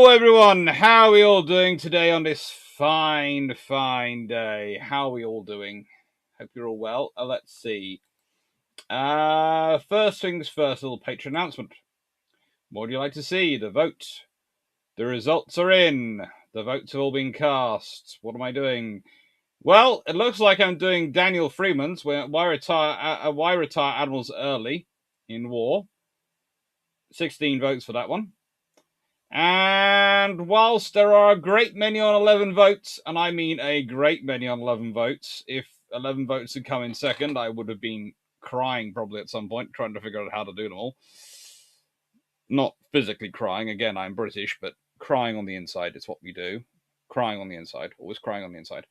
Hello everyone, how are we all doing today on this fine day? How are we all doing? Hope you're all well. Let's see. First things first, a little Patreon announcement. What would you like to see? The vote. The results are in. The votes have all been cast. What am I doing? Well, it looks like I'm doing Daniel Freeman's Why Retire Admirals Early in War. 16 votes for that one. And whilst there are a great many on 11 votes, and I mean a great many on 11 votes, if 11 votes had come in second, I would have been crying probably at some point, trying to figure out how to do them all. Not physically crying, again, I'm British, but crying on the inside is what we do. Crying on the inside, always crying on the inside.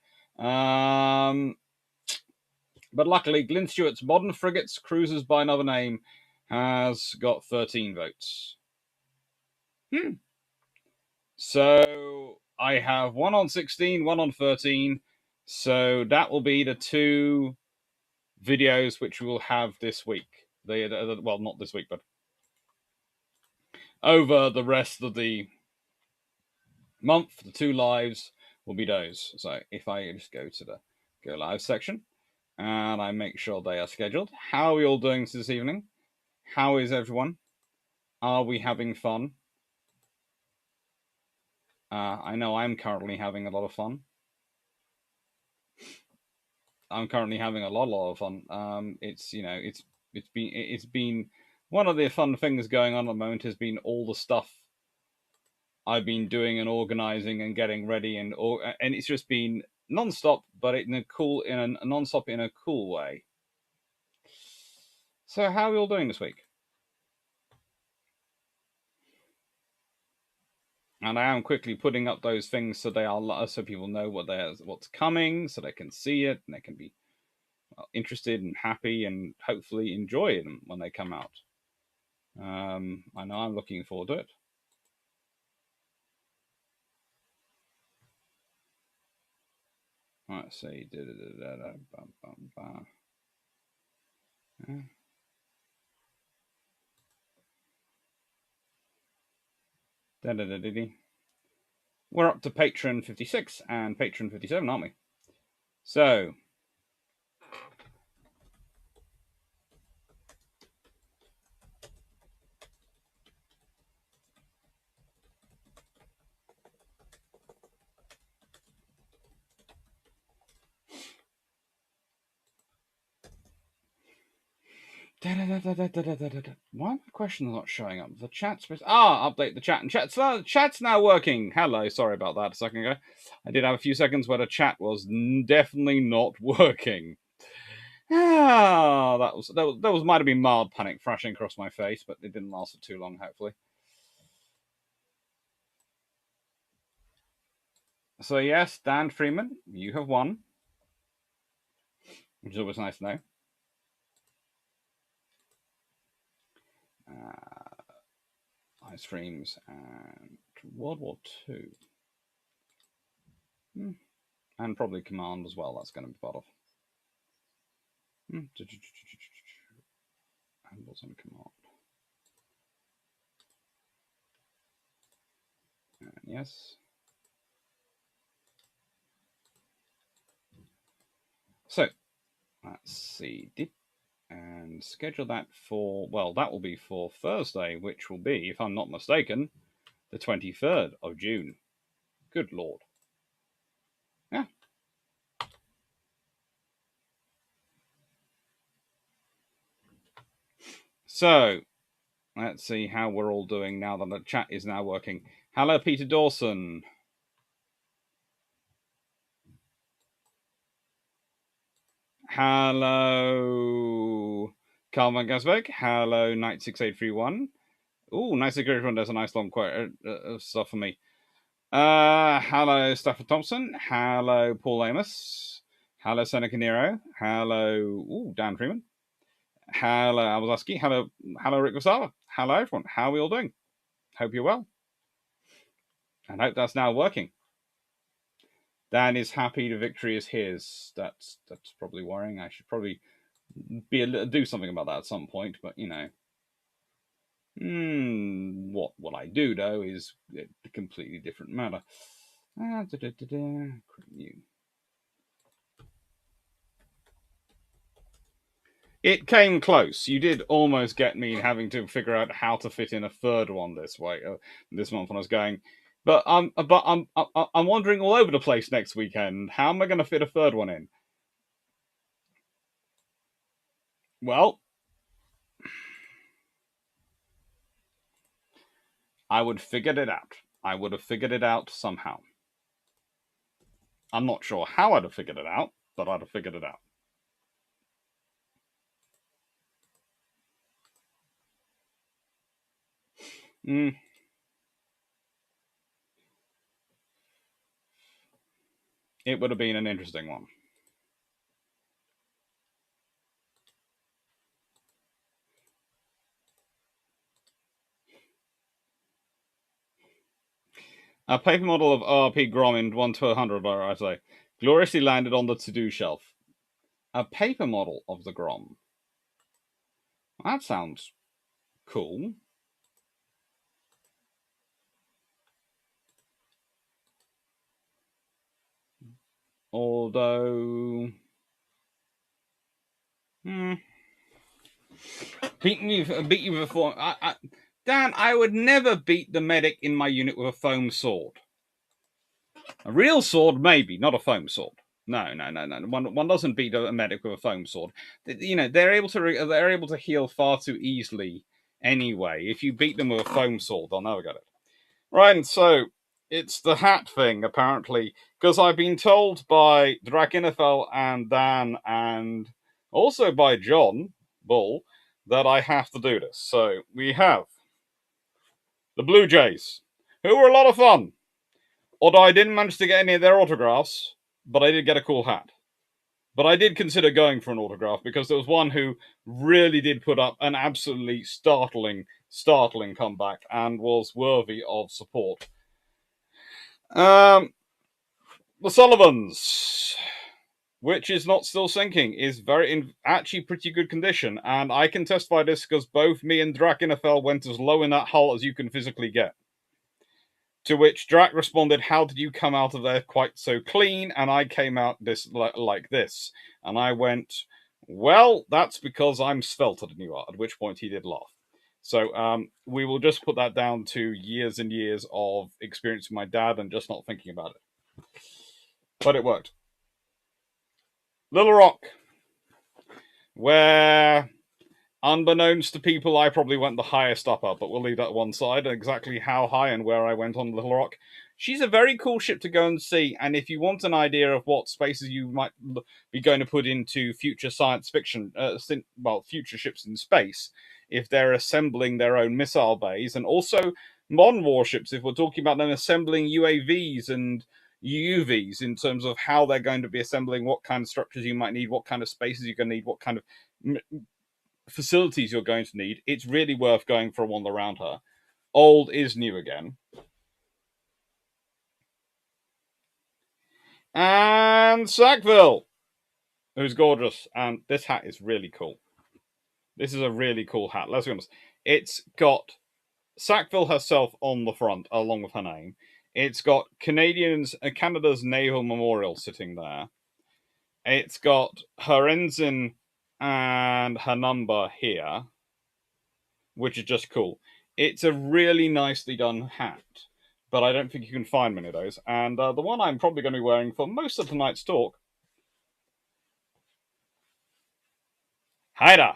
But luckily, Glynn Stewart's Modern Frigates, Cruisers by Another Name, has got 13 votes. So I have one on 16, one on 13. So that will be the two videos which we will have this week. Well, not this week, but over the rest of the month, the two lives will be those. So if I just go to the Go Live section and I make sure they are scheduled. How are we all doing this evening? How is everyone? Are we having fun? I know I'm currently having a lot of fun. I'm currently having a lot of fun. It's been one of the fun things going on at the moment has been all the stuff I've been doing and organizing and getting ready and it's just been non-stop, but in a non-stop in a cool way. So how are we all doing this week? And I am quickly putting up those things so so people know what's coming, so they can see it and they can be interested and happy and hopefully enjoy them when they come out. I know I'm looking forward to it. Let's see. We're up to Patron 56 and Patron 57, aren't we? So, why are my questions not showing up? The chat's update the chat, and chat's now working. Hello, sorry about that a second ago. I did have a few seconds where the chat was definitely not working. That was might have been mild panic flashing across my face, but it didn't last for too long, hopefully. So yes, Dan Freeman, you have won, which is always nice to know. Ice Streams and World War II. And probably Command as well, that's going to be part of. And what's on Command? And yes. So, let's see. And schedule that for, well, that will be for Thursday, which will be, if I'm not mistaken, the 23rd of June. Good Lord. Yeah. So, let's see how we're all doing now that the chat is now working. Hello, Peter Dawson. Hello, Carl Gasbeck. Hello, Knight6831. Ooh, 96831 does a nice long quote stuff for me. Hello, Stafford Thompson. Hello, Paul Amos. Hello, Seneca Nero. Hello, Dan Freeman. Hello, Albazaski. Hello, Rick Rosala. Hello, everyone. How are we all doing? Hope you're well. And hope that's now working. Dan is happy the victory is his. That's probably worrying. I should probably do something about that at some point, but you know. What I do, though, is a completely different matter. New. It came close. You did almost get me having to figure out how to fit in a third one this way, this month when I was going. But I'm wandering all over the place next weekend. How am I going to fit a third one in? Well, I would figured it out. I would have figured it out somehow. I'm not sure how I'd have figured it out, but I'd have figured it out. It would have been an interesting one. A paper model of R.P. Grom in 1 to 100, I say, gloriously landed on the to-do shelf. A paper model of the Grom. That sounds cool. Although... beat you before... Dan, I would never beat the medic in my unit with a foam sword. A real sword, maybe, not a foam sword. No. One doesn't beat a medic with a foam sword. You know, they're able to heal far too easily anyway. If you beat them with a foam sword, they'll never get it. Right, and so it's the hat thing, apparently, because I've been told by Drakinifel and Dan and also by John Bull that I have to do this. So we have the Blue Jays, who were a lot of fun. Although I didn't manage to get any of their autographs, but I did get a cool hat. But I did consider going for an autograph because there was one who really did put up an absolutely startling comeback and was worthy of support. The Sullivans, which is not still sinking, is actually pretty good condition, and I can testify this because both me and Drakinifel went as low in that hull as you can physically get. To which Drac responded, "How did you come out of there quite so clean?" And I came out like this. And I went, "Well, that's because I'm svelter than you are," at which point he did laugh. So we will just put that down to years and years of experience with my dad and just not thinking about it. But it worked. Little Rock, where, unbeknownst to people, I probably went the highest upper, but we'll leave that one side. Exactly how high and where I went on Little Rock. She's a very cool ship to go and see, and if you want an idea of what spaces you might be going to put into future science fiction, future ships in space, if they're assembling their own missile bays, and also modern warships, if we're talking about them assembling UAVs and UUVs in terms of how they're going to be assembling, what kind of structures you might need, what kind of spaces you're going to need, what kind of facilities you're going to need, it's really worth going for a wander around her. Old is new again. And Sackville, who's gorgeous. And this hat is really cool. This is a really cool hat. Let's be honest. It's got Sackville herself on the front, along with her name. It's got Canada's Naval Memorial sitting there. It's got her ensign and her number here, which is just cool. It's a really nicely done hat, but I don't think you can find many of those. And the one I'm probably going to be wearing for most of tonight's talk, Haida.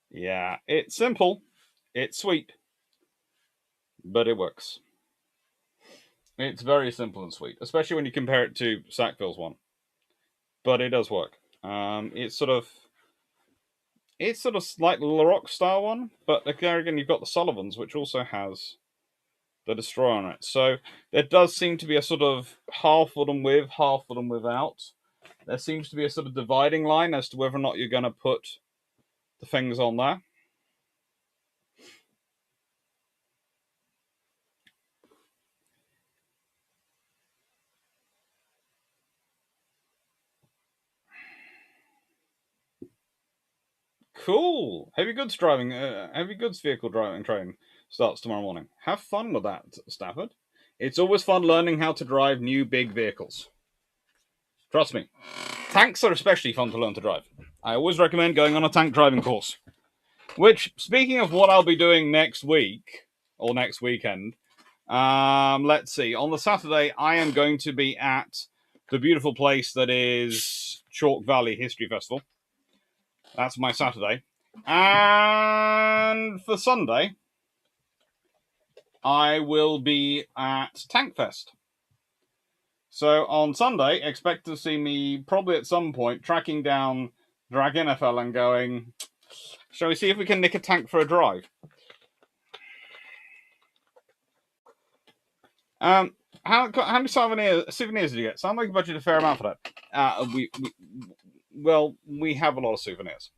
Yeah, it's simple, it's sweet, but it works. It's very simple and sweet, especially when you compare it to Sackville's one. But it does work. It's sort of like the LaRock style one, but there again you've got the Sullivans, which also has the Destroyer on it. So there does seem to be a sort of half of them with, half of them without. There seems to be a sort of dividing line as to whether or not you're going to put the things on there. Cool. Heavy goods driving, heavy goods vehicle driving train starts tomorrow morning. Have fun with that, Stafford. It's always fun learning how to drive new big vehicles. Trust me. Tanks are especially fun to learn to drive. I always recommend going on a tank driving course. Which, speaking of what I'll be doing next week, or next weekend, let's see. On the Saturday, I am going to be at the beautiful place that is Chalk Valley History Festival. That's my Saturday. And for Sunday, I will be at Tank Fest. So on Sunday, expect to see me probably at some point tracking down Drag NFL and going, shall we see if we can nick a tank for a drive? How many souvenirs did you get? Sound like you budgeted a fair amount for that. We have a lot of souvenirs.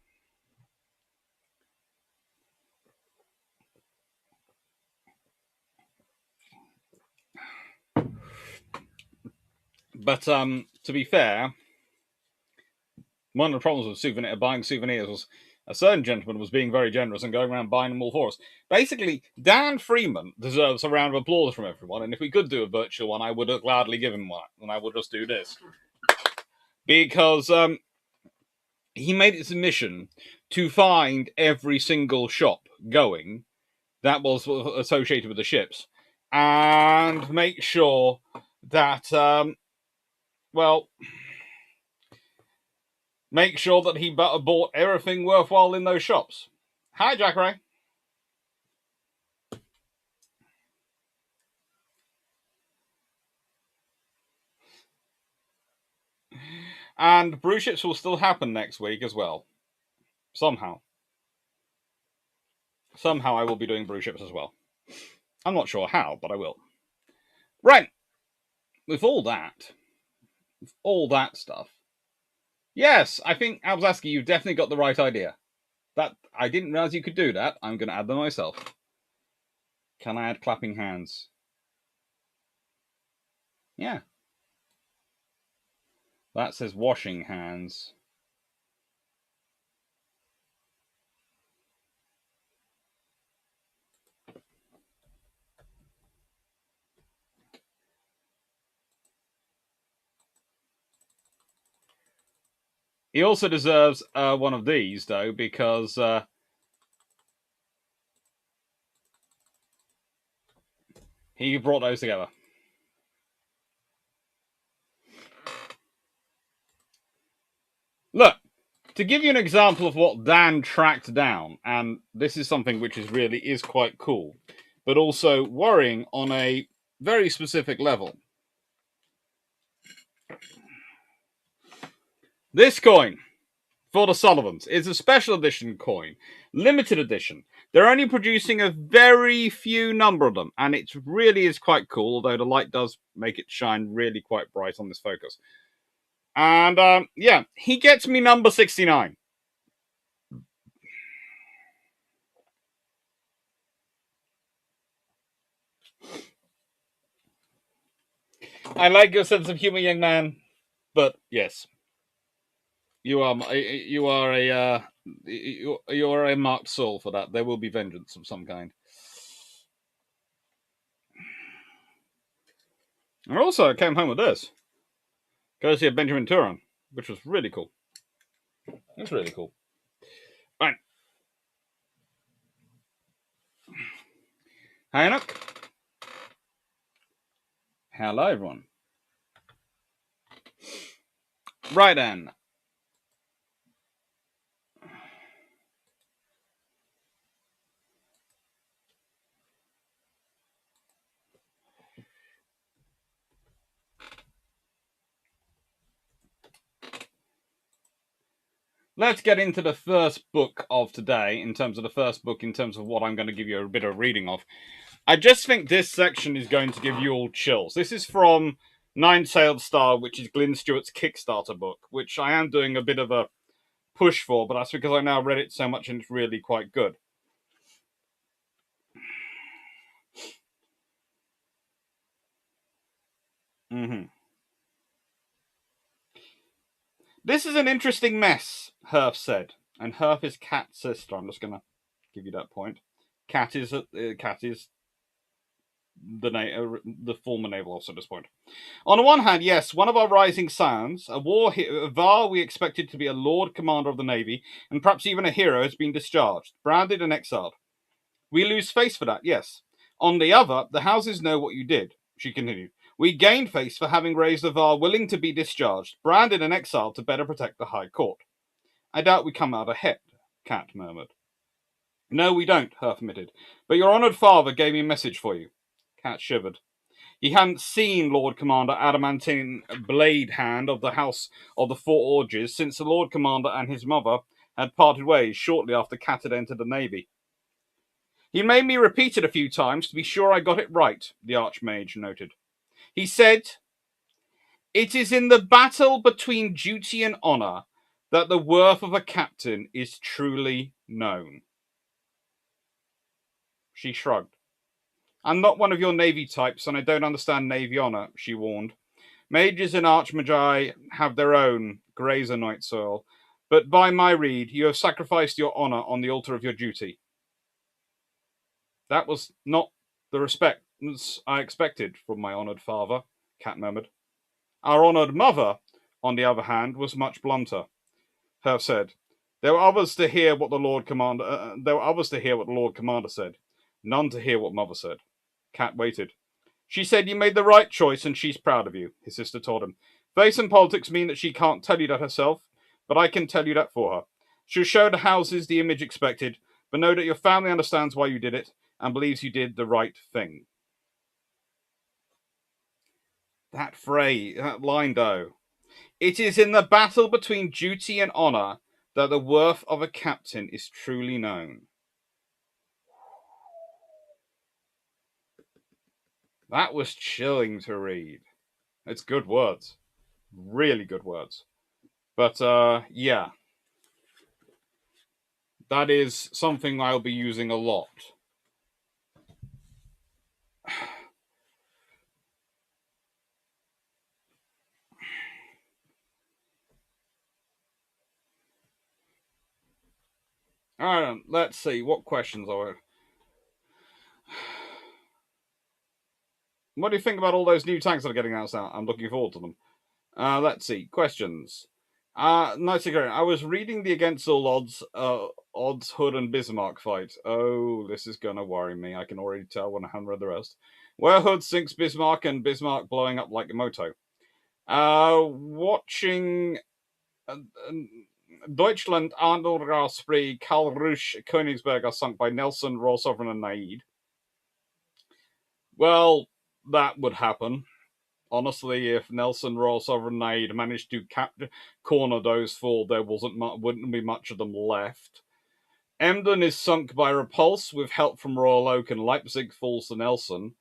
But to be fair, one of the problems with buying souvenirs was a certain gentleman was being very generous and going around buying them all for us. Basically, Dan Freeman deserves a round of applause from everyone, and if we could do a virtual one, I would gladly give him one, and I would just do this. Because he made it a mission to find every single shop going that was associated with the ships, and make sure that, make sure that he bought everything worthwhile in those shops. Hi, Jack Ray. And Bruships will still happen next week as well. Somehow. Somehow I will be doing Bruships as well. I'm not sure how, but I will. Right. With all that stuff. Yes, I think, Alzaski, you've definitely got the right idea. That I didn't realize you could do that. I'm going to add them myself. Can I add clapping hands? Yeah. That says washing hands. He also deserves one of these, though, because he brought those together. Look, to give you an example of what Dan tracked down, and this is something which is quite cool, but also worrying on a very specific level. This coin for the Sullivans is a special edition coin, limited edition. They're only producing a very few number of them, and it really is quite cool, although the light does make it shine really quite bright on this focus. And yeah, he gets me number 69. I like your sense of humor, young man, but yes, you are a marked soul for that. There will be vengeance of some kind. And also, I came home with this, courtesy of Benjamin Turan, which was really cool. It's really cool. Right. Hi, Enoch. Hello, everyone. Right then. Let's get into the first book of today, in terms of what I'm going to give you a bit of reading of. I just think this section is going to give you all chills. This is from Nine Sailed Star, which is Glynn Stewart's Kickstarter book, which I am doing a bit of a push for, but that's because I now read it so much and it's really quite good. This is an interesting mess, Herf said. And Herf is Cat's sister. I'm just going to give you that point. Cat is the former naval officer at this point. On the one hand, yes, one of our rising sons, a Var we expected to be a Lord Commander of the Navy, and perhaps even a hero, has been discharged, branded and exiled. We lose face for that, yes. On the other, the houses know what you did, she continued. We gained face for having raised a Var willing to be discharged, branded and exiled to better protect the High Court. I doubt we come out ahead, Cat murmured. No, we don't, Herf admitted. But your honoured father gave me a message for you. Cat shivered. He hadn't seen Lord Commander Adamantine Blade Hand of the House of the Four Orges since the Lord Commander and his mother had parted ways shortly after Cat had entered the Navy. He made me repeat it a few times to be sure I got it right, the Archmage noted. He said, "It is in the battle between duty and honour that the worth of a captain is truly known." She shrugged. I'm not one of your Navy types, and I don't understand Navy honour, she warned. Mages and Archmagi have their own, grazer night soil, but by my rede, you have sacrificed your honour on the altar of your duty. That was not the respect I expected from my honoured father, Cat murmured. Our honoured mother, on the other hand, was much blunter. Herf said, There were others to hear what the Lord Commander said, none to hear what Mother said. Cat waited. She said you made the right choice and she's proud of you, his sister told him. Face and politics mean that she can't tell you that herself, but I can tell you that for her. She'll show the houses the image expected, but know that your family understands why you did it and believes you did the right thing. That phrase, that line though. It is in the battle between duty and honour that the worth of a captain is truly known. That was chilling to read. It's good words. Really good words. But, yeah. That is something I'll be using a lot. Alright, let's see. What questions are there? What do you think about all those new tanks that are getting announced now? I'm looking forward to them. Let's see. Questions. Nice again. I was reading the Against All Odds Hood and Bismarck fight. Oh, this is gonna worry me. I can already tell when I haven't read the rest. Where Hood sinks Bismarck and Bismarck blowing up like a moto. Watching Deutschland Spree, Karl Rusch, Königsberg are sunk by Nelson, Royal Sovereign, and Naid. Well, that would happen. Honestly, if Nelson, Royal Sovereign, Naid managed to corner those four, there wouldn't be much of them left. Emden is sunk by Repulse with help from Royal Oak, and Leipzig falls to Nelson.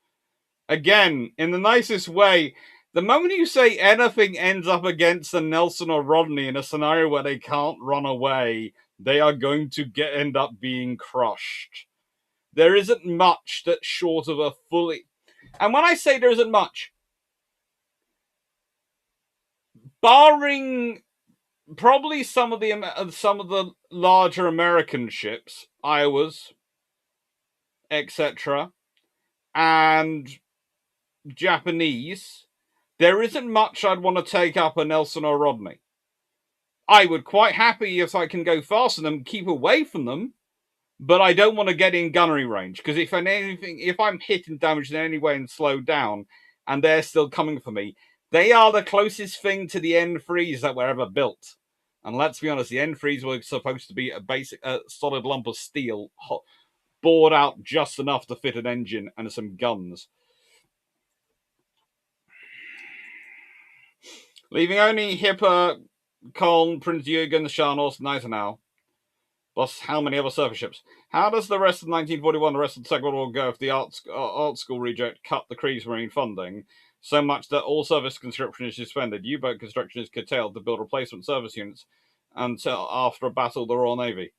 Again, in the nicest way, the moment you say anything ends up against a Nelson or Rodney in a scenario where they can't run away, they are going to end up being crushed. There isn't much that's short of a fully... And when I say there isn't much, barring probably some of the larger American ships, Iowas, etc., and Japanese, there isn't much I'd want to take up a Nelson or Rodney. I would quite happy if I can go faster than them, keep away from them, but I don't want to get in gunnery range, because if I'm hit and damaged in any way and slowed down, and they're still coming for me, they are the closest thing to the N3s that were ever built. And let's be honest, the N3s were supposed to be a basic, solid lump of steel, bored out just enough to fit an engine and some guns. Leaving only Hipper, Koln, Prince Jürgen, Scharnhorst, Gneisenau. Plus, how many other surface ships? How does the rest of 1941, the rest of the Second World War go if the art school reject cut the Kriegsmarine funding so much that all service conscription is suspended? U-boat construction is curtailed to build replacement service units until after a battle of the Royal Navy.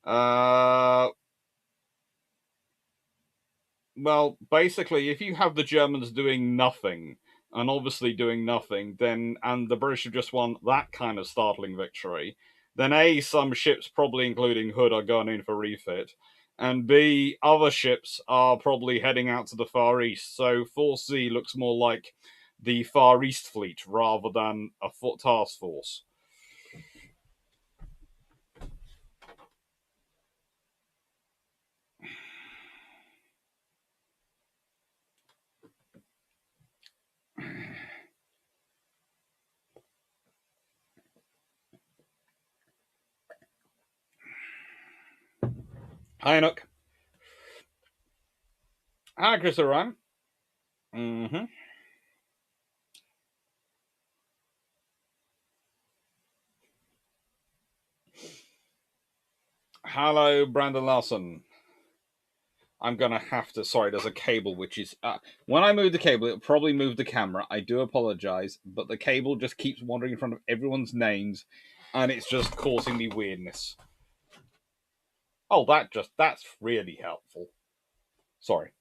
Well, basically, if you have the Germans doing nothing, and obviously doing nothing, then and the British have just won that kind of startling victory, then A, some ships, probably including Hood, are going in for refit, and B, other ships are probably heading out to the Far East. So 4C looks more like the Far East Fleet rather than a task force. Hi, Enoch. Hi, Chris Ryan. Mm-hmm. Hello, Brandon Larson. I'm gonna have to. Sorry, there's a cable which is. When I move the cable, it'll probably move the camera. I do apologize, but the cable just keeps wandering in front of everyone's names, and it's just causing me weirdness. Oh, that's really helpful. Sorry.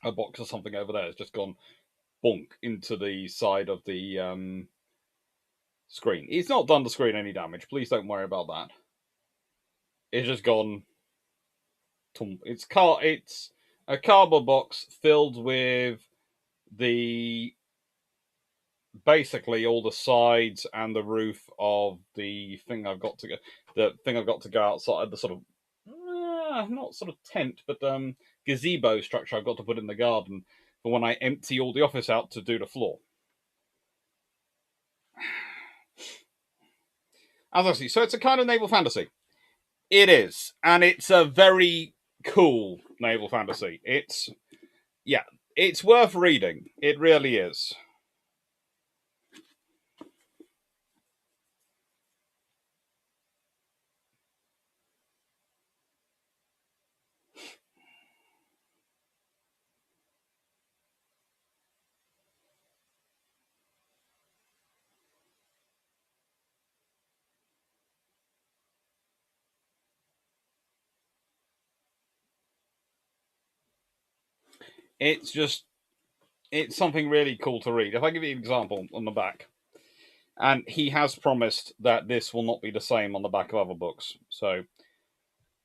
A box or something over there has just gone bonk into the side of the screen. It's not done the screen any damage. Please don't worry about that. It's just gone. It's a cardboard box filled with the basically all the sides and the roof of the thing I've got to go outside, the sort of not sort of tent but gazebo structure I've got to put in the garden for when I empty all the office out to do the floor. As I see, so it's a kind of naval fantasy. It is, and it's a very cool naval fantasy. It's worth reading. It really is. It's something really cool to read. If I give you an example on the back, and he has promised that this will not be the same on the back of other books. So,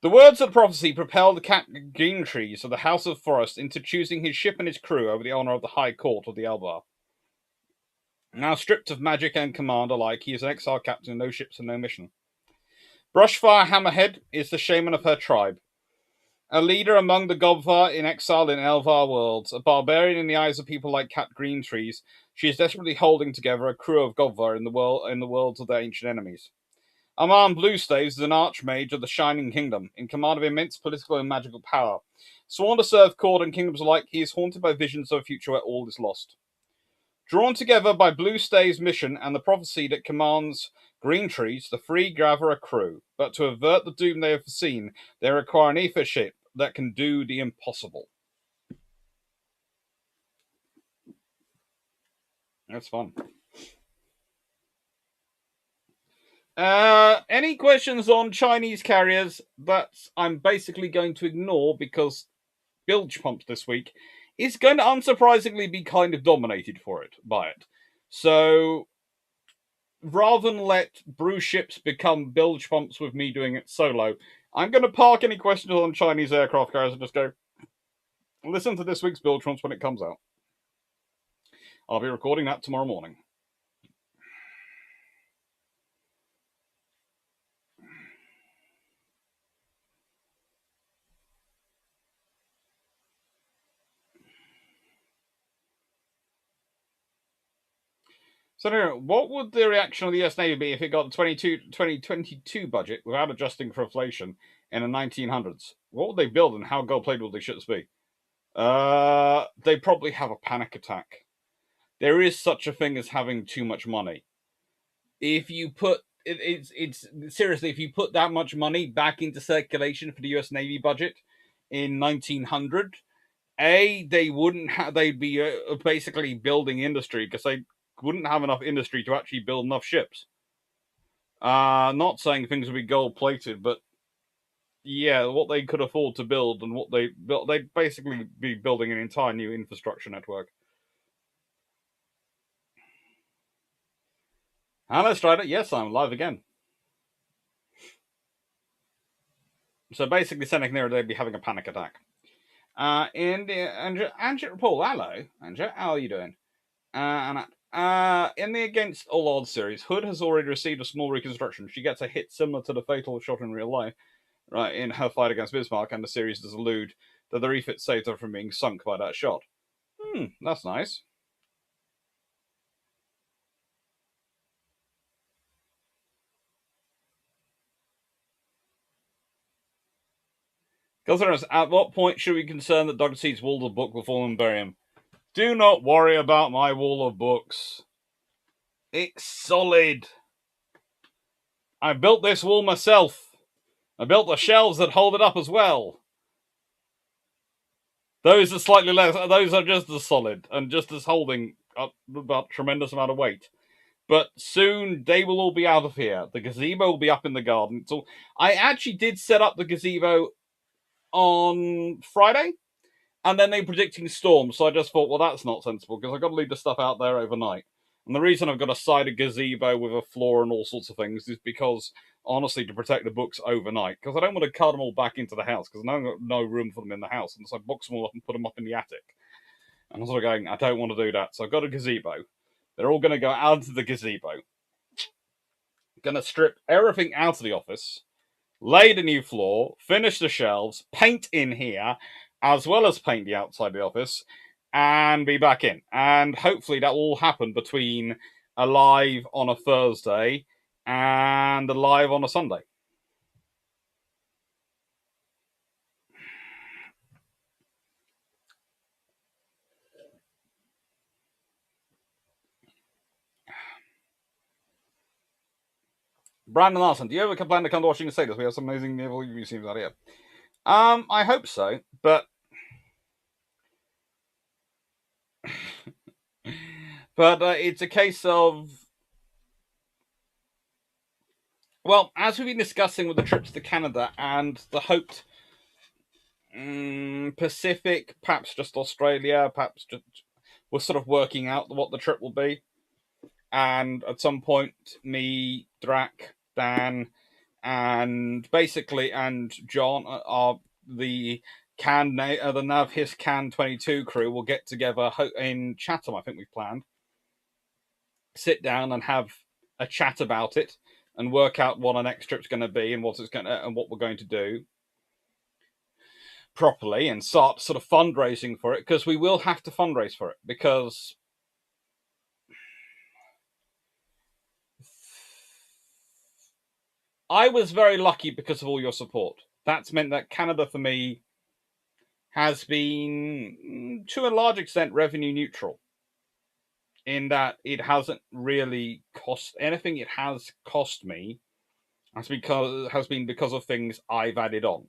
the words of prophecy propelled the Captain Greentrees of the House of Forest into choosing his ship and his crew over the honour of the High Court of the Elbar. Now stripped of magic and command alike, he is an exiled captain, no ships and no mission. Brushfire Hammerhead is the shaman of her tribe. A leader among the Gobvar in exile in Elvar worlds, a barbarian in the eyes of people like Cat Greentrees, she is desperately holding together a crew of Gobvar in the worlds of their ancient enemies. Aman Bluestaves is an archmage of the Shining Kingdom, in command of immense political and magical power. Sworn to serve court and kingdoms alike, he is haunted by visions of a future where all is lost. Drawn together by Bluestaves' mission and the prophecy that commands Greentrees, the three gather a crew, but to avert the doom they have foreseen, they require an ether ship that can do the impossible. That's fun. Any questions on Chinese carriers that I'm basically going to ignore because bilge pumps this week is going to unsurprisingly be kind of dominated by it. So rather than let Bruships become bilge pumps with me doing it solo, I'm going to park any questions on Chinese aircraft carriers and just go listen to this week's bilge pumps when it comes out. I'll be recording that tomorrow morning. So, anyway, what would the reaction of the US Navy be if it got the 2022 budget without adjusting for inflation in the 1900s? What would they build and how gold-plated would they ships be? They probably have a panic attack. There is such a thing as having too much money. If you put it's seriously, if you put that much money back into circulation for the US Navy budget in 1900, they wouldn't have. They'd be basically building industry because they wouldn't have enough industry to actually build enough ships. Not saying things would be gold plated, but yeah, what they could afford to build and what they built, they'd basically be building an entire new infrastructure network. Hello, Strider. Yes, I'm live again. So basically, sending there, they'd be having a panic attack. Andrew, Paul, hello, Andrew, how are you doing? In the Against All Odds series, Hood has already received a small reconstruction. She gets a hit similar to the fatal shot in real life, right, in her fight against Bismarck, and the series does allude that the refit saved her from being sunk by that shot. That's nice. Consider at what point should we concern that Dr. Seed's wall of book will fall and bury him? Do not worry about my wall of books. It's solid. I built this wall myself. I built the shelves that hold it up as well. Those are slightly less. Those are just as solid and just as holding up a tremendous amount of weight. But soon they will all be out of here. The gazebo will be up in the garden. So I actually did set up the gazebo on Friday, and then they predicting storms. So I just thought, well, that's not sensible because I've got to leave the stuff out there overnight. And the reason I've got a sided gazebo with a floor and all sorts of things is because, honestly, to protect the books overnight. Because I don't want to cut them all back into the house because I've got no room for them in the house. And so I box them all up and put them up in the attic. And I'm sort of going, I don't want to do that. So I've got a gazebo. They're all going to go out of the gazebo. Going to strip everything out of the office, lay the new floor, finish the shelves, paint in here, as well as paint the outside of the office, and be back in. And hopefully that will all happen between a live on a Thursday and a live on a Sunday. Brandon Larson, do you ever plan to come to Washington State? We have some amazing naval museums out here. I hope so, but it's a case of, well, as we've been discussing with the trips to Canada and the hoped Pacific, perhaps just Australia, perhaps just we're sort of working out what the trip will be. And at some point, me, Drac, Dan, and John are the the Nav His Can 22 crew will get together in Chatham. I think we've planned. Sit down and have a chat about it and work out what our next trip's going to be and what we're going to do properly and start sort of fundraising for it, because we will have to fundraise for it, because I was very lucky because of all your support. That's meant that Canada for me has been, to a large extent, revenue neutral, in that it hasn't really cost anything. It has cost me has been because of things I've added on,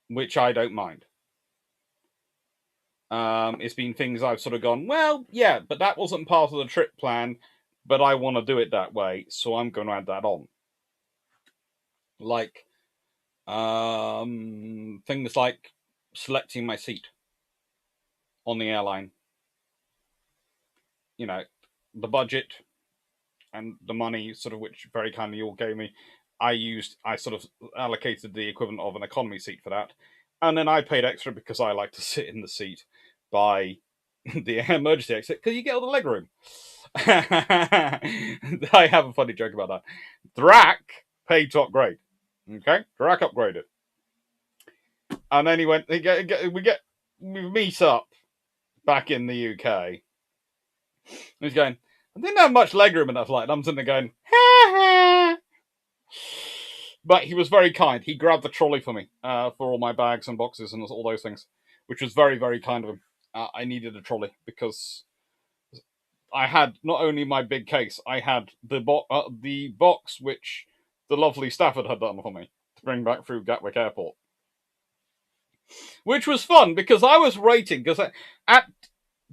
which I don't mind. It's been things I've sort of gone, well, yeah, but that wasn't part of the trip plan, but I want to do it that way, so I'm going to add that on. Like, things like selecting my seat on the airline. You know, the budget and the money, sort of, which very kindly you all gave me, I sort of allocated the equivalent of an economy seat for that. And then I paid extra because I like to sit in the seat by the emergency exit because you get all the leg room. I have a funny joke about that. Drac paid top grade. Okay, Drac upgraded, and then he went. We meet up back in the UK. He's going, I didn't have much legroom in that flight. I'm sitting there going, ha ha. But he was very kind. He grabbed the trolley for me for all my bags and boxes and all those things, which was very, very kind of him. I needed a trolley because I had not only my big case, I had the box which the lovely Stafford had done for me to bring back through Gatwick Airport. Which was fun because I was rating, because at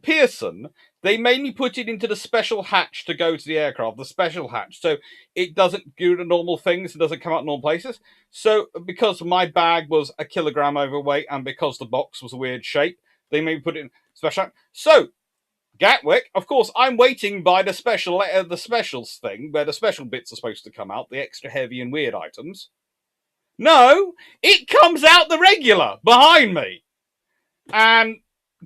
Pearson, they made me put it into the special hatch to go to the aircraft, the special hatch. So it doesn't do the normal things, it doesn't come out normal places. So because my bag was a kilogram overweight and because the box was a weird shape, they made me put it in special hatch. So Gatwick, of course, I'm waiting by the specials thing, where the special bits are supposed to come out, the extra heavy and weird items. No, it comes out the regular behind me. And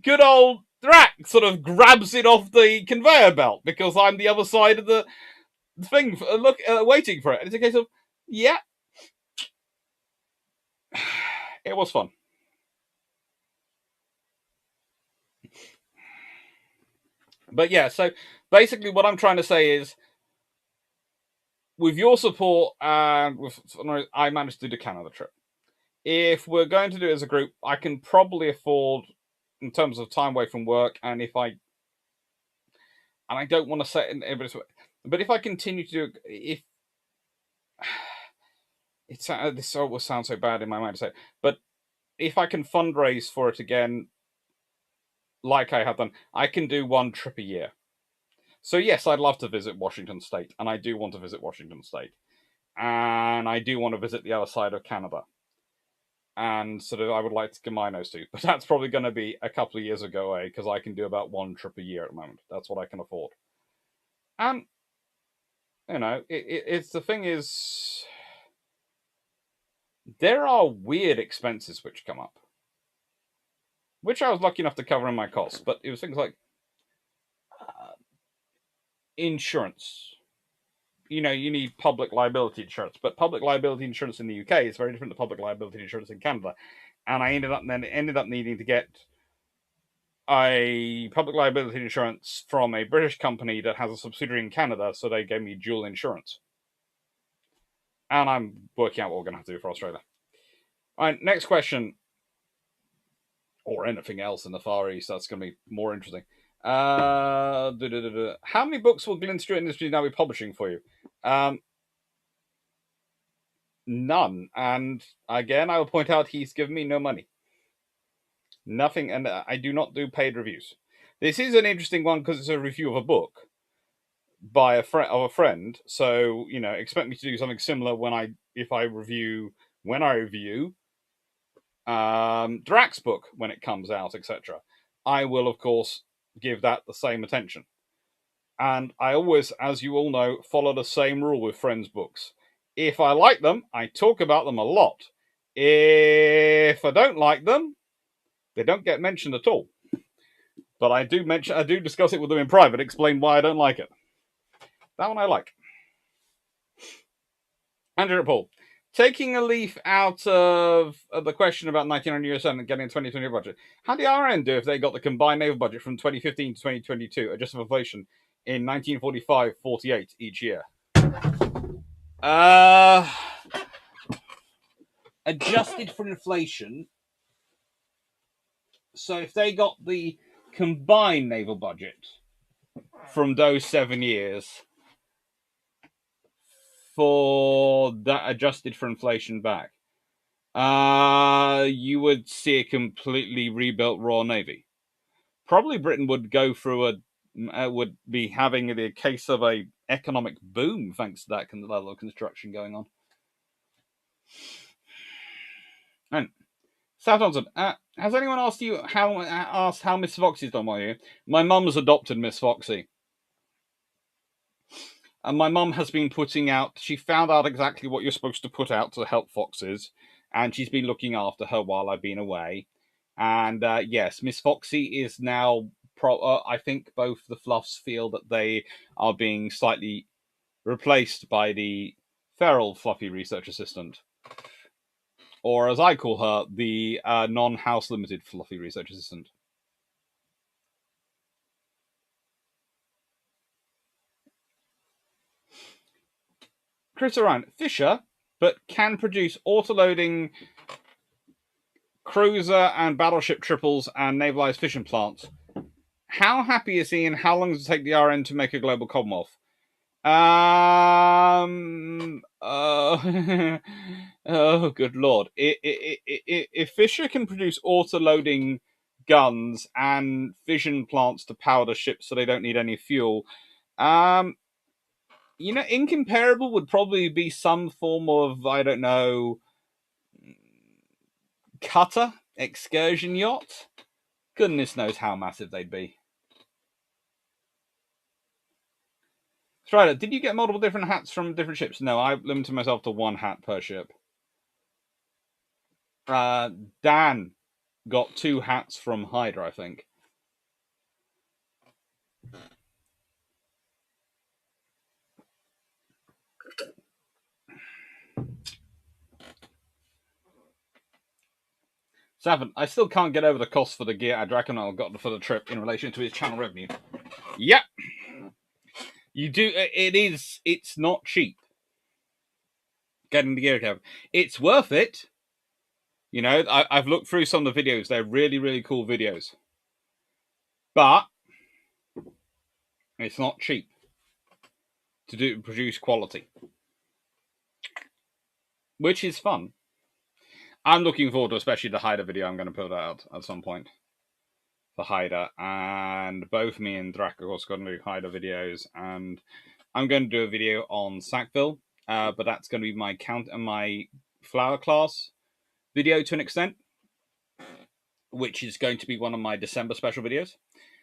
good old Drac sort of grabs it off the conveyor belt because I'm the other side of the thing, waiting for it. And it's a case of, yeah, it was fun. But yeah, so basically what I'm trying to say is, with your support and I managed to do the Canada trip. If we're going to do it as a group, I can probably afford, in terms of time away from work, and I don't want to set in everybody's way, but if I continue to do it, if this will sound so bad in my mind to say, but if I can fundraise for it again, like I have done, I can do one trip a year. So yes, I'd love to visit Washington State, and I do want to visit Washington State, and I do want to visit the other side of Canada, and sort of I would like to combine those two, but that's probably going to be a couple of years ago away because I can do about one trip a year at the moment. That's what I can afford, and it's the thing is, there are weird expenses which come up, which I was lucky enough to cover in my costs, but it was things like insurance. You need public liability insurance, but public liability insurance in the UK is very different to public liability insurance in Canada. And I ended up needing to get a public liability insurance from a British company that has a subsidiary in Canada, so they gave me dual insurance. And I'm working out what we're going to have to do for Australia. All right, next question. Or anything else in the Far East, that's going to be more interesting. How many books will Glynn Stewart Industries now be publishing for you? None. And again, I will point out he's given me no money. Nothing, and I do not do paid reviews. This is an interesting one because it's a review of a book by a friend. So expect me to do something similar when I review Drac's book when it comes out, etc. I will, of course, give that the same attention. And I always, as you all know, follow the same rule with friends' books. If I like them, I talk about them a lot. If I don't like them, they don't get mentioned at all. But I do discuss it with them in private, explain why I don't like it. That one I like. Andrew Paul. Taking a leaf out of the question about 1907 and getting a 2020 budget, how did the RN do if they got the combined naval budget from 2015 to 2022, adjusted for inflation, in 1945-48 each year? Adjusted for inflation. So if they got the combined naval budget from those 7 years, for that adjusted for inflation back, you would see a completely rebuilt Royal Navy. Probably Britain would go through would be having the case of a economic boom thanks to that level of construction going on. And South Johnson, has anyone asked you how Miss Foxy's done by you? My mum's adopted Miss Foxy. And my mum has been putting out, she found out exactly what you're supposed to put out to help foxes, and she's been looking after her while I've been away. And yes, Miss Foxy is now, I think both the Fluffs feel that they are being slightly replaced by the feral Fluffy research assistant. Or as I call her, the non-house limited Fluffy research assistant. Chris Orion, Fisher, but can produce auto-loading cruiser and battleship triples and navalized fission plants. How happy is he, and how long does it take the RN to make a global Commonwealth? Oh, good lord! If Fisher can produce auto-loading guns and fission plants to power the ships, so they don't need any fuel, incomparable would probably be some form of, I don't know, cutter, excursion yacht. Goodness knows how massive they'd be. Strider, did you get multiple different hats from different ships? No, I limited myself to one hat per ship. Dan got 2 hats from Hydra, I think. Seven, I still can't get over the cost for the gear Draconel got for the trip in relation to his channel revenue. Yep. You do. It's not cheap. Getting the gear cover. It's worth it. You know, I've looked through some of the videos. They're really, really cool videos. But it's not cheap to produce quality. Which is fun. I'm looking forward to especially the Hyder video I'm going to put out at some point. For Hyder. And both me and Drac, of course, going to do Hyder videos. And I'm going to do a video on Sackville. But that's going to be my flower class video to an extent. Which is going to be one of my December special videos.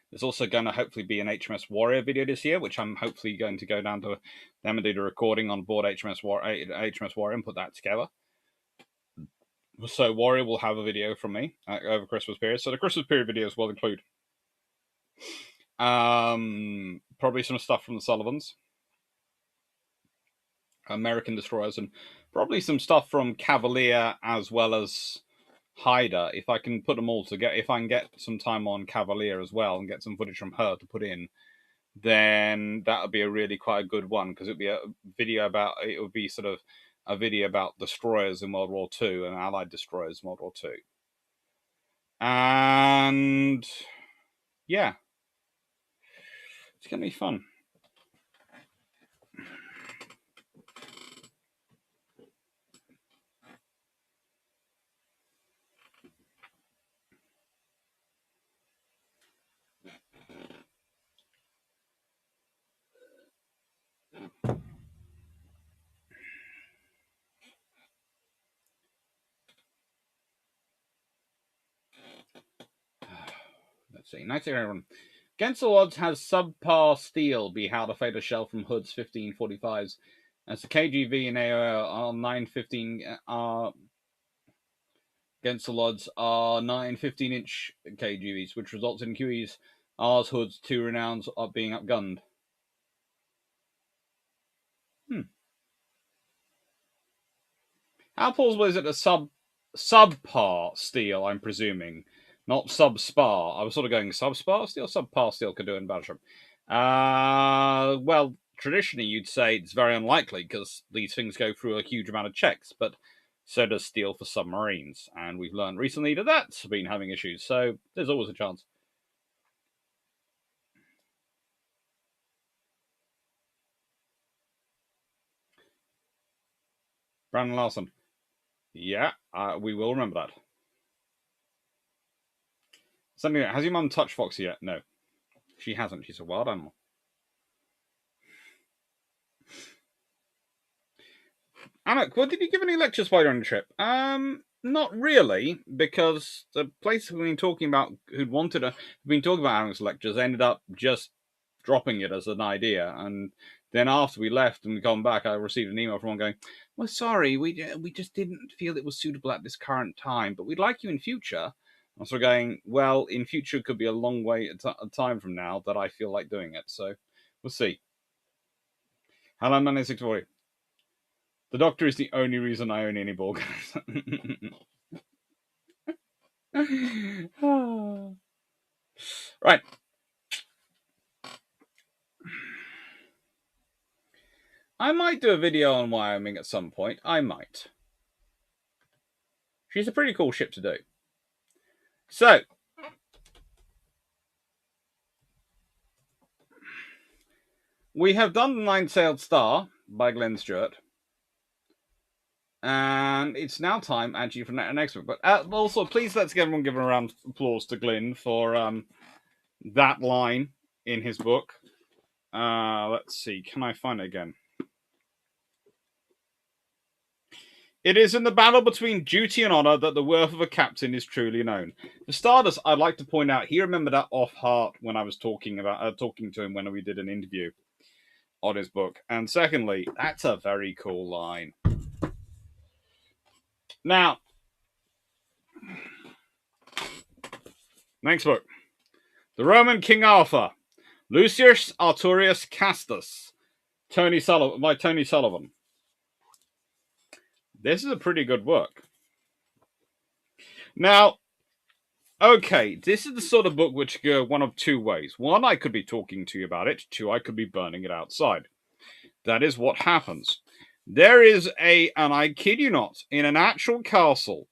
There's also going to hopefully be an HMS Warrior video this year, which I'm hopefully going to go down to them and do the recording on board HMS Warrior and put that together. So Warrior will have a video from me over Christmas period. So the Christmas period videos will include probably some stuff from the Sullivans, American destroyers, and probably some stuff from Cavalier as well as Hyder. If I can put them all together, if I can get some time on Cavalier as well and get some footage from her to put in, then that would be a really quite a good one, because it would be a video about, it would be sort of a video about destroyers in World War II and Allied destroyers in World War II. And yeah, it's going to be fun. Let's see. Nice to hear everyone. Against the odds has subpar steel be how to fade a shell from Hood's 1545s, as the KGV and AOL are 915 against the odds are 9 15-inch KGVs, which results in QE's R's Hood's 2 renowns are being outgunned. How plausible is it a subpar steel, I'm presuming? Not subspar. I was sort of going subspar steel? Subpar steel could do it in Battleship. Well, traditionally you'd say it's very unlikely because these things go through a huge amount of checks, but so does steel for submarines. And we've learned recently that that's been having issues, so there's always a chance. Brandon Larson. Yeah, we will remember that. Something. Has your mum touched Foxy yet? No, she hasn't. She's a wild animal. Anik, well, did you give any lectures while you're on the trip? Not really, because the place we've been talking about, who'd been talking about Anik's lectures, ended up just dropping it as an idea. And then after we left and we come back, I received an email from one going, "Well, sorry, we just didn't feel it was suitable at this current time, but we'd like you in future." I'm sort of going, well, in future could be a long way a time from now that I feel like doing it. So we'll see. Hello, man, 640. The Doctor is the only reason I own any ball guns. Right. I might do a video on Wyoming at some point. I might. She's a pretty cool ship to do. So, we have done The Nine-Sailed Star by Glynn Stewart. And it's now time, actually, for next week. But also, please let's everyone give a round of applause to Glynn for that line in his book. Let's see. Can I find it again? It is in the battle between duty and honor that the worth of a captain is truly known. For starters, I'd like to point out he remembered that off heart when I was talking to him when we did an interview on his book. And secondly, that's a very cool line. Now, Next book. The Roman King Arthur. Lucius Arturius Castus. By Tony Sullivan. This is a pretty good work. Now, okay, this is the sort of book which could go one of two ways. One, I could be talking to you about it. Two, I could be burning it outside. That is what happens. There is and I kid you not, in an actual castle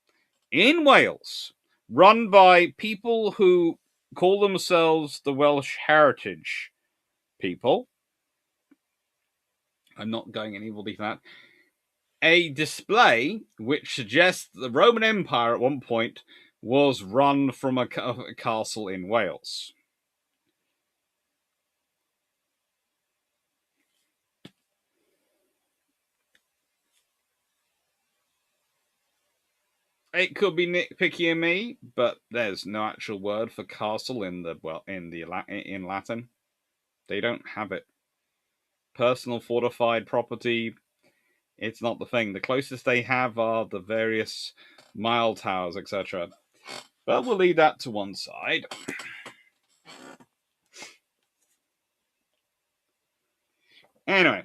in Wales, run by people who call themselves the Welsh Heritage people. I'm not going any more deeper than that. A display which suggests the Roman Empire at one point was run from a castle in Wales. It could be nitpicky of me, but there's no actual word for castle in Latin. They don't have it. Personal fortified property, it's not the thing. The closest they have are the various mile towers, etc. But we'll leave that to one side. Anyway.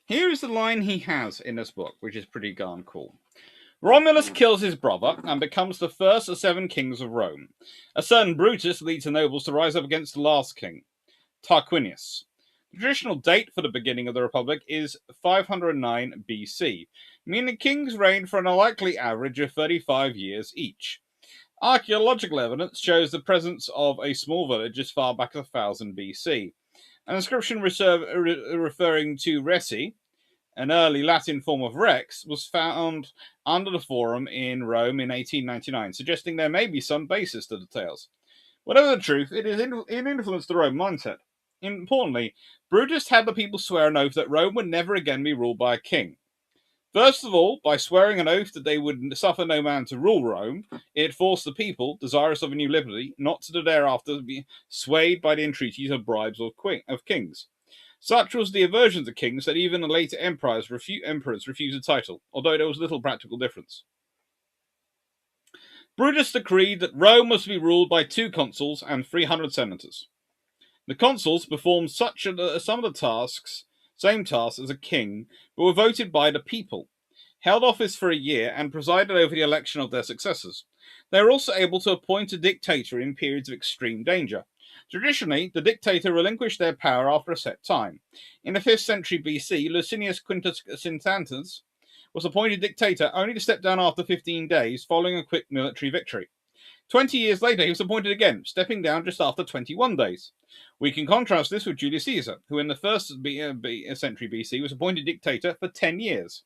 Here is the line he has in this book, which is pretty darn cool. Romulus kills his brother and becomes the first of 7 kings of Rome. A certain Brutus leads the nobles to rise up against the last king, Tarquinius. The traditional date for the beginning of the Republic is 509 BC, meaning the kings reigned for an unlikely average of 35 years each. Archaeological evidence shows the presence of a small village as far back as 1000 BC. An inscription referring to Resi, an early Latin form of Rex, was found under the Forum in Rome in 1899, suggesting there may be some basis to the tales. Whatever the truth, it influenced the Roman mindset. Importantly, Brutus had the people swear an oath that Rome would never again be ruled by a king. First of all, by swearing an oath that they would suffer no man to rule Rome, it forced the people, desirous of a new liberty, not to thereafter be swayed by the entreaties of bribes of kings. Such was the aversion to kings that even the later emperors refused the title, although there was little practical difference. Brutus decreed that Rome was to be ruled by 2 consuls and 300 senators. The consuls performed some of the same tasks as a king, but were voted by the people, held office for a year, and presided over the election of their successors. They were also able to appoint a dictator in periods of extreme danger. Traditionally, the dictator relinquished their power after a set time. In the 5th century BC, Licinius Quintus Cincinnatus was appointed dictator only to step down after 15 days following a quick military victory. 20 years later, he was appointed again, stepping down just after 21 days. We can contrast this with Julius Caesar, who in the 1st century BC was appointed dictator for 10 years.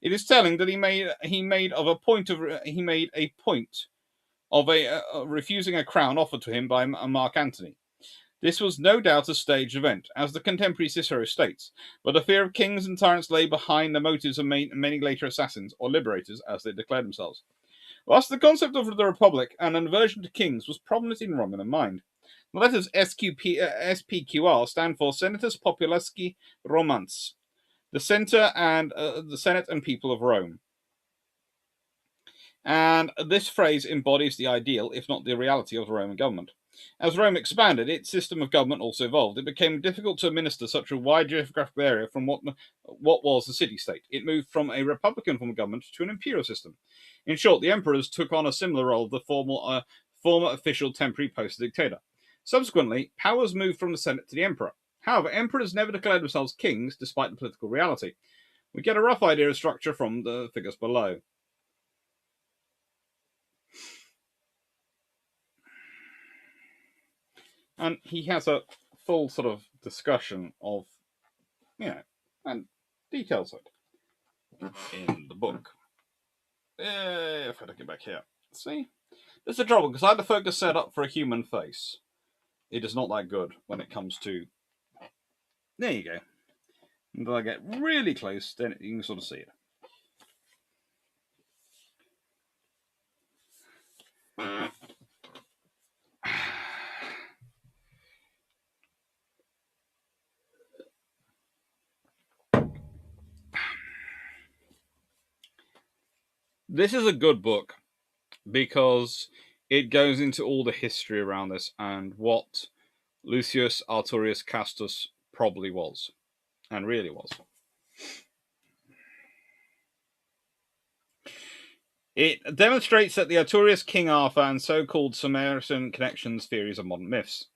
It is telling that he made a point of refusing a crown offered to him by Mark Antony. This was no doubt a staged event, as the contemporary Cicero states, but the fear of kings and tyrants lay behind the motives of many later assassins, or liberators, as they declared themselves. Whilst the concept of the Republic and an aversion to kings was prominent in Roman mind, the letters SPQR stand for Senatus Populusque Romans, the Senate and people of Rome. And this phrase embodies the ideal, if not the reality, of the Roman government. As Rome expanded, its system of government also evolved. It became difficult to administer such a wide geographical area from what was the city-state. It moved from a republican form of government to an imperial system. In short, the emperors took on a similar role of the former official temporary post-dictator. Subsequently, powers moved from the Senate to the emperor. However, emperors never declared themselves kings, despite the political reality. We get a rough idea of structure from the figures below. And he has a full sort of discussion of, and details of it in the book. If I get back here. See? There's a trouble, because I had the focus set up for a human face. It is not that good when it comes to... There you go. And when I get really close, then you can sort of see it. This is a good book because it goes into all the history around this and what Lucius Artorius Castus probably was, and really was. It demonstrates that the Artorius King Arthur and so-called Sarmatian connections theories of modern myths.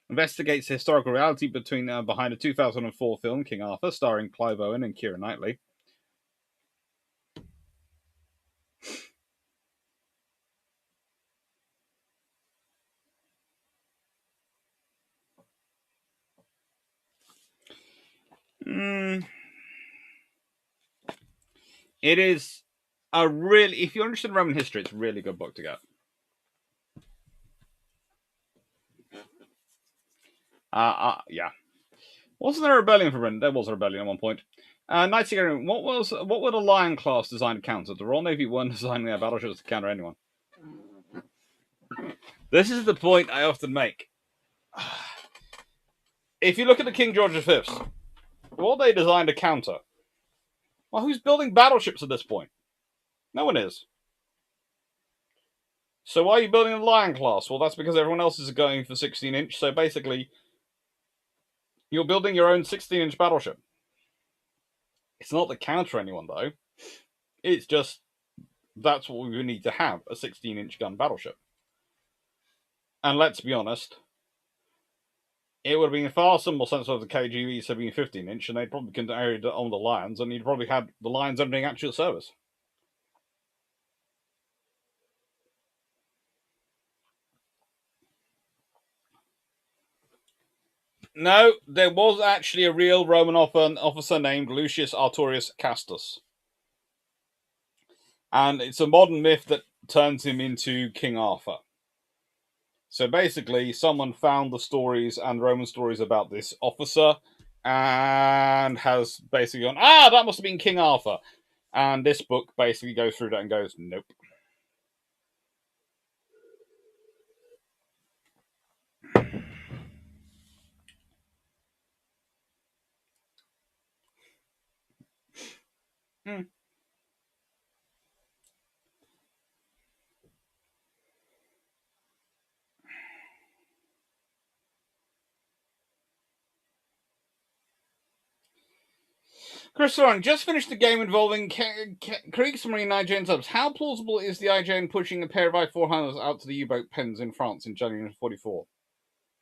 Investigates the historical reality behind the 2004 film King Arthur, starring Clive Owen and Keira Knightley. It is a really, if you're interested in Roman history, it's a really good book to get. Yeah. Wasn't there a rebellion for Britain? There was a rebellion at one point. Knights Errant, what would a Lion class design to counter? The Royal Navy weren't designing their battleships to counter anyone. This is the point I often make. If you look at the King George V, what they designed to counter? Well, who's building battleships at this point? No one is. So why are you building a Lion class? Well, that's because everyone else is going for 16-inch. So basically, you're building your own 16-inch battleship. It's not to counter anyone, though. It's just that's what we need to have, a 16-inch gun battleship. And let's be honest, it would have been far more sensible if the KGBs had been 15-inch, and they'd probably continued on the Lions, and you'd probably had the Lions entering actual service. No, there was actually a real Roman officer named Lucius Artorius Castus. And it's a modern myth that turns him into King Arthur. So basically, someone found the stories and Roman stories about this officer and has basically gone, that must have been King Arthur. And this book basically goes through that and goes, nope. Chris just finished a game involving Kriegsmarine IJN subs. How plausible is the IJN pushing a pair of I-400s out to the U-boat pens in France in January 1944?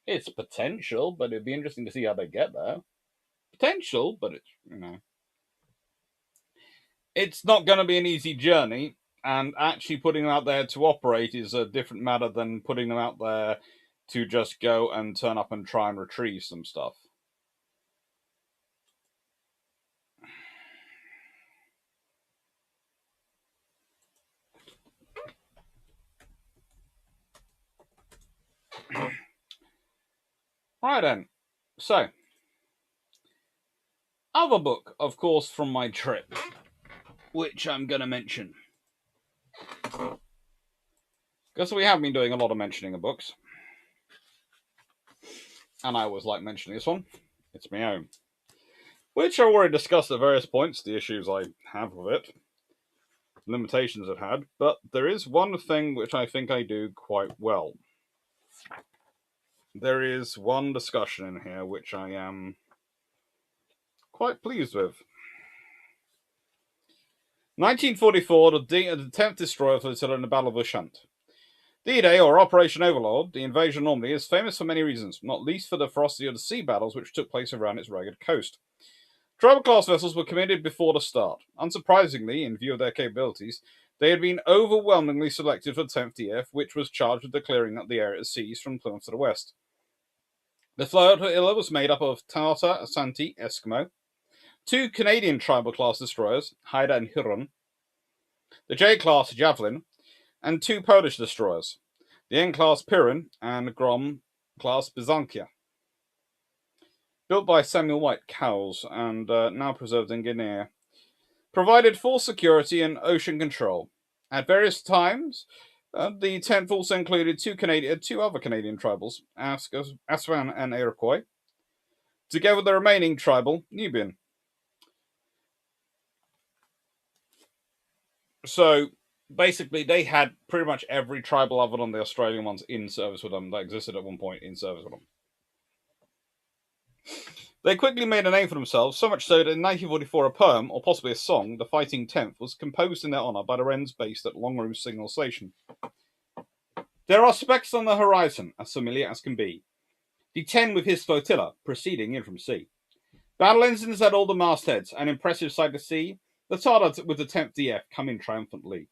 It's potential, but it'd be interesting to see how they get there. Potential, but it's, it's not going to be an easy journey, and actually putting them out there to operate is a different matter than putting them out there to just go and turn up and try and retrieve some stuff. Right then, so other book, of course, from my trip, which I'm going to mention. Because we have been doing a lot of mentioning of books. And I always like mentioning this one. It's my own. Which I already discussed at various points, the issues I have with it. Limitations it had. But there is one thing which I think I do quite well. There is one discussion in here which I am quite pleased with. 1944, the 10th destroyer flotilla in the Battle of Ushant. D-Day, or Operation Overlord, the invasion of Normandy, is famous for many reasons, not least for the ferocity of the sea battles which took place around its rugged coast. Tribal-class vessels were committed before the start. Unsurprisingly, in view of their capabilities, they had been overwhelmingly selected for the 10th DF, which was charged with clearing up the area of seas from Plymouth to the west. The flotilla was made up of Tartar, Asante, Eskimo, 2 Canadian tribal-class destroyers, Haida and Huron, the J-class Javelin, and 2 Polish destroyers, the N-class Pirin and Grom-class Byzantia. Built by Samuel White Cowles and now preserved in Guinea, provided full security and ocean control. At various times, the 10th also included 2 other Canadian tribals, Aswan and Iroquois, together with the remaining tribal, Nubian. So, basically, they had pretty much every tribal other than the Australian ones in service with them that existed at one point in service with them. They quickly made a name for themselves, so much so that in 1944 a poem, or possibly a song, The Fighting Tenth, was composed in their honour by the Wrens based at Longaroo Signal Station. There are specks on the horizon, as familiar as can be. The 10 with his flotilla, proceeding in from sea. Battle ensigns at all the mastheads, an impressive sight to see. The Tartar with the 10th DF come in triumphantly.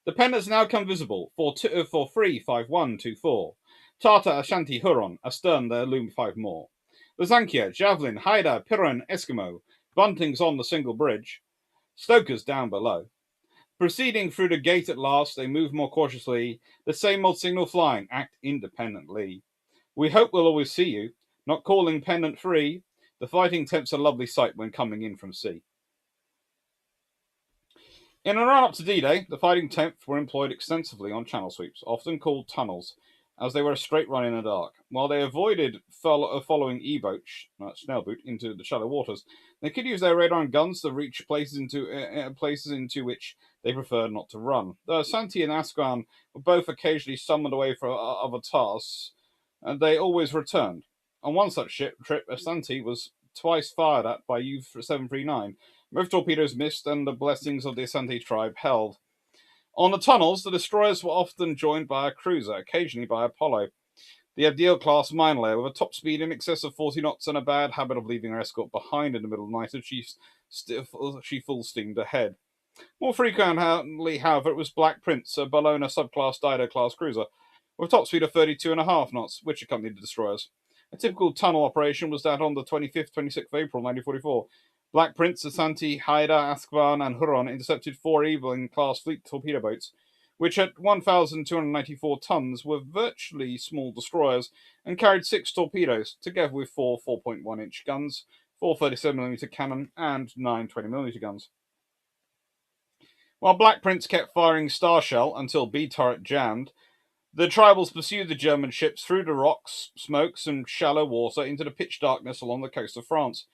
The pennants now come visible, for 35124. Tartar, Ashanti, Huron, astern there loom 5 more. The Zankia, Javelin, Haida, Piran, Eskimo, buntings on the single bridge, stokers down below. Proceeding through the gate at last, they move more cautiously, the same old signal flying, act independently. We hope we'll always see you, not calling pennant free. The fighting tempts a lovely sight when coming in from sea. In a run-up to D-Day, the fighting 10th were employed extensively on channel sweeps, often called tunnels, as they were a straight run in the dark. While they avoided following E-boats, snail boot, into the shallow waters, they could use their radar and guns to reach places into which they preferred not to run. The Santi and Asquan were both occasionally summoned away for other tasks, and they always returned. On one such trip, Asante was twice fired at by U-739, both torpedoes missed and the blessings of the Asante tribe held. On the tunnels, the destroyers were often joined by a cruiser, occasionally by Apollo. The Abdeel-class mine layer, with a top speed in excess of 40 knots and a bad habit of leaving her escort behind in the middle of the night as she full steamed ahead. More frequently, however, it was Black Prince, a Bellona subclass Dido-class cruiser, with a top speed of 32.5 knots, which accompanied the destroyers. A typical tunnel operation was that on the 25th, 26th of April 1944. Black Prince, Asante, Haida, Askvan, and Huron intercepted 4 Evelyn-class fleet torpedo boats, which at 1,294 tons were virtually small destroyers and carried 6 torpedoes, together with 4 4.1-inch guns, 4 37mm cannon, and 9 20mm guns. While Black Prince kept firing star shell until B turret jammed, the tribals pursued the German ships through the rocks, smokes, and shallow water into the pitch darkness along the coast of France.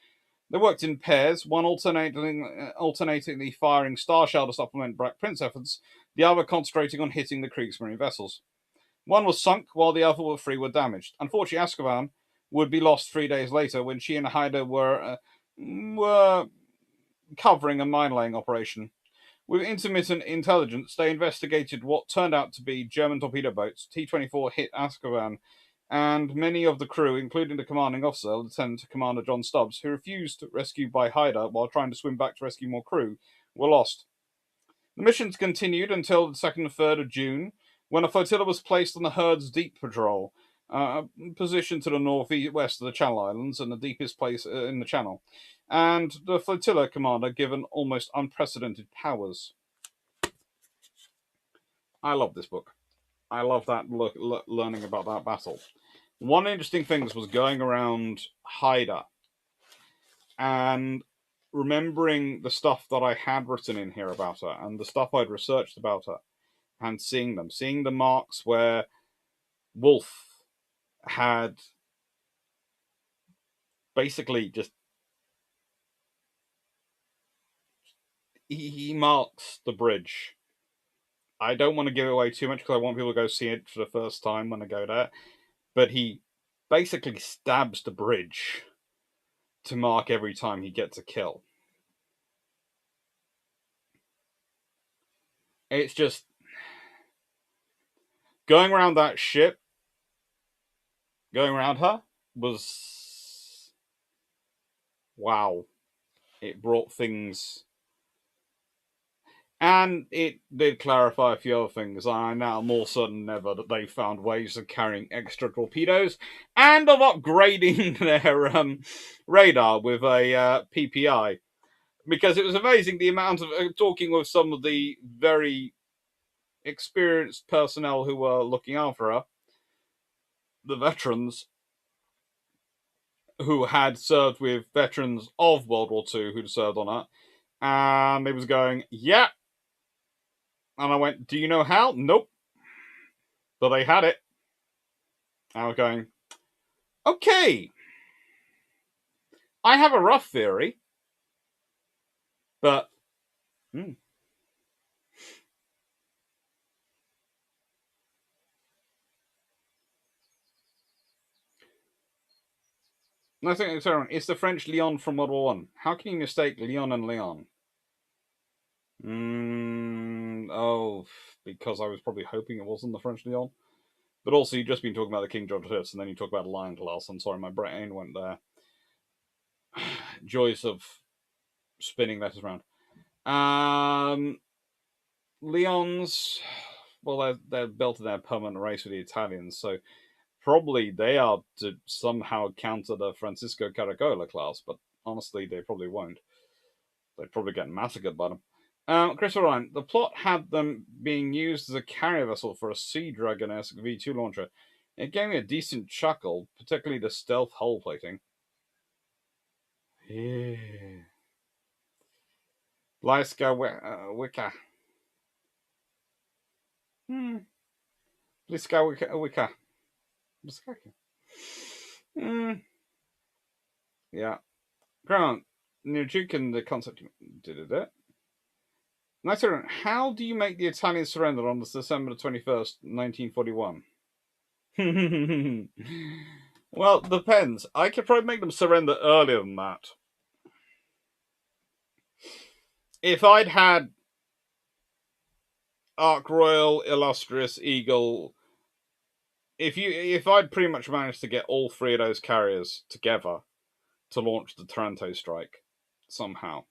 They worked in pairs, one alternatingly firing star shell to supplement Black Prince efforts, the other concentrating on hitting the Kriegsmarine vessels. One was sunk, while the other 3 were damaged. Unfortunately, Ascovan would be lost 3 days later when she and Haida were covering a mine-laying operation. With intermittent intelligence, they investigated what turned out to be German torpedo boats. T-24 hit Ascovan, and many of the crew, including the commanding officer, Lieutenant Commander John Stubbs, who refused rescue by Haida while trying to swim back to rescue more crew, were lost. The missions continued until the 2nd and 3rd of June, when a flotilla was placed on the Herd's Deep Patrol, positioned to the northwest of the Channel Islands and the deepest place in the Channel, and the flotilla commander given almost unprecedented powers. I love this book. I love that learning about that battle. One interesting thing was going around Haida and remembering the stuff that I had written in here about her and the stuff I'd researched about her and seeing the marks where Wolfe had basically just he marks the bridge. I don't want to give away too much because I want people to go see it for the first time when they go there, but he basically stabs the bridge to mark every time he gets a kill. It's just going around that ship, going around her was wow. It brought things, and it did clarify a few other things. I'm now more certain than ever that they found ways of carrying extra torpedoes and of upgrading their radar with a PPI. Because it was amazing the amount of talking with some of the very experienced personnel who were looking after her, the veterans who had served with veterans of World War II who'd served on her, and they was going, yeah. And I went, do you know how? Nope. But they had it. I was going, okay. I have a rough theory, but No, I think sorry, it's the French Lyon from World War One. How can you mistake Lyon and Lyon? Because I was probably hoping it wasn't the French Lyon. But also, you've just been talking about the King George V, and then you talk about Lion class. I'm sorry, my brain went there. Joys of spinning letters around. Leons, well, they're built in their permanent race with the Italians, so probably they are to somehow counter the Francisco Caracola class, but honestly, they probably won't. They'd probably get massacred by them. Chris Ryan, the plot had them being used as a carrier vessel for a Sea Dragon-esque V2 launcher. It gave me a decent chuckle, particularly the stealth hull plating. Yeah. Lyska Wicca. Lyska Wicca. Yeah. Grant, Nurjukin, the concept did it. Nice. How do you make the Italians surrender on December 21st, 1941? Well, depends. I could probably make them surrender earlier than that. If I'd had Ark Royal, Illustrious, Eagle, if I'd pretty much managed to get all three of those carriers together to launch the Taranto strike somehow,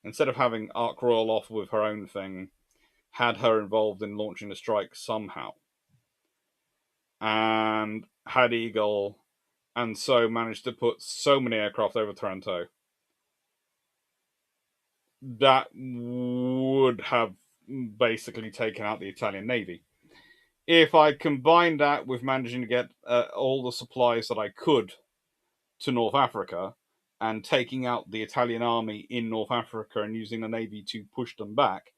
instead of having Ark Royal off with her own thing, had her involved in launching the strike somehow, and had Eagle, and so managed to put so many aircraft over Taranto, that would have basically taken out the Italian Navy. If I combined that with managing to get all the supplies that I could to North Africa and taking out the Italian army in North Africa and using the Navy to push them back,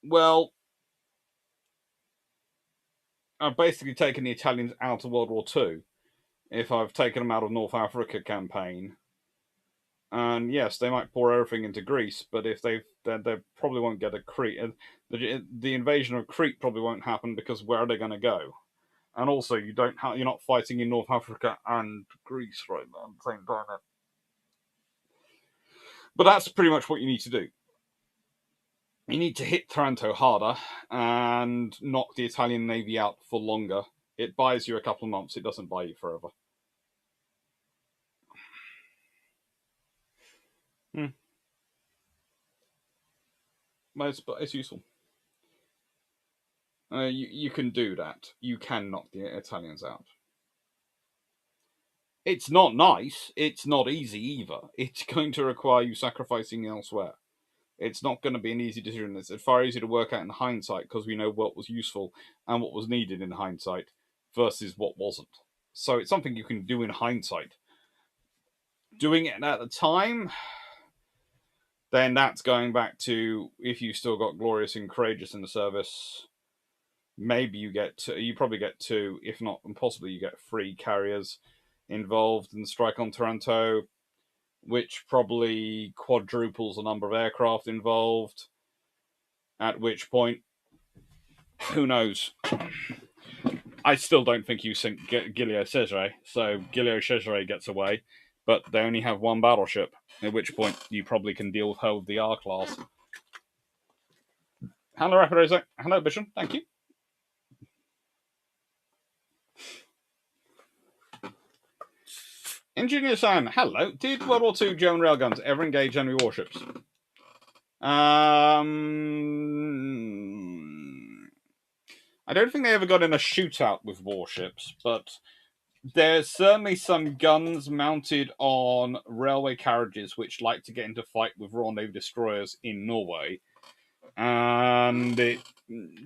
well, I've basically taken the Italians out of World War II if I've taken them out of North Africa campaign. And yes, they might pour everything into Greece, but if they probably won't get a Crete. The invasion of Crete probably won't happen because where are they going to go? And also, you're not fighting in North Africa and Greece right now at the same time. But that's pretty much what you need to do. You need to hit Taranto harder and knock the Italian Navy out for longer. It buys you a couple of months. It doesn't buy you forever. But it's useful. You can do that. You can knock the Italians out. It's not nice. It's not easy either. It's going to require you sacrificing elsewhere. It's not going to be an easy decision. It's far easier to work out in hindsight because we know what was useful and what was needed in hindsight versus what wasn't. So it's something you can do in hindsight. Doing it at the time, then that's going back to if you still got Glorious and Courageous in the service. Maybe you probably get two, if not, and possibly you get three carriers involved in the strike on Taranto, which probably quadruples the number of aircraft involved. At which point, who knows? I still don't think you sink Gilio Cesare, so Gilio Cesare gets away, but they only have one battleship, at which point you probably can deal with her with the R class. Hello, Rapidozo. Hello, Bishop. Thank you. Engineer Sam, hello. Did World War II German railguns ever engage enemy warships? I don't think they ever got in a shootout with warships, but there's certainly some guns mounted on railway carriages which like to get into fight with Royal Navy destroyers in Norway. And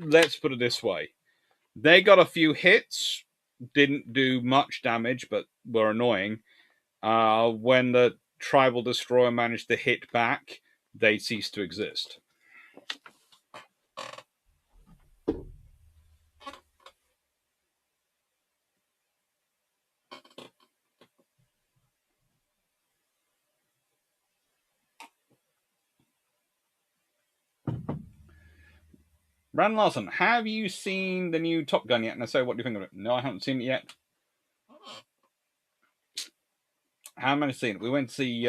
let's put it this way. They got a few hits, didn't do much damage, but were annoying. When the tribal destroyer managed to hit back, they ceased to exist. Brandon Larson, have you seen the new Top Gun yet? And I say, what do you think of it? No, I haven't seen it yet. How many seen? We went to see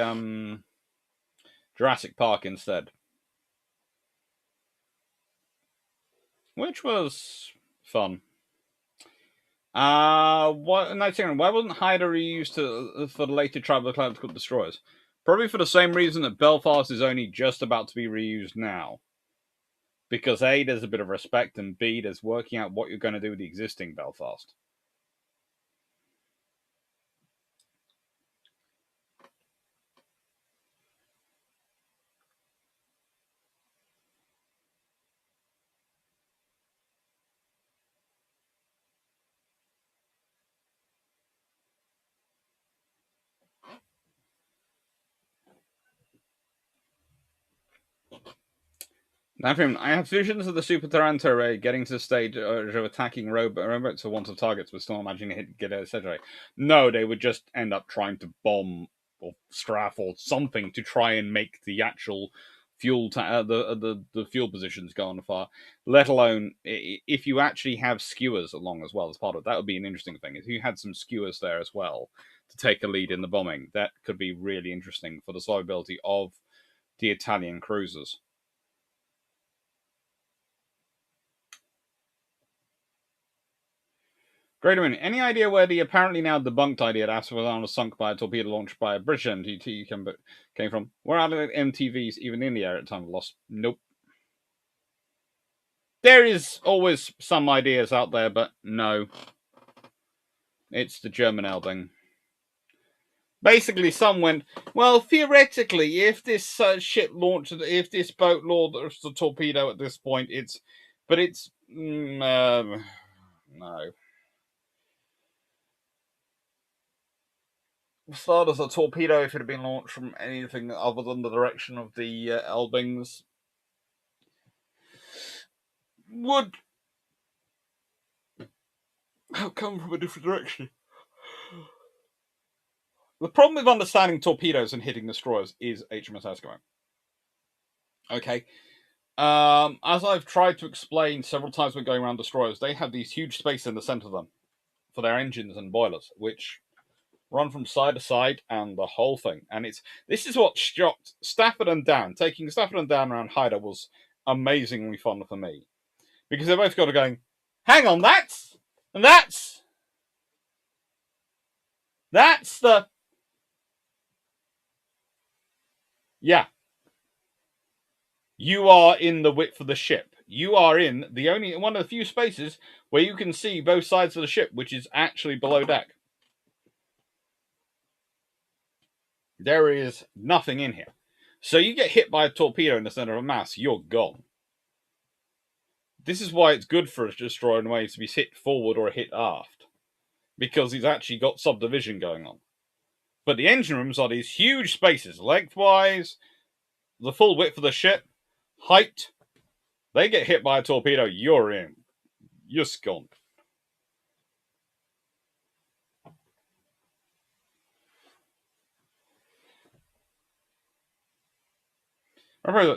Jurassic Park instead, which was fun. Why wasn't Haida reused for the later Tribal Ecliptical Destroyers? Probably for the same reason that Belfast is only just about to be reused now. Because A, there's a bit of respect, and B, there's working out what you're going to do with the existing Belfast. I have visions of the Super Taranto array getting to the stage of attacking robots for want of targets, but still imagining it get etc. No, they would just end up trying to bomb or strafe or something to try and make the actual fuel the fuel positions go on fire. Let alone if you actually have skewers along as well as part of it, that would be an interesting thing. If you had some skewers there as well to take a lead in the bombing, that could be really interesting for the survivability of the Italian cruisers. Great win. Any idea where the apparently now debunked idea that Aswell was sunk by a torpedo launched by a British MTT came from? Were other MTVs even in the air at the time of loss? Nope. There is always some ideas out there, but no. It's the German Elbing. Basically, some went, well, theoretically, if this ship launched, if this boat launched the torpedo at this point, no. Started as a torpedo if it had been launched from anything other than the direction of the Elbings would have come from a different direction. The problem with understanding torpedoes and hitting destroyers is HMS Eskimo. Okay. As I've tried to explain several times when going around destroyers, they have these huge spaces in the center of them for their engines and boilers, which run from side to side and the whole thing. And this is what shocked Stafford and Dan. Taking Stafford and Dan around Haida was amazingly fun for me. Because they both got to going, hang on, that's the... Yeah. You are in the width of the ship. You are in the only one of the few spaces where you can see both sides of the ship, which is actually below deck. There is nothing in here. So you get hit by a torpedo in the center of mass, you're gone. This is why it's good for a destroyer in ways to be hit forward or hit aft. Because he's actually got subdivision going on. But the engine rooms are these huge spaces, lengthwise, the full width of the ship, height. They get hit by a torpedo, you're in. You're gone.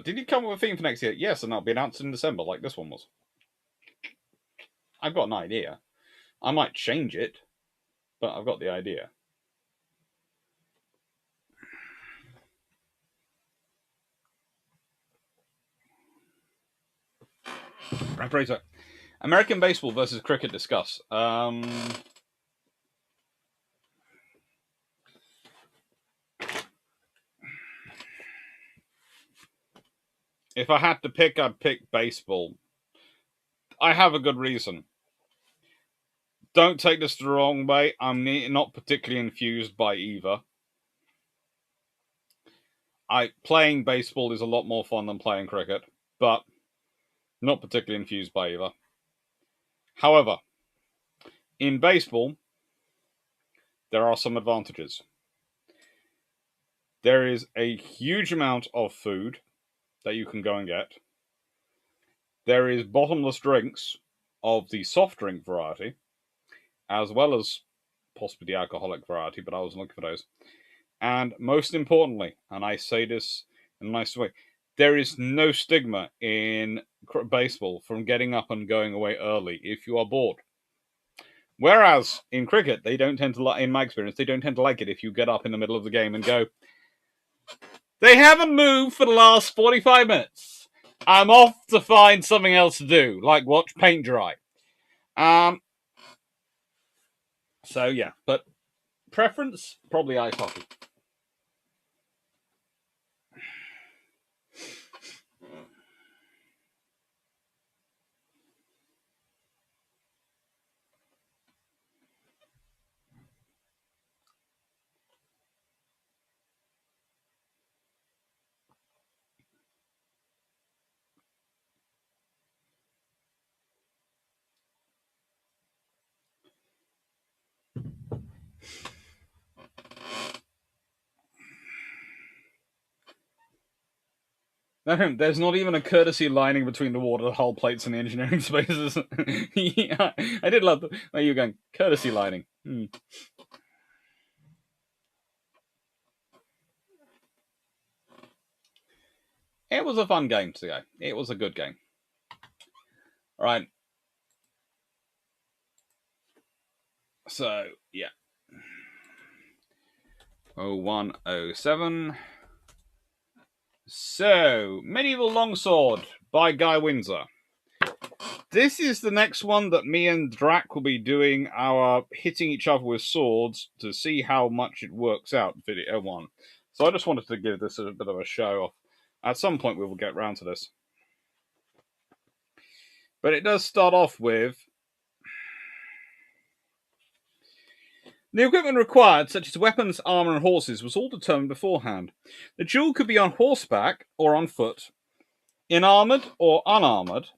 Did you come up with a theme for next year? Yes, and that'll be announced in December, like this one was. I've got an idea. I might change it, but I've got the idea. Reparator. American baseball versus cricket discuss. If I had to pick, I'd pick baseball. I have a good reason. Don't take this the wrong way. I'm not particularly enthused by either. Playing baseball is a lot more fun than playing cricket, but not particularly enthused by either. However, in baseball, there are some advantages. There is a huge amount of food that you can go and get. There is bottomless drinks of the soft drink variety, as well as possibly the alcoholic variety, but I wasn't looking for those. And most importantly, and I say this in a nice way, there is no stigma in baseball from getting up and going away early if you are bored. Whereas in cricket, they don't tend to like, in my experience, they don't tend to like it if you get up in the middle of the game and go, they haven't moved for the last 45 minutes. I'm off to find something else to do, like watch paint dry. So yeah, but preference, probably ice hockey. No, there's not even a courtesy lining between the water hull plates and the engineering spaces. Yeah, I did love where you were going, courtesy lining. It was a fun game to go. It was a good game. All right. So, yeah. 0107. So, Medieval Longsword by Guy Windsor. This is the next one that me and Drac will be doing our hitting each other with swords to see how much it works out video one. So I just wanted to give this a bit of a show off. At some point we will get round to this. But it does start off with the equipment required, such as weapons, armour and horses, was all determined beforehand. The duel could be on horseback or on foot, in armoured or unarmoured,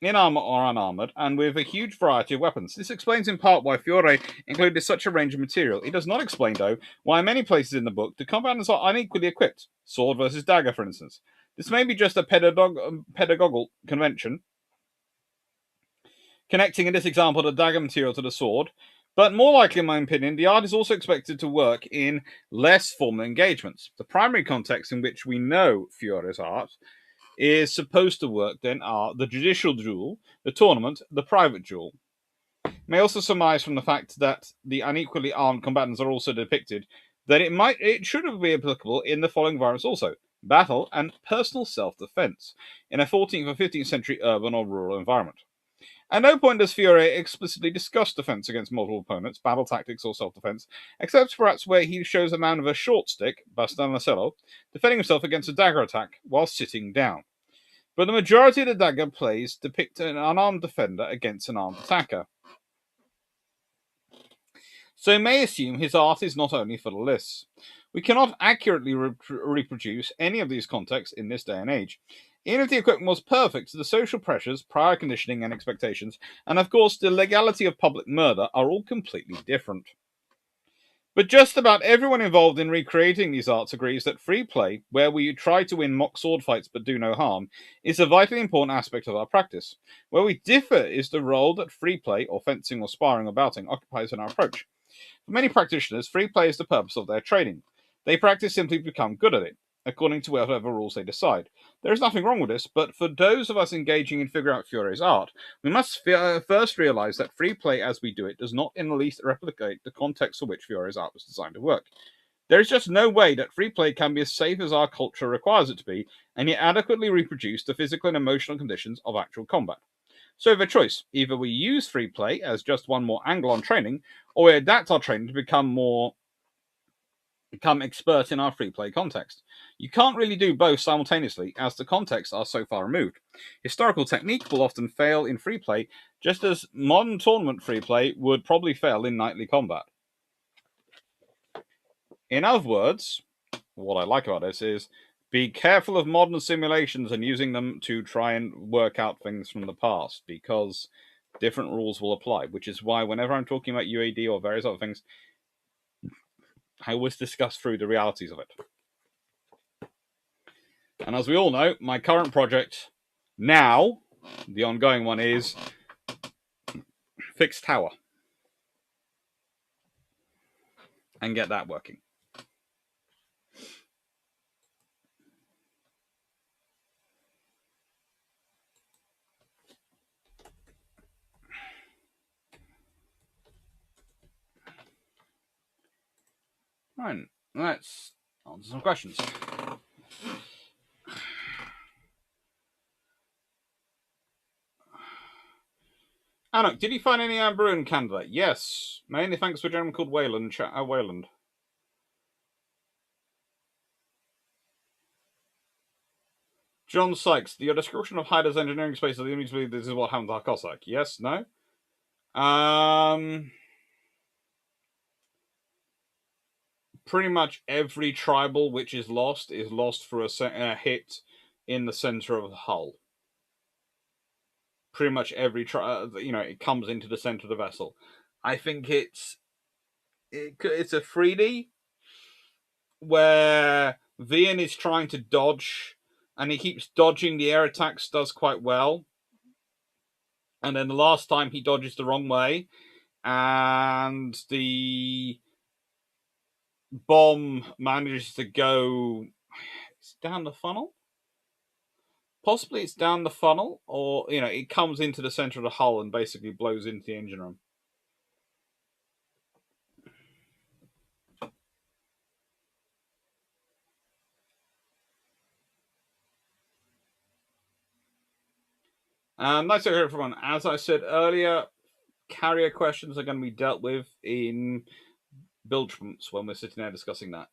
in armour or unarmoured, and with a huge variety of weapons. This explains in part why Fiore included such a range of material. It does not explain, though, why in many places in the book the combatants are unequally equipped, sword versus dagger, for instance. This may be just a pedagogical convention, connecting in this example the dagger material to the sword, but more likely, in my opinion, the art is also expected to work in less formal engagements. The primary context in which we know Fiore's art is supposed to work then are the judicial duel, the tournament, the private duel. May also surmise from the fact that the unequally armed combatants are also depicted that it should be applicable in the following environments also: battle and personal self-defense in a 14th or 15th century urban or rural environment. At no point does Fiore explicitly discuss defense against multiple opponents, battle tactics, or self-defense, except perhaps where he shows a man with a short stick, bastoncello, defending himself against a dagger attack while sitting down. But the majority of the dagger plays depict an unarmed defender against an armed attacker. So you may assume his art is not only for the lists. We cannot accurately reproduce any of these contexts in this day and age. Even if the equipment was perfect, the social pressures, prior conditioning and expectations, and of course the legality of public murder are all completely different. But just about everyone involved in recreating these arts agrees that free play, where we try to win mock sword fights but do no harm, is a vitally important aspect of our practice. Where we differ is the role that free play, or fencing or sparring or bouting, occupies in our approach. For many practitioners, free play is the purpose of their training. They practice simply to become good at it, according to whatever rules they decide. There is nothing wrong with this, but for those of us engaging in figuring out Fiore's art, we must first realize that free play as we do it does not in the least replicate the context for which Fiore's art was designed to work. There is just no way that free play can be as safe as our culture requires it to be, and yet adequately reproduce the physical and emotional conditions of actual combat. So we have a choice. Either we use free play as just one more angle on training, or we adapt our training to become expert in our free play context. You can't really do both simultaneously, as the contexts are so far removed. Historical technique will often fail in free play, just as modern tournament free play would probably fail in knightly combat. In other words, what I like about this is be careful of modern simulations and using them to try and work out things from the past, because different rules will apply, which is why whenever I'm talking about UAD or various other things, I always discuss through the realities of it. And as we all know, my current project now, the ongoing one, is fix tower and get that working. Right, let's answer some questions. Anuk, did you find any Amber in Canada? Yes, mainly thanks to a gentleman called Wayland. John Sykes, your description of Hyder's engineering space leads me to believe this is what happened to our Cossack. Yes, no? Pretty much every tribal which is lost for a hit in the center of the hull. Pretty much every it comes into the center of the vessel. I think it's a 3D where Vian is trying to dodge, and he keeps dodging the air attacks, does quite well. And then the last time he dodges the wrong way, and the bomb manages to go down the funnel. Possibly it's down the funnel, or it comes into the center of the hull and basically blows into the engine room. Nice to hear everyone. As I said earlier, carrier questions are going to be dealt with in Bilgements when we're sitting there discussing that.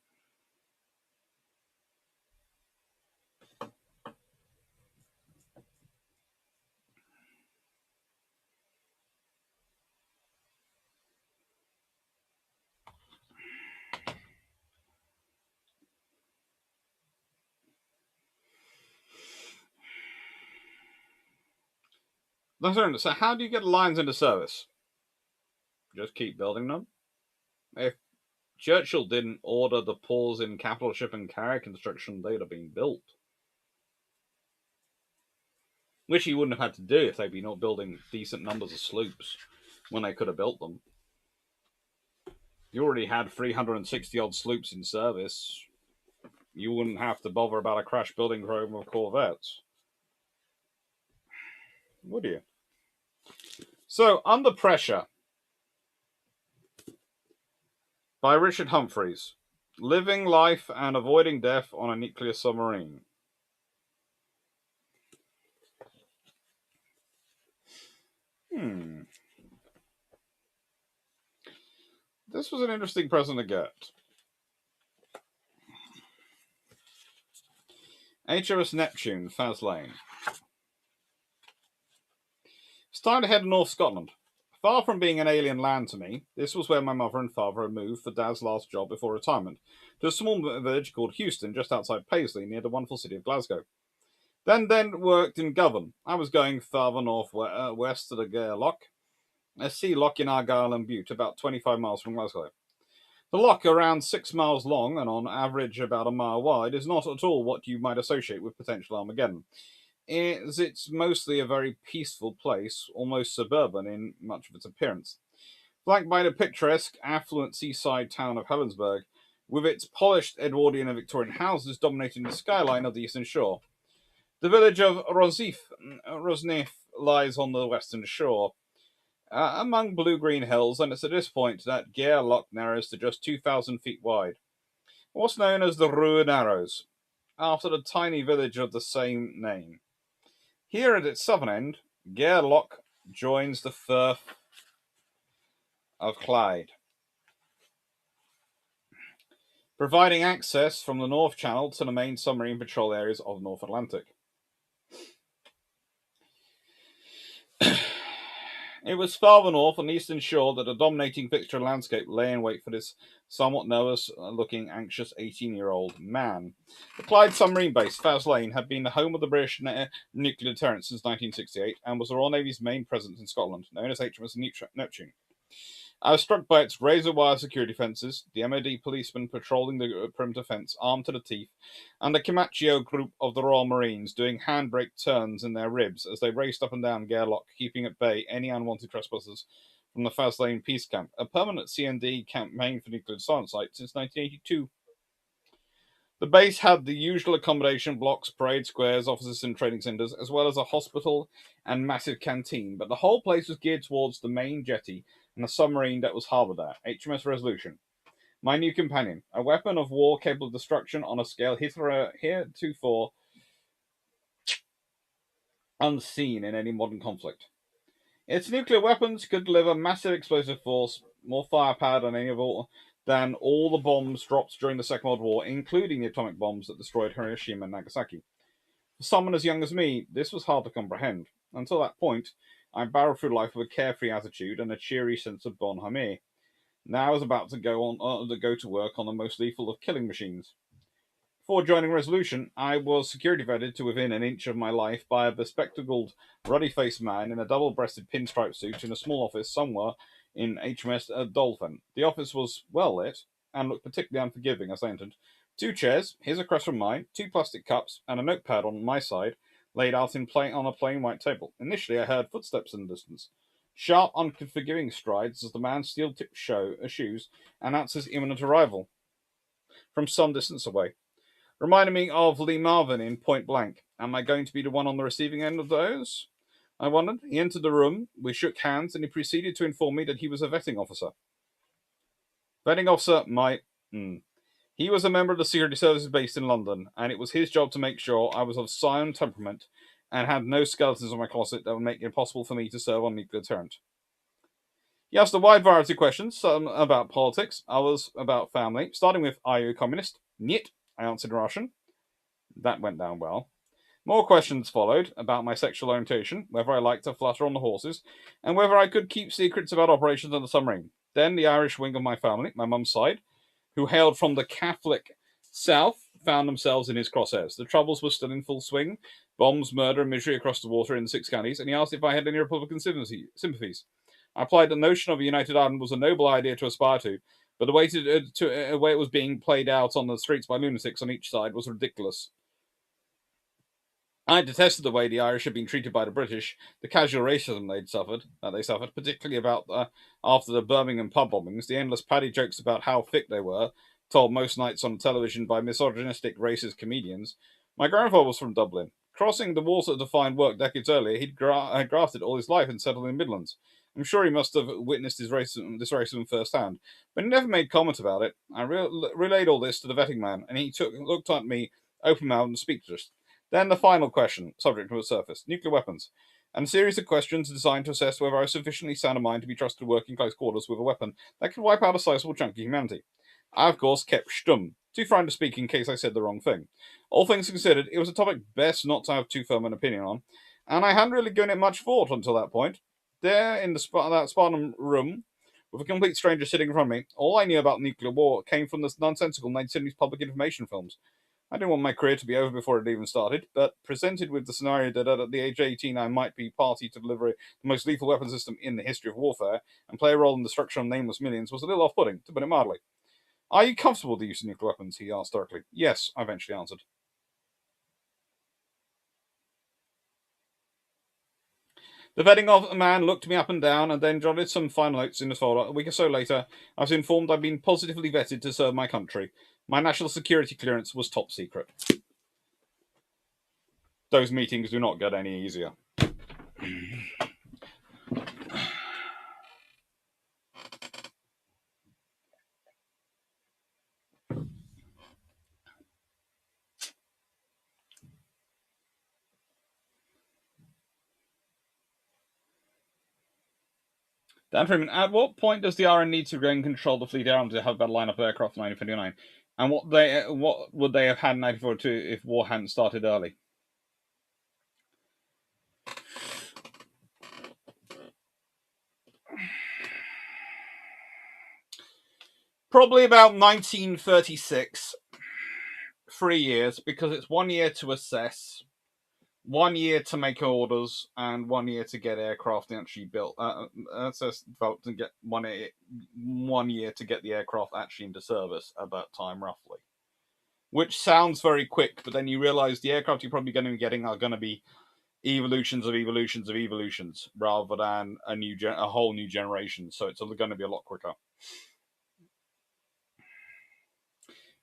So how do you get lines into service? Just keep building them. If Churchill didn't order the pause in capital ship and carrier construction, they'd have been built. Which he wouldn't have had to do if they'd been not building decent numbers of sloops when they could have built them. You already had 360 odd sloops in service. You wouldn't have to bother about a crash building program of corvettes. Would you? So, Under Pressure by Richard Humphreys. Living life and avoiding death on a nuclear submarine. This was an interesting present to get. HMS Neptune, Faslane. It's time to head north Scotland. Far from being an alien land to me, this was where my mother and father had moved for Dad's last job before retirement, to a small village called Houston, just outside Paisley, near the wonderful city of Glasgow. Then worked in Govan. I was going farther north west to the Gairloch, a sea loch in Argyll and Bute, about 25 miles from Glasgow. The loch, around 6 miles long and on average about a mile wide, is not at all what you might associate with potential Armageddon. It's mostly a very peaceful place, almost suburban in much of its appearance. Flanked by the picturesque, affluent seaside town of Helensburgh, with its polished Edwardian and Victorian houses dominating the skyline of the eastern shore. The village of Rosneif lies on the western shore, among blue-green hills, and it's at this point that Gairloch narrows to just 2,000 feet wide. What's known as the Rua Narrows, after the tiny village of the same name. Here at its southern end, Gairloch joins the Firth of Clyde, providing access from the North Channel to the main submarine patrol areas of the North Atlantic. It was farther north on the eastern shore that the dominating fixture landscape lay in wait for this somewhat nervous-looking, anxious 18-year-old man. The Clyde submarine base, Faslane, had been the home of the British nuclear deterrent since 1968 and was the Royal Navy's main presence in Scotland, known as HMS Neptune. I was struck by its razor-wire security fences, the MOD policemen patrolling the perimeter fence, armed to the teeth, and the Camaccio group of the Royal Marines doing handbrake turns in their ribs as they raced up and down Gairloch, keeping at bay any unwanted trespassers from the Faslane Peace Camp, a permanent CND campaign for nuclear silent site since 1982. The base had the usual accommodation blocks, parade squares, offices and training centres, as well as a hospital and massive canteen, but the whole place was geared towards the main jetty and the submarine that was harboured there, HMS Resolution. My new companion, a weapon of war capable of destruction on a scale heretofore unseen in any modern conflict. Its nuclear weapons could deliver massive explosive force, more firepower than all the bombs dropped during the Second World War, including the atomic bombs that destroyed Hiroshima and Nagasaki. For someone as young as me, this was hard to comprehend. Until that point, I barreled through life with a carefree attitude and a cheery sense of bonhomie. Now I was about to go to work on the most lethal of killing machines. Before joining Resolution, I was security vetted to within an inch of my life by a bespectacled, ruddy-faced man in a double-breasted pinstripe suit in a small office somewhere in HMS Dolphin. The office was well lit and looked particularly unforgiving as I entered. 2 chairs, his across from mine, 2 plastic cups, and a notepad on my side, laid out on a plain white table. Initially, I heard footsteps in the distance. Sharp, unforgiving strides as the man's steel-tipped shoes announced his imminent arrival from some distance away. Reminded me of Lee Marvin in Point Blank. Am I going to be the one on the receiving end of those? I wondered. He entered the room, we shook hands, and he proceeded to inform me that he was a vetting officer. Vetting officer He was a member of the security services based in London, and it was his job to make sure I was of sound temperament and had no skeletons in my closet that would make it impossible for me to serve on nuclear deterrent. He asked a wide variety of questions, some about politics, others about family, starting with, are you a communist? Niet, I answered in Russian. That went down well. More questions followed about my sexual orientation, whether I liked to flutter on the horses, and whether I could keep secrets about operations on the submarine. Then the Irish wing of my family, my mum's side, who hailed from the Catholic South, found themselves in his crosshairs. The troubles were still in full swing, bombs, murder, and misery across the water in the 6 counties, and he asked if I had any Republican sympathies. I replied the notion of a united Ireland was a noble idea to aspire to, but the way it was being played out on the streets by lunatics on each side was ridiculous. I detested the way the Irish had been treated by the British, the casual racism they suffered, particularly after the Birmingham pub bombings, the endless paddy jokes about how thick they were, told most nights on television by misogynistic racist comedians. My grandfather was from Dublin. Crossing the Warsaw to find work decades earlier, he'd grafted all his life and settled in the Midlands. I'm sure he must have witnessed this racism firsthand, but he never made comment about it. I relayed all this to the vetting man, and he looked at me open-mouthed and speechless. Then the final question, subject to the surface, nuclear weapons, and a series of questions designed to assess whether I was sufficiently sound of mind to be trusted to work in close quarters with a weapon that could wipe out a sizable chunk of humanity. I, of course, kept stum, too frightened to speak in case I said the wrong thing. All things considered, it was a topic best not to have too firm an opinion on, and I hadn't really given it much thought until that point. There, in that Spartan room, with a complete stranger sitting in front of me, all I knew about nuclear war came from the nonsensical 1970s public information films. I didn't want my career to be over before it even started, but presented with the scenario that at the age of 18 I might be party to deliver the most lethal weapon system in the history of warfare and play a role in the destruction of nameless millions was a little off-putting, to put it mildly. Are you comfortable with the use of nuclear weapons? He asked directly. Yes, I eventually answered. The vetting man looked me up and down and then jotted some final notes in his folder. A week or so later, I was informed I'd been positively vetted to serve my country. My national security clearance was top secret. Those meetings do not get any easier. Dan Freeman, at what point does the RN need to gain control of the fleet arm to have a better lineup of aircraft in 1959? And what would they have had in 1942 if war hadn't started early? Probably about 1936. 3 years, because it's 1 year to assess, 1 year to make orders, and 1 year to get aircraft actually built. Developed and get 1 year to get the aircraft actually into service at that time, roughly. Which sounds very quick, but then you realise the aircraft you're probably going to be getting are going to be evolutions of evolutions of evolutions, rather than a whole new generation. So it's going to be a lot quicker.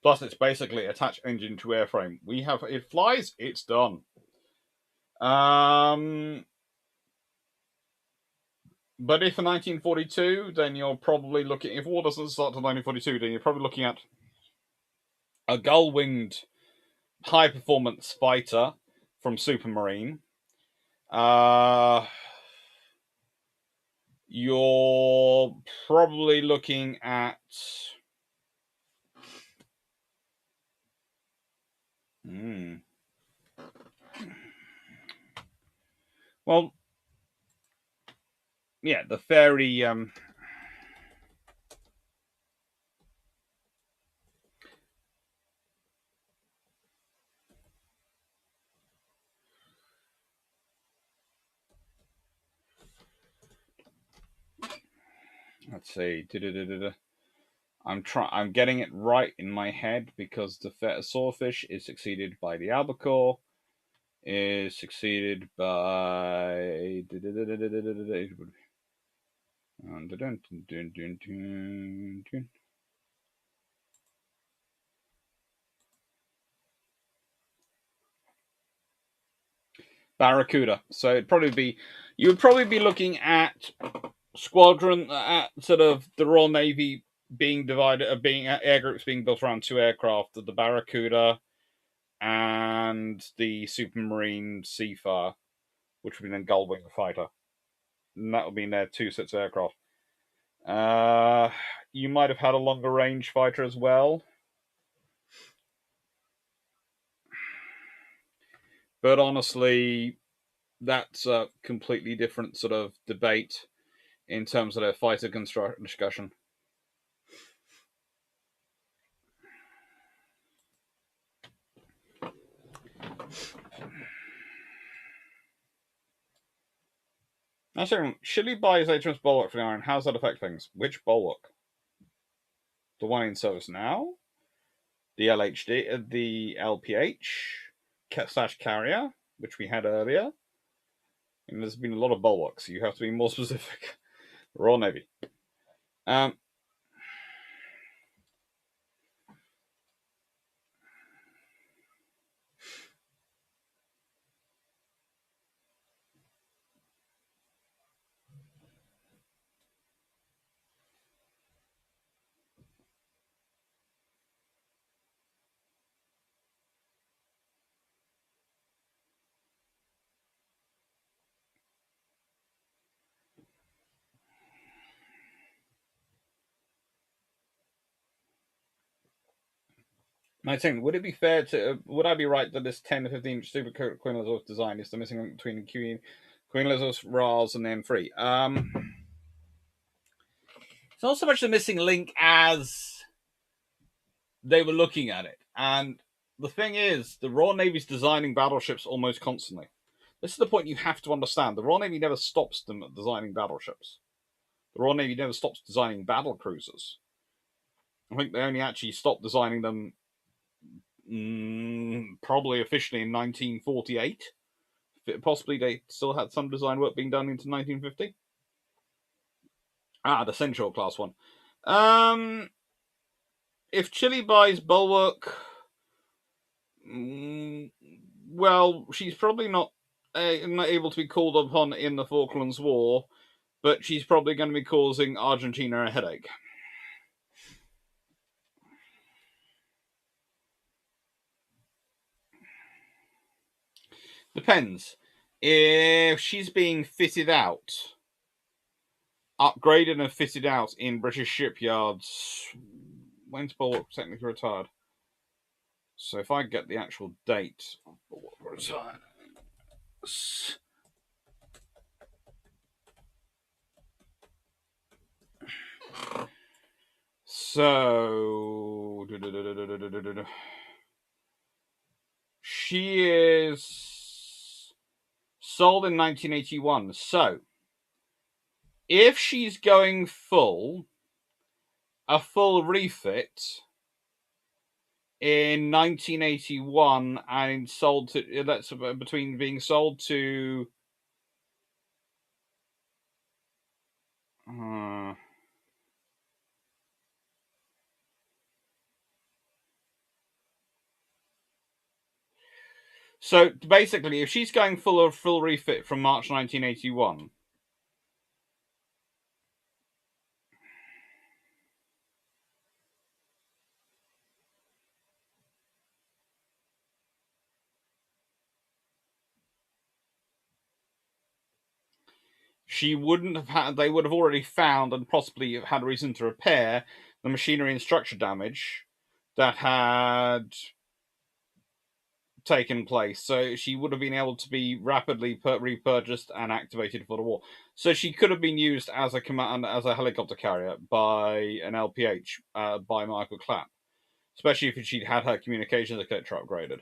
Plus, it's basically attach engine to airframe. It flies, it's done. But if for 1942, then you're probably looking. If war doesn't start till 1942, then you're probably looking at a gull-winged high-performance fighter from Supermarine. You're probably looking at. Well, yeah, the Fairley. Let's see. I'm getting it right in my head because the Swordfish is succeeded by the Albacore, is succeeded by Barracuda. So you would probably be looking at squadron at sort of the Royal Navy being divided, being air groups being built around two aircraft: the Barracuda and the Supermarine Seafire, which would be then Gullwing fighter, and that would be in their two sets of aircraft. You might have had a longer range fighter as well, but honestly, that's a completely different sort of debate in terms of their fighter construction discussion. Actually, Chile buys HMS Bulwark for the Iron. How does that affect things? Which Bulwark? The one in service now? The LHD, the LPH slash carrier, which we had earlier. And there's been a lot of bulwarks, so you have to be more specific. Royal Navy. My thing, would it be fair to? Would I be right that this 10 to 15 inch Super Queen Elizabeth design is the missing link between Queen Elizabeth, Rars, and the M3? It's not so much the missing link as they were looking at it. And the thing is, the Royal Navy's designing battleships almost constantly. This is the point you have to understand. The Royal Navy never stops them at designing battleships. The Royal Navy never stops designing battle cruisers. I think they only actually stopped designing them probably officially in 1948. Possibly they still had some design work being done into 1950. The Central class one. If Chile buys Bulwark, well, she's probably not able to be called upon in the Falklands War, but she's probably going to be causing Argentina a headache. Depends. If she's being fitted out, upgraded and fitted out in British shipyards, when's Bulwark technically retired? So if I get the actual date of Bulwark retired. So she is sold in 1981. So if she's going a full refit in 1981 and sold to, that's between being sold to so basically if she's going full refit from March 1981, she wouldn't have had. They would have already found and possibly had reason to repair the machinery and structure damage that had taken place. So she would have been able to be rapidly repurchased and activated for the war. So she could have been used as a command as a helicopter carrier by an LPH by Michael Clapp, especially if she'd had her communications etc. upgraded.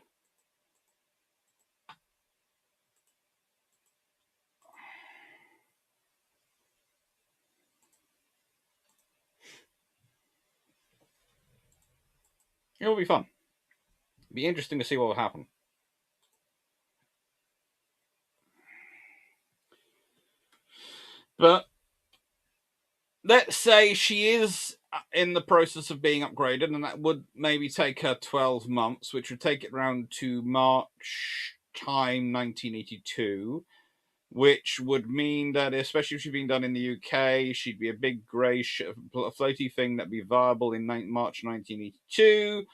It'll be fun. It'll be interesting to see what will happen. But let's say she is in the process of being upgraded, and that would maybe take her 12 months, which would take it around to March time 1982, which would mean that, especially if she'd been done in the UK, she'd be a big grey floaty thing that'd be viable in March 1982,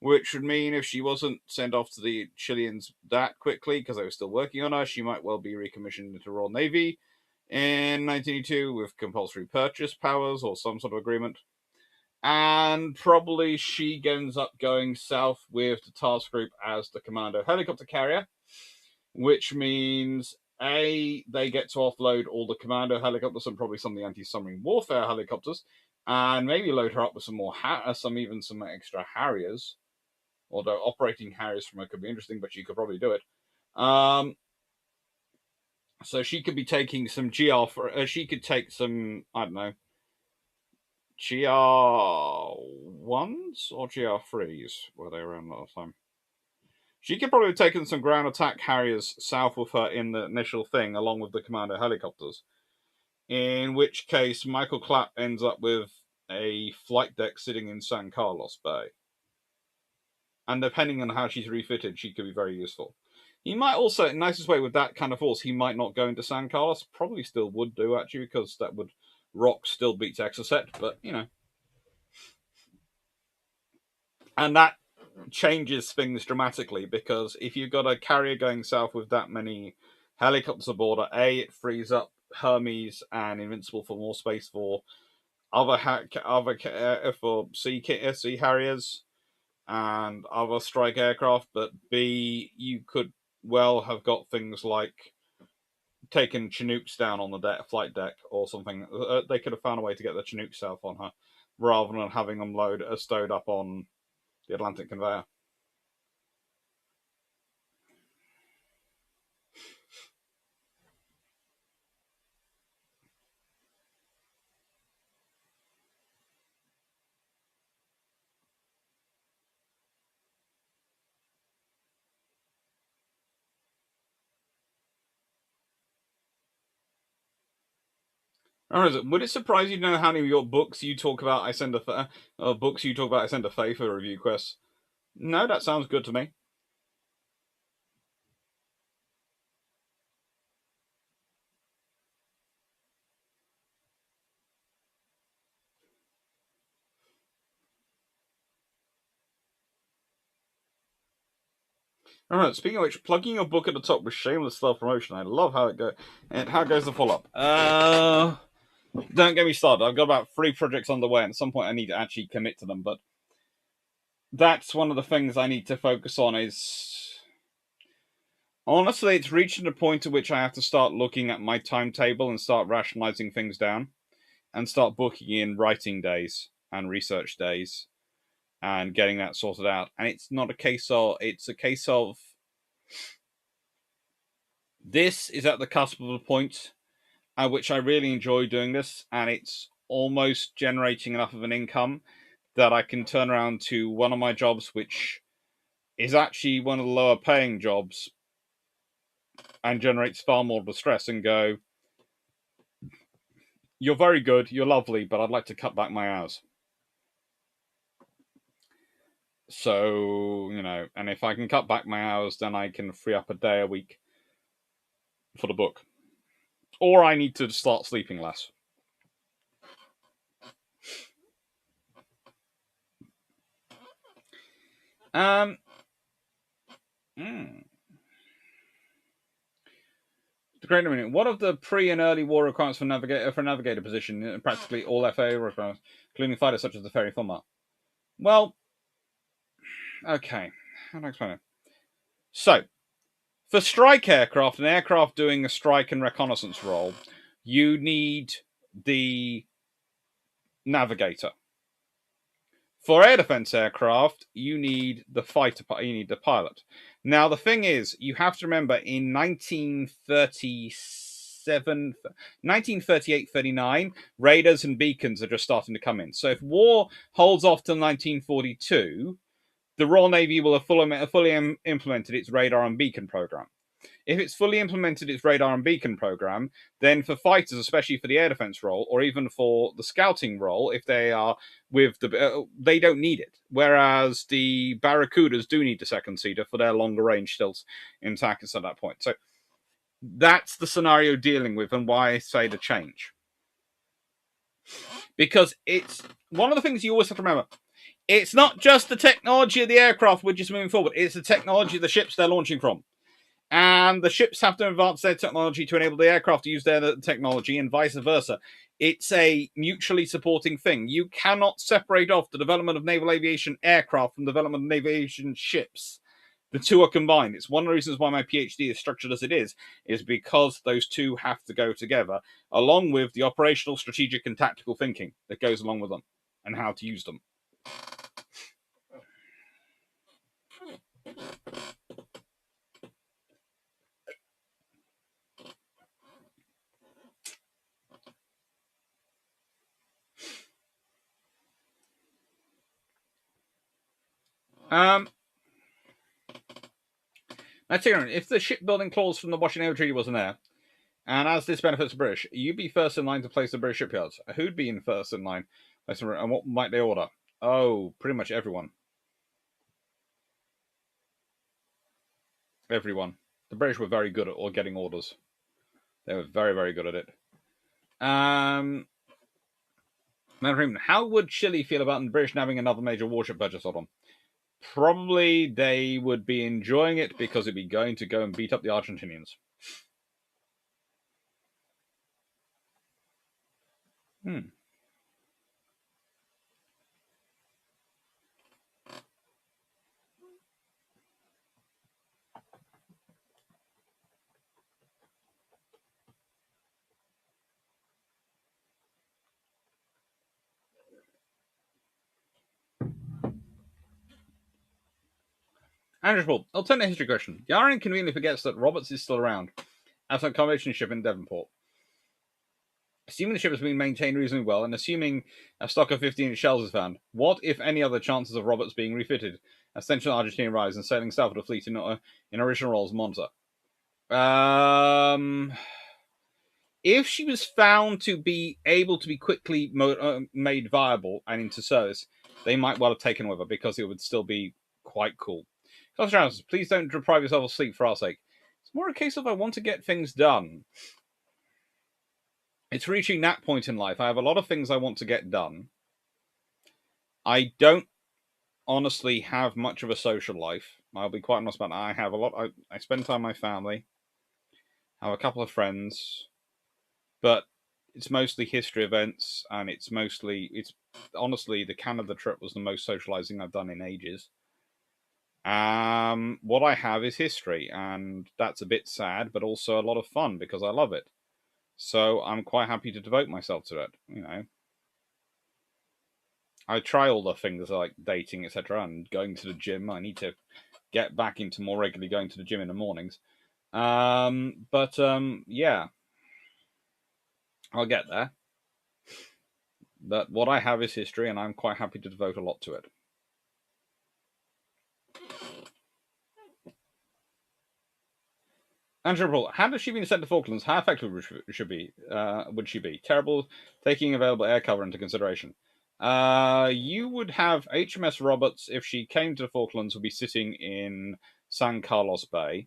which would mean if she wasn't sent off to the Chileans that quickly, because they were still working on her, she might well be recommissioned into Royal Navy in 1982 with compulsory purchase powers or some sort of agreement. And probably she ends up going south with the task group as the commando helicopter carrier, which means they get to offload all the commando helicopters and probably some of the anti-submarine warfare helicopters, and maybe load her up with some more some extra Harriers. Although operating Harriers from her could be interesting, but she could probably do it. So she could be taking some GR. She could take some, I don't know, GR1s or GR3s. Were they around last time? She could probably have taken some ground attack Harriers south with her in the initial thing, along with the commando helicopters. In which case, Michael Clapp ends up with a flight deck sitting in San Carlos Bay. And depending on how she's refitted, she could be very useful. He might also, nicest way with that kind of force, he might not go into San Carlos. Probably still would do, actually, because that would Rock still beats Exocet, but, you know. And that changes things dramatically, because if you've got a carrier going south with that many helicopters aboard, it frees up Hermes and Invincible for more space for other for sea Harriers and other strike aircraft, but B, you could well have got things like taken Chinooks down on the flight deck or something. They could have found a way to get the Chinooks south on her, rather than having them stowed up on the Atlantic conveyor. Would it surprise you to know how many of your books you talk about? I send books you talk about. I send a Fae for review quests. No, that sounds good to me. All right. Speaking of which, plugging your book at the top with shameless self promotion. I love how it goes. And how goes the follow up? Don't get me started. I've got about 3 projects on the way, and at some point I need to actually commit to them. But that's one of the things I need to focus on. Is honestly, it's reaching a point at which I have to start looking at my timetable and start rationalizing things down, and start booking in writing days and research days, and getting that sorted out. And it's not a case of. It's a case of. This is at the cusp of a point at which I really enjoy doing this, and it's almost generating enough of an income that I can turn around to one of my jobs, which is actually one of the lower paying jobs and generates far more distress, and go, you're very good, you're lovely, but I'd like to cut back my hours. So, and if I can cut back my hours, then I can free up a day a week for the book. Or I need to start sleeping less. Great Dominion. What of the pre and early war requirements for navigator position? Practically all FAA requirements, including fighters such as the Fairley format. Well, okay. How do I explain it? So, for strike aircraft, an aircraft doing a strike and reconnaissance role, you need the navigator. For air defense aircraft, you need the fighter. You need the pilot. Now, the thing is, you have to remember in 1938-39, radars and beacons are just starting to come in. So if war holds off till 1942, the Royal Navy will have fully implemented its radar and beacon program. If it's fully implemented its radar and beacon program, then for fighters, especially for the air defense role, or even for the scouting role, if they are with the, they don't need it. Whereas the Barracudas do need the second seater for their longer range stills in tactics at that point. So that's the scenario dealing with, and why I say the change. Because it's one of the things you always have to remember. It's not just the technology of the aircraft which is moving forward, it's the technology of the ships they're launching from. And the ships have to advance their technology to enable the aircraft to use their technology, and vice versa. It's a mutually supporting thing. You cannot separate off the development of naval aviation aircraft from the development of naval aviation ships. The two are combined. It's one of the reasons why my PhD is structured as it is because those two have to go together, along with the operational, strategic, and tactical thinking that goes along with them, and how to use them. Let's hear it. If the shipbuilding clause from the Washington Treaty wasn't there, and as this benefits the British, you'd be first in line to place the British shipyards. Who'd be in first in line? And what might they order? Oh, pretty much everyone. Everyone. The British were very good at getting orders. They were very, very good at it. How would Chile feel about the British having another major warship purchase on them? Probably they would be enjoying it because it'd be going to go and beat up the Argentinians. Andrew Paul, alternate history question. Yaren conveniently forgets that Roberts is still around as an accommodation ship in Devonport. Assuming the ship has been maintained reasonably well, and assuming a stock of 15 shells is found, what, if any, other chances of Roberts being refitted as Central Argentina rise and sailing south with a fleet in original role as monitor? If she was found to be able to be quickly made viable and into service, they might well have taken with her because it would still be quite cool. Please don't deprive yourself of sleep for our sake. It's more a case of I want to get things done. It's reaching that point in life. I have a lot of things I want to get done. I don't honestly have much of a social life. I'll be quite honest about that. I have a lot. I spend time with my family. I have a couple of friends. But it's mostly history events, and it's honestly, the Canada trip was the most socializing I've done in ages. What I have is history, and that's a bit sad, but also a lot of fun because I love it. So I'm quite happy to devote myself to it. You know, I try all the things like dating, etc., and going to the gym. I need to get back into more regularly going to the gym in the mornings. Yeah, I'll get there. But what I have is history, and I'm quite happy to devote a lot to it. Andrew Paul, had she been sent to Falklands, how effective would she be? Terrible, taking available air cover into consideration. You would have HMS Roberts, if she came to the Falklands, would be sitting in San Carlos Bay.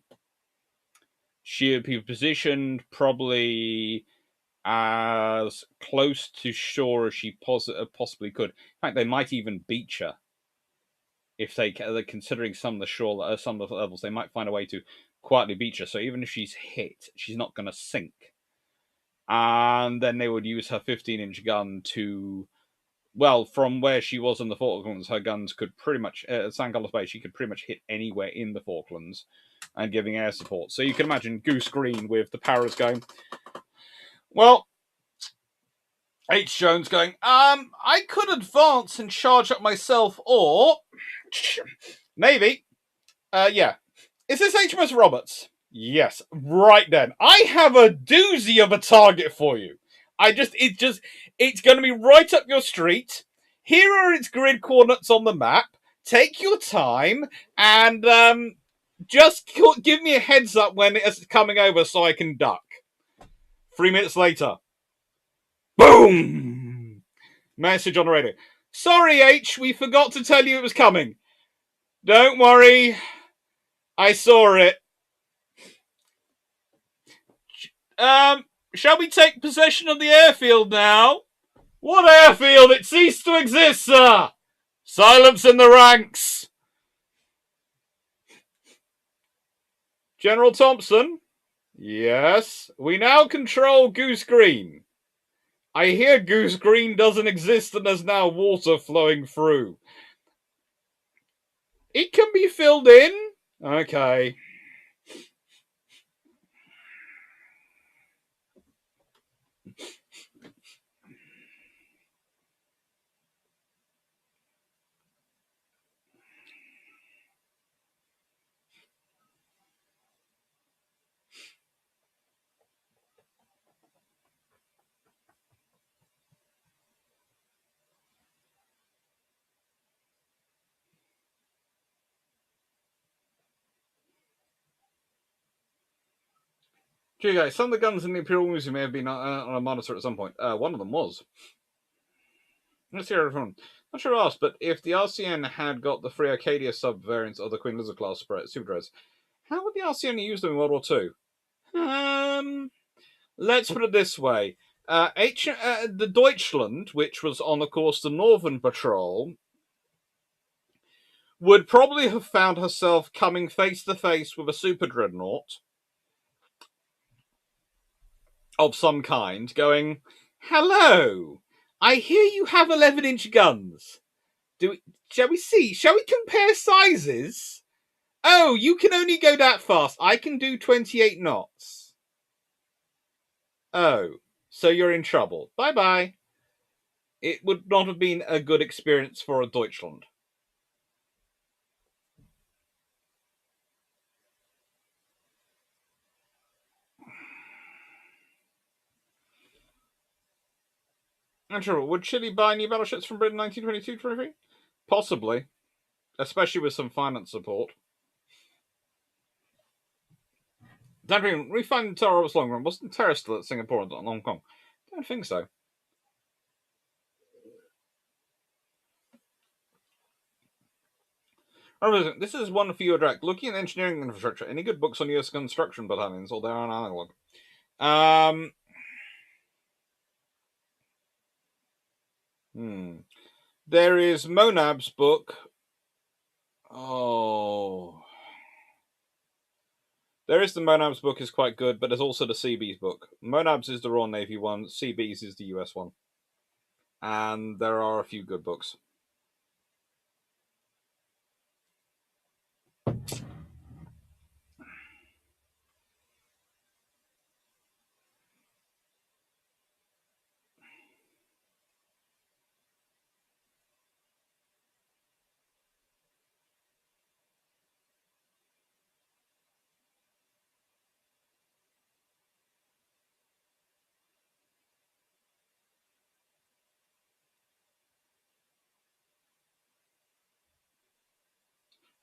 She would be positioned probably as close to shore as she possibly could. In fact, they might even beach her if they're considering some of the levels. They might find a way to quietly beach her. So even if she's hit, she's not going to sink. And then they would use her 15-inch gun to, well, from where she was in the Falklands, her guns could pretty much, at San Carlos Bay, she could pretty much hit anywhere in the Falklands and giving air support. So you can imagine Goose Green with the Paras going, well, H. Jones going, I could advance and charge up myself, or maybe, yeah. Is this HMS Roberts? Yes, right then. I have a doozy of a target for you. It's going to be right up your street. Here are its grid coordinates on the map. Take your time and just give me a heads up when it's coming over so I can duck. 3 minutes later. Boom! Message on the radio. Sorry, H, we forgot to tell you it was coming. Don't worry. I saw it. Shall we take possession of the airfield now? What airfield? It ceased to exist, sir! Silence in the ranks! General Thompson? Yes? We now control Goose Green. I hear Goose Green doesn't exist and there's now water flowing through. It can be filled in? Okay. Gee, guys, some of the guns in the Imperial Museum may have been on a monitor at some point. One of them was. Let's hear it from. Not sure I asked, but if the RCN had got the three Arcadia sub variants of the Queen Elizabeth class super dreads, how would the RCN use them in World War Two? Let's put it this way: the Deutschland, which was on, of course, the Northern Patrol, would probably have found herself coming face to face with a super dreadnought of some kind, going, "Hello, I hear you have 11-inch guns. Shall we see? Shall we compare sizes? Oh, you can only go that fast. I can do 28 knots. Oh, so you're in trouble. Bye-bye." It would not have been a good experience for a Deutschland. I'm sure. Would Chile buy new battleships from Britain 1922-23? Possibly. Especially with some finance support. Don't we find Tara Roberts long run? Wasn't Tara still at Singapore and Hong Kong? Don't think so. This is one for you, Drac. Looking at engineering infrastructure, any good books on US construction battalions, or they're on analog? There is Monab's book. Oh. There is the Monab's book is quite good, but there's also the CB's book. Monab's is the Royal Navy one, CB's is the US one. And there are a few good books.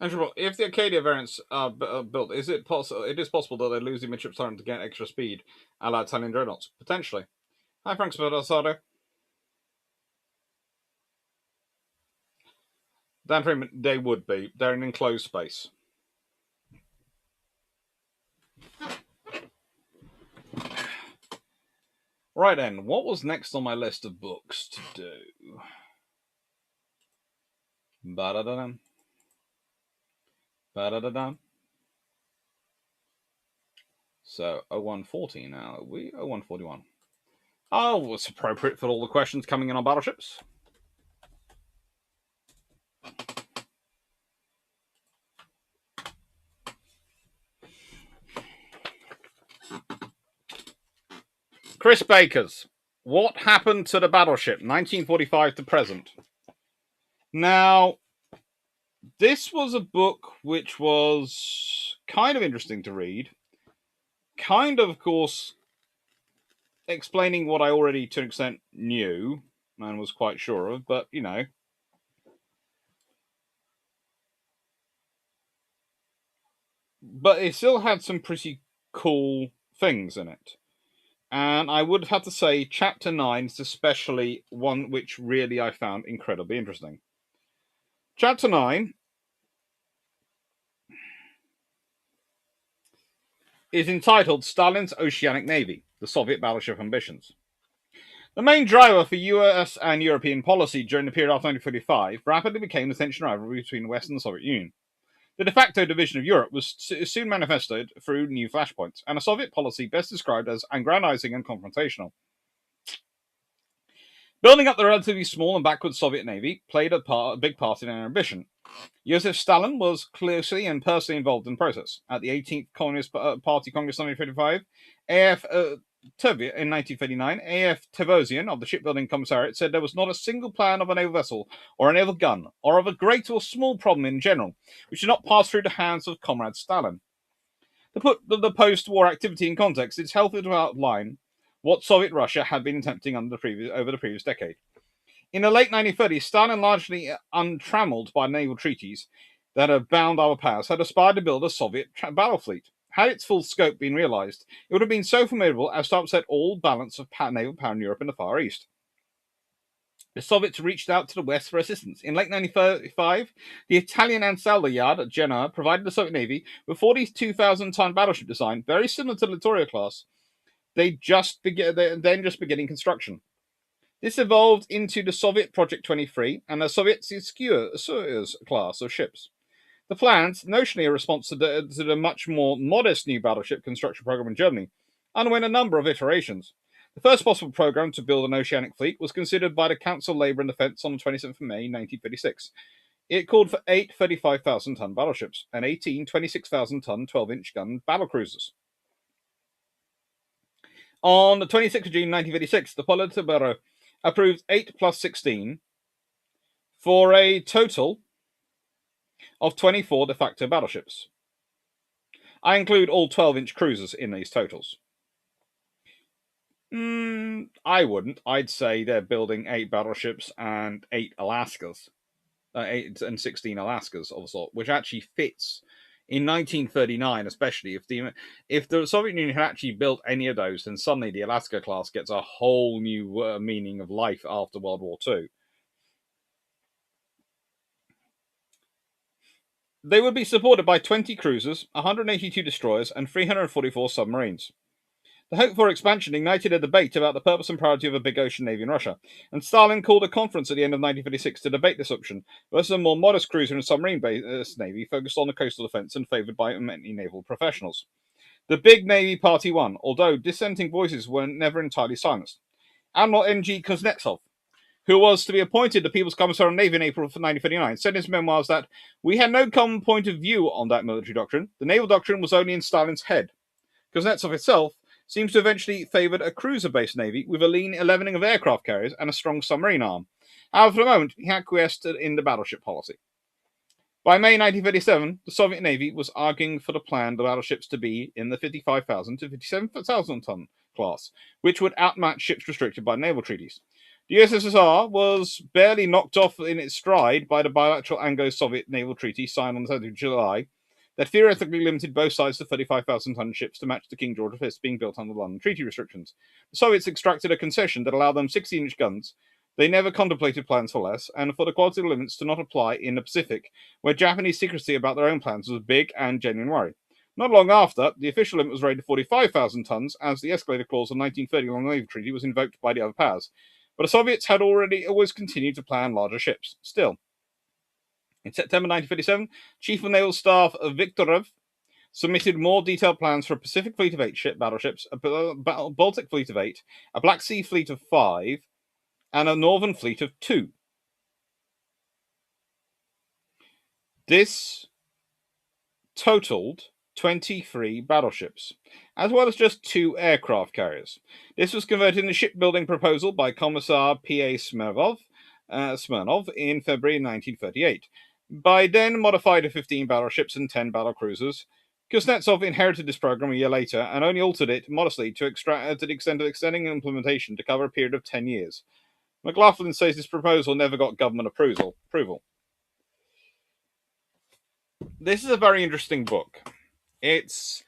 And if the Acadia variants are built, is it possible? It is possible that they lose the midship turn to get extra speed, a la Italian dreadnoughts, potentially. Hi, Frank Spadassado. Dan Freeman, they would be. They're an enclosed space. Right then, what was next on my list of books to do? Ba-da-da-dum. Ba-da-da-dum. So 0140 now. We 0141. Oh, it's appropriate for all the questions coming in on battleships. Chris Baker's. What happened to the battleship, 1945 to present? Now, this was a book which was kind of interesting to read. Kind of course, explaining what I already, to an extent, knew and was quite sure of, but, you know. But it still had some pretty cool things in it. And I would have to say, Chapter 9 is especially one which really I found incredibly interesting. Chapter 9 is entitled Stalin's Oceanic Navy, the Soviet Battleship Ambitions. The main driver for US and European policy during the period after 1945 rapidly became the tension rivalry between the West and the Soviet Union. The de facto division of Europe was soon manifested through new flashpoints, and a Soviet policy best described as aggrandizing and confrontational. Building up the relatively small and backward Soviet Navy played a big part in their ambition. Joseph Stalin was closely and personally involved in the process. At the 18th Communist Party Congress in 1955, A.F. Tevye in 1939, A.F. Tevosian of the Shipbuilding Commissariat said there was not a single plan of a naval vessel or a naval gun or of a great or small problem in general which did not pass through the hands of Comrade Stalin. To put the post-war activity in context, it's helpful to outline what Soviet Russia had been attempting over the previous decade. In the late 1930s, Stalin, largely untrammeled by naval treaties that had bound our powers, had aspired to build a Soviet battle fleet. Had its full scope been realized, it would have been so formidable as to upset all balance of naval power in Europe and the Far East. The Soviets reached out to the West for assistance. In late 1935, the Italian Ansaldo Yard at Genoa provided the Soviet Navy with 42,000-ton battleship design, very similar to the Littorio class. They're just beginning construction. This evolved into the Soviet Project 23 and the Soviet Soyuz class of ships. The plans, notionally a response to the much more modest new battleship construction program in Germany, underwent a number of iterations. The first possible program to build an oceanic fleet was considered by the Council of Labour and Defence on the 27th of May 1936. It called for 8 35,000-ton battleships and 18 26,000-ton 12-inch gun battlecruisers. On the 26th of June 1956, the Politburo approved 8 plus 16 for a total of 24 de facto battleships. I include all 12-inch cruisers in these totals. I wouldn't. I'd say they're building 8 battleships and 8 Alaskas. 8 and 16 Alaskas of a sort, which actually fits in 1939, especially if the Soviet Union had actually built any of those, then suddenly the Alaska class gets a whole new meaning of life after World War II. They would be supported by 20 cruisers, 182 destroyers, and 344 submarines. The hope for expansion ignited a debate about the purpose and priority of a big ocean navy in Russia, and Stalin called a conference at the end of 1956 to debate this option versus a more modest cruiser and submarine-based navy focused on the coastal defence and favoured by many naval professionals. The big navy party won, although dissenting voices were never entirely silenced. Admiral N.G. Kuznetsov, who was to be appointed the People's Commissar on Navy in April of 1939, said in his memoirs that we had no common point of view on that military doctrine. The naval doctrine was only in Stalin's head. Kuznetsov itself seems to eventually favoured a cruiser-based navy with a lean 11ing of aircraft carriers and a strong submarine arm. However, for the moment, he acquiesced in the battleship policy. By May 1937, the Soviet Navy was arguing for the plan the battleships to be in the 55,000 to 57,000-ton class, which would outmatch ships restricted by naval treaties. The USSR was barely knocked off in its stride by the bilateral Anglo-Soviet naval treaty signed on the 30th of July that theoretically limited both sides to 35,000-ton ships to match the King George V being built under the London Treaty restrictions. The Soviets extracted a concession that allowed them 16-inch guns. They never contemplated plans for less, and for the quality limits to not apply in the Pacific, where Japanese secrecy about their own plans was a big and genuine worry. Not long after, the official limit was raised to 45,000 tons, as the escalator clause of 1930 London Naval Treaty was invoked by the other powers. But the Soviets had always continued to plan larger ships. Still, in September 1937, Chief of Naval Staff Viktorov submitted more detailed plans for a Pacific fleet of 8 battleships, a Baltic fleet of 8, a Black Sea fleet of 5, and a Northern fleet of 2. This totaled 23 battleships, as well as just 2 aircraft carriers. This was converted in a shipbuilding proposal by Commissar P.A. Smirnov in February 1938. By then modified to 15 battleships and 10 battlecruisers, Kuznetsov inherited this program a year later and only altered it modestly to the extent of extending implementation to cover a period of 10 years. McLaughlin says this proposal never got government approval. This is a very interesting book. It's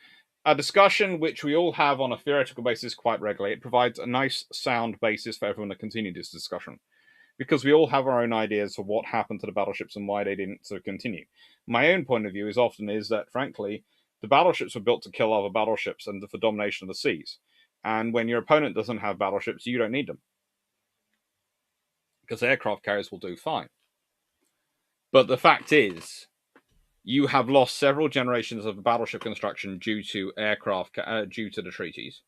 a discussion which we all have on a theoretical basis quite regularly. It provides a nice, sound basis for everyone to continue this discussion, because we all have our own ideas of what happened to the battleships and why they didn't continue. My own point of view is that, frankly, the battleships were built to kill other battleships and for domination of the seas. And when your opponent doesn't have battleships, you don't need them, because aircraft carriers will do fine. But the fact is, you have lost several generations of battleship construction due to due to the treaties.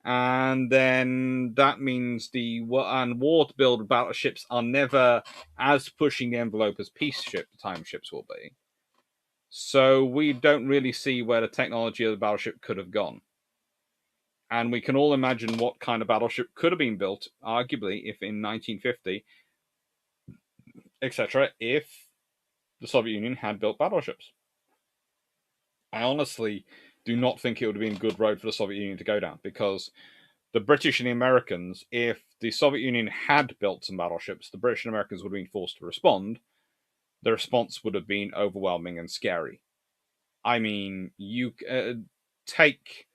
And then that means war-to-build battleships are never as pushing the envelope as peacetime ships will be. So we don't really see where the technology of the battleship could have gone. And we can all imagine what kind of battleship could have been built, arguably, if in 1950, etc., if the Soviet Union had built battleships. I honestly do not think it would have been a good road for the Soviet Union to go down, because the British and the Americans, if the Soviet Union had built some battleships, the British and Americans would have been forced to respond. The response would have been overwhelming and scary. I mean, you take...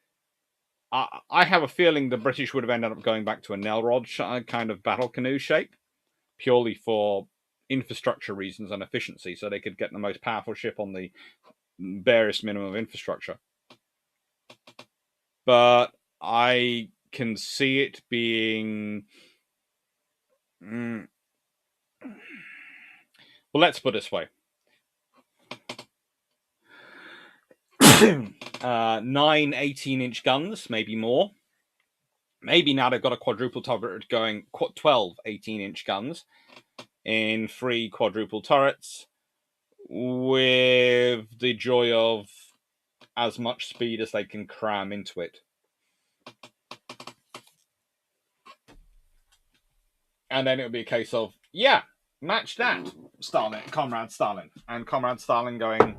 I have a feeling the British would have ended up going back to a Nelrod kind of battle canoe shape, purely for infrastructure reasons and efficiency, so they could get the most powerful ship on the barest minimum of infrastructure. But I can see it being... Well, let's put it this way. 9 18-inch guns, maybe more. Maybe now they've got a quadruple turret going 12 18-inch guns in 3 quadruple turrets, with the joy of as much speed as they can cram into it. And then it would be a case of, yeah, match that, Comrade Stalin. And Comrade Stalin going,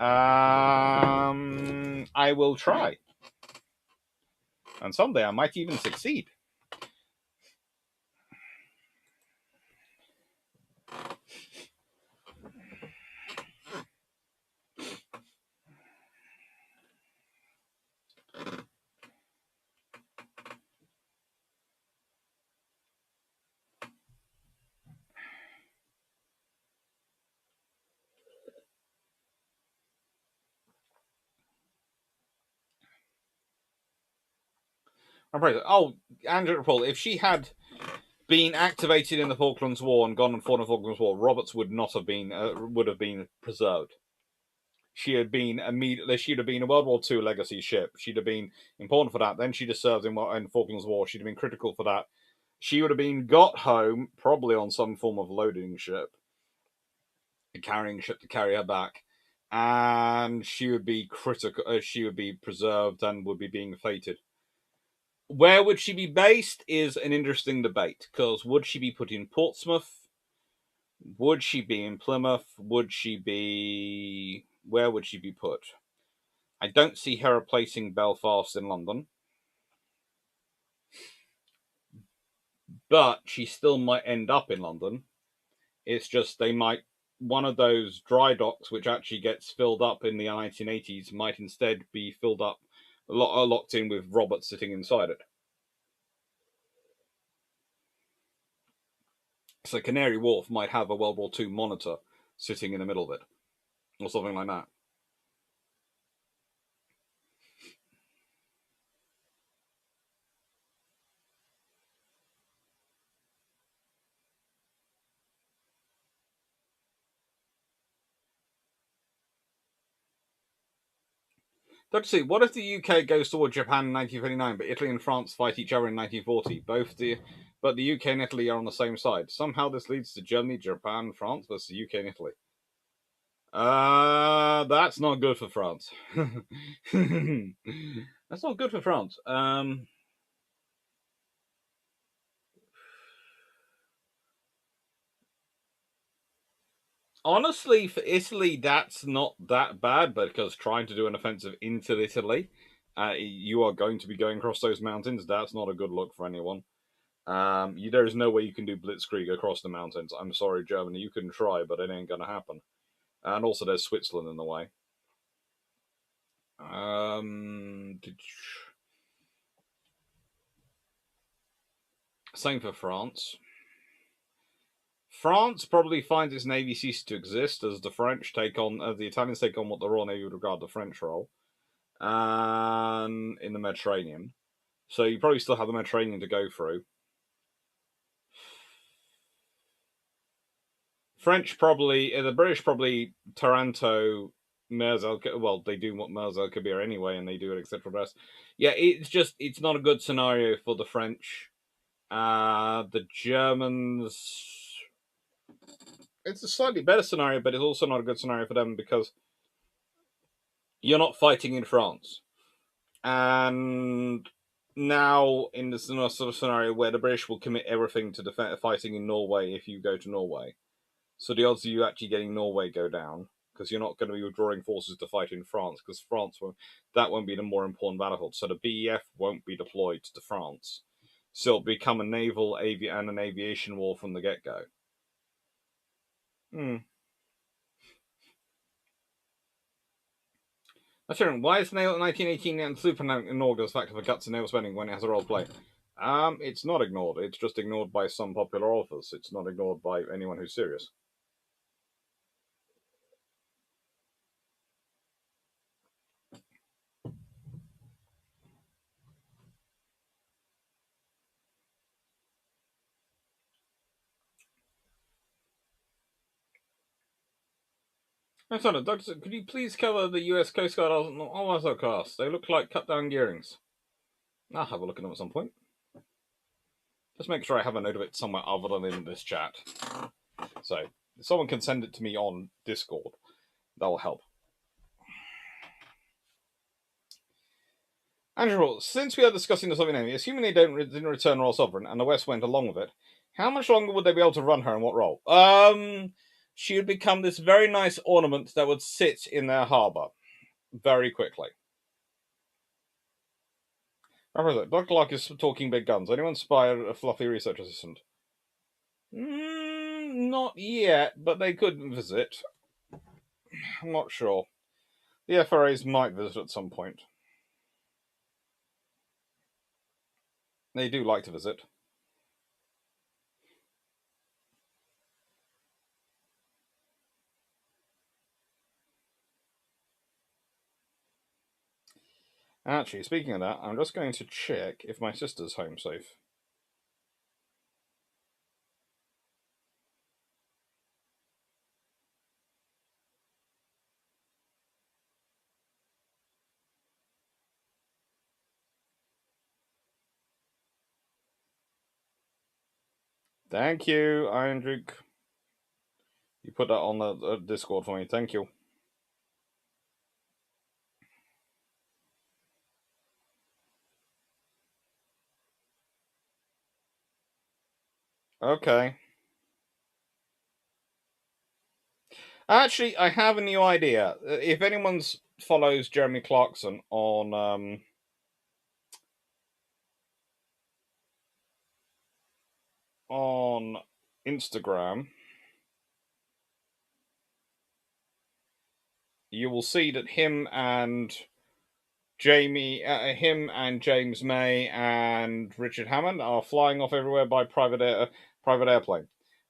I will try. And someday I might even succeed. Oh, Andrew Paul, if she had been activated in the Falklands War and gone and fought in the Falklands War, Roberts would not have been would have been preserved. She had been she'd have been a World War II legacy ship. She'd have been important for that. Then she'd have served in Falklands War. She'd have been critical for that. She would have been got home, probably on some form of loading ship, a carrying ship to carry her back, and she would be critical. She would be preserved and would be being fated. Where would she be based is an interesting debate, because would she be put in Portsmouth? Would she be in Plymouth? Would she be... Where would she be put? I don't see her replacing Belfast in London. But she still might end up in London. It's just they might... One of those dry docks which actually gets filled up in the 1980s might instead be filled up, locked in with Roberts sitting inside it. So Canary Wharf might have a World War II monitor sitting in the middle of it, or something like that. Dr. C, what if the UK goes toward Japan in 1939, but Italy and France fight each other in 1940? But the UK and Italy are on the same side. Somehow this leads to Germany, Japan, France versus the UK and Italy. That's not good for France. That's not good for France. Honestly, for Italy, that's not that bad, because trying to do an offensive into Italy, you are going to be going across those mountains. That's not a good look for anyone. There is no way you can do blitzkrieg across the mountains. I'm sorry, Germany. You can try, but it ain't going to happen. And also, there's Switzerland in the way. Same for France. France probably finds its navy cease to exist as the Italians take on what the Royal Navy would regard the French role, in the Mediterranean. So you probably still have the Mediterranean to go through. The British probably Taranto, Mersel. Well, they do what Mersel Kabir anyway, and they do it etc. Yeah, it's not a good scenario for the French. The Germans, it's a slightly better scenario, but it's also not a good scenario for them because you're not fighting in France. And now in this sort of scenario where the British will commit everything to fighting in Norway if you go to Norway. So the odds of you actually getting Norway go down because you're not going to be withdrawing forces to fight in France because that won't be the more important battlefield. So the BEF won't be deployed to France. So it'll become a naval and an aviation war from the get-go. That's true. Why is Naval 1918 and Super ignored as a factor for guts and naval spending when it has a role to play? It's not ignored. It's just ignored by some popular authors. It's not ignored by anyone who's serious. Alexander, Doctor, could you please cover the US Coast Guard also cast? They look like cut down gearings. I'll have a look at them at some point. Just make sure I have a note of it somewhere other than in this chat. So, if someone can send it to me on Discord, that will help. Andrew, since we are discussing the Soviet Navy, assuming they didn't return Royal Sovereign and the West went along with it, how much longer would they be able to run her and what role? She would become this very nice ornament that would sit in their harbour very quickly. Dr. Clarke is talking big guns. Anyone spy a fluffy research assistant? Not yet, but they could visit. I'm not sure. The FRAs might visit at some point. They do like to visit. Actually, speaking of that, I'm just going to check if my sister's home safe. Thank you, Iron Duke. You put that on the Discord for me. Thank you. Okay. Actually, I have a new idea. If anyone follows Jeremy Clarkson on Instagram, you will see that him and James May and Richard Hammond are flying off everywhere by private airplane.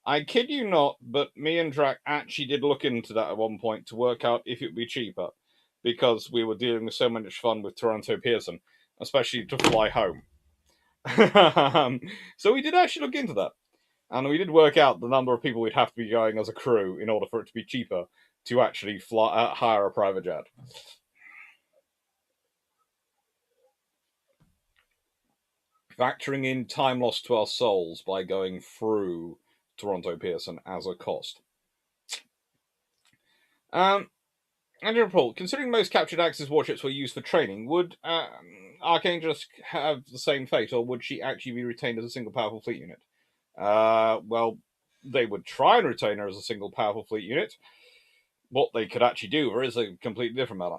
I kid you not, but me and Drac actually did look into that at one point to work out if it would be cheaper, because we were dealing with so much fun with Toronto Pearson, especially to fly home. So we did actually look into that, and we did work out the number of people we'd have to be going as a crew in order for it to be cheaper to actually hire a private jet. factoring in time lost to our souls by going through Toronto Pearson as a cost. Andrew Paul, considering most captured Axis warships were used for training, would Archangel have the same fate, or would she actually be retained as a single powerful fleet unit? Well, they would try and retain her as a single powerful fleet unit. What they could actually do her is a completely different matter.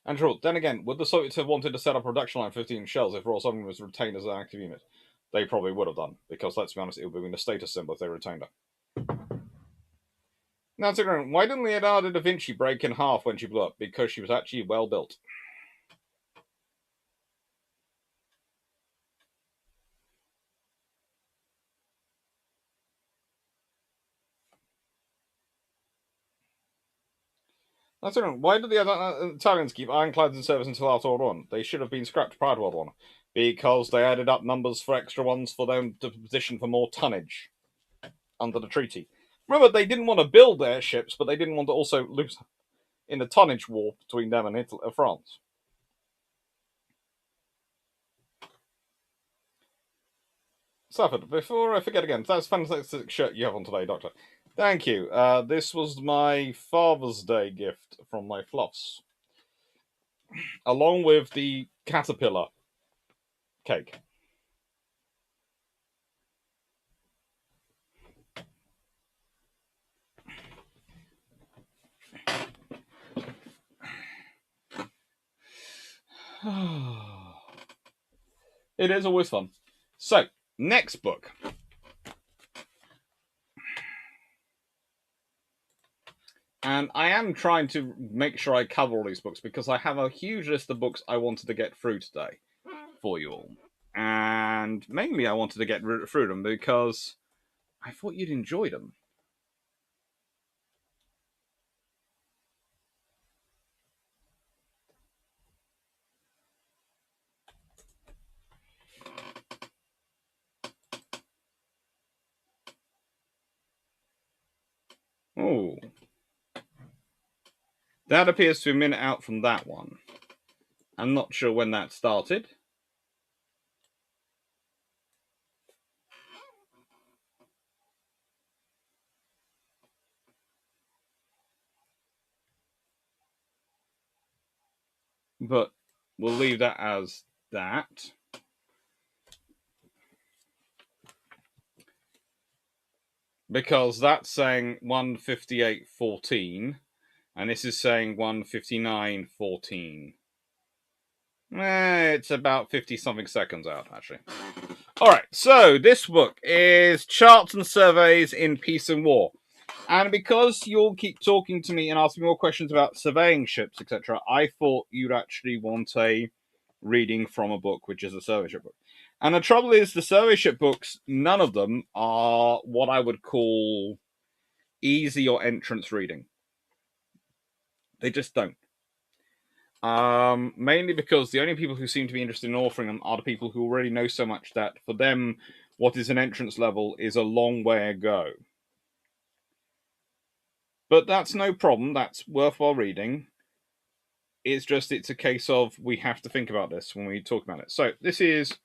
Andrew, then again, would the Soviets have wanted to set up a production line 15 shells if Royal Sullivan was retained as an active unit? They probably would have done, because let's be honest, it would have been a status symbol if they retained her. Now, why didn't Leonardo da Vinci break in half when she blew up? Because she was actually well built. That's why did the Italians keep ironclads in service until after World War I? They should have been scrapped prior to World War I, because they added up numbers for extra ones for them to position for more tonnage under the treaty. Remember, they didn't want to build airships, but they didn't want to also lose in the tonnage war between them and France. Stafford, before I forget again, that's a fantastic shirt you have on today, Doctor. Thank you. This was my Father's Day gift from my fluffs, along with the caterpillar cake. It is always fun. So, next book. And I am trying to make sure I cover all these books because I have a huge list of books I wanted to get through today for you all. And mainly I wanted to get through them because I thought you'd enjoy them. Oh. That appears to be a minute out from that one. I'm not sure when that started. But we'll leave that as that. Because that's saying 158.14, and this is saying 159.14. It's about 50-something seconds out, actually. Alright, so this book is Charts and Surveys in Peace and War. And because you'll keep talking to me and asking more questions about surveying ships, etc., I thought you'd actually want a reading from a book, which is a survey ship book. And the trouble is, the survey ship books, none of them are what I would call easy or entrance reading. They just don't. Mainly because the only people who seem to be interested in authoring them are the people who already know so much that for them, what is an entrance level is a long way to go. But that's no problem. That's worthwhile reading. It's a case of we have to think about this when we talk about it. So this is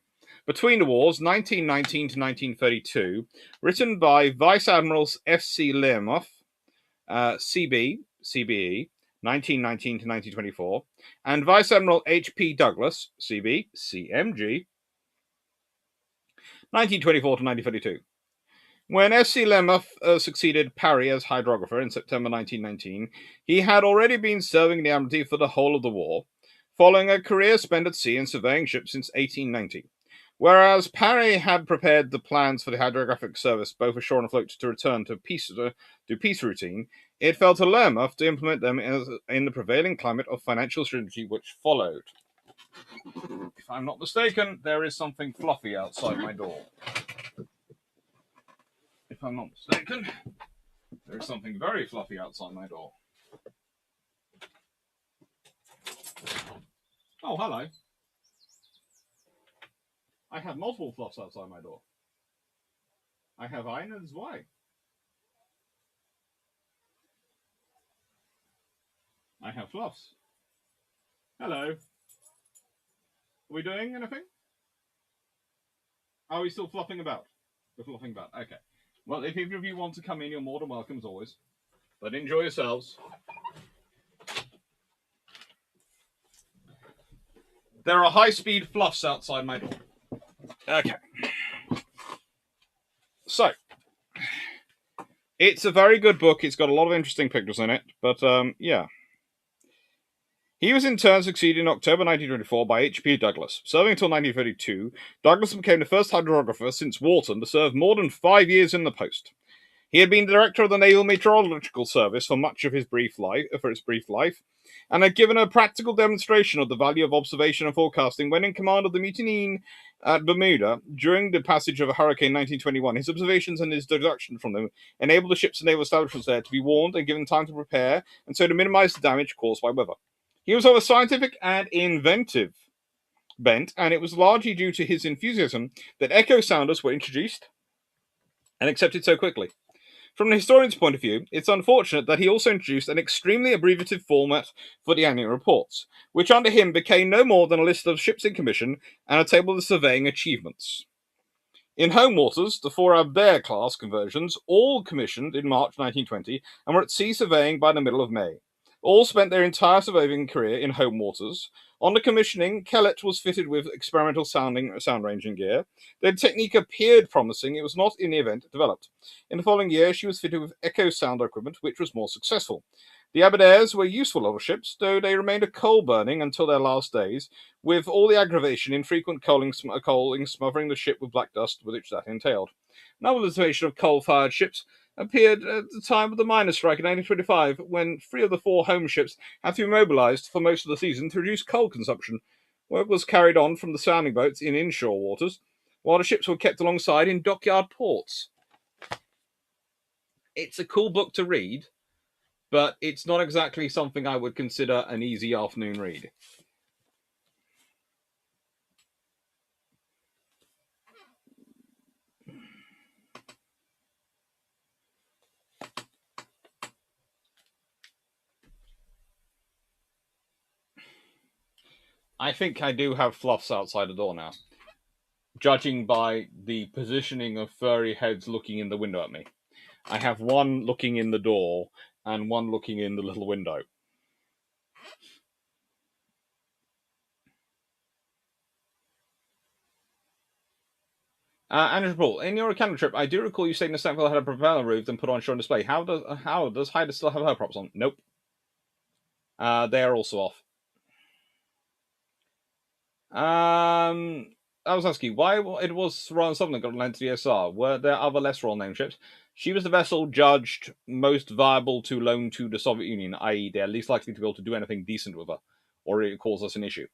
Between the Wars, 1919 to 1932, written by Vice Admirals F.C. Learmonth, CB, CBE, 1919 to 1924, and Vice Admiral H.P. Douglas, CB, CMG, 1924 to 1932. When F.C. Learmonth succeeded Parry as hydrographer in September 1919, he had already been serving in the Admiralty for the whole of the war, following a career spent at sea and surveying ships since 1890. Whereas Parry had prepared the plans for the hydrographic service, both ashore and afloat, to return to peace routine, it fell to Learmonth to implement them in the prevailing climate of financial strategy which followed. If I'm not mistaken, there is something fluffy outside my door. If I'm not mistaken, there is something very fluffy outside my door. Oh, hello. I have multiple fluffs outside my door. I have ein and zwei. I have fluffs. Hello. we doing anything? Are we still fluffing about? We're fluffing about. Okay. Well, if either of you want to come in, you're more than welcome as always. But enjoy yourselves. There are high-speed fluffs outside my door. Okay. So, it's a very good book. It's got a lot of interesting pictures in it. But, yeah. He was in turn succeeded in October 1924 by H.P. Douglas. Serving until 1932, Douglas became the first hydrographer since Wharton to serve more than 5 years in the post. He had been director of the Naval Meteorological Service for much of his brief life, and had given a practical demonstration of the value of observation and forecasting when in command of the mutiny at Bermuda during the passage of a hurricane in 1921. His observations and his deduction from them enabled the ships and naval establishments there to be warned and given time to prepare, and so to minimize the damage caused by weather. He was of a scientific and inventive bent, and it was largely due to his enthusiasm that echo sounders were introduced and accepted so quickly. From the historian's point of view, it's unfortunate that he also introduced an extremely abbreviative format for the annual reports, which under him became no more than a list of ships in commission and a table of surveying achievements. In home waters, the 4 Aberdare class conversions all commissioned in March 1920 and were at sea surveying by the middle of May. All spent their entire surveying career in home waters. On the commissioning, Kellett was fitted with experimental sound ranging gear. The technique appeared promising. It was not, in the event, developed. In the following year, she was fitted with echo sounder equipment, which was more successful. The Aberdares were useful little ships, though they remained a coal-burning until their last days, with all the aggravation infrequent coaling smothering the ship with black dust, which that entailed. Novelization of coal-fired ships appeared at the time of the miners' strike in 1925, when 3 of the 4 home ships had to be mobilized for most of the season to reduce coal consumption. Work was carried on from the sounding boats in inshore waters, while the ships were kept alongside in dockyard ports. It's a cool book to read, but it's not exactly something I would consider an easy afternoon read. I think I do have fluffs outside the door now, judging by the positioning of furry heads looking in the window at me. I have one looking in the door and one looking in the little window. Andrew Paul, in your Canada trip, I do recall you saying the Sackville had a propeller removed and put on shore on display. How does Hyder still have her props on? Nope. They are also off. I was asking why it was Royal Sullivan that got lent to the SR. Were there other less royal name ships? She was the vessel judged most viable to loan to the Soviet Union, i.e., they're least likely to be able to do anything decent with her, or it causes us an issue.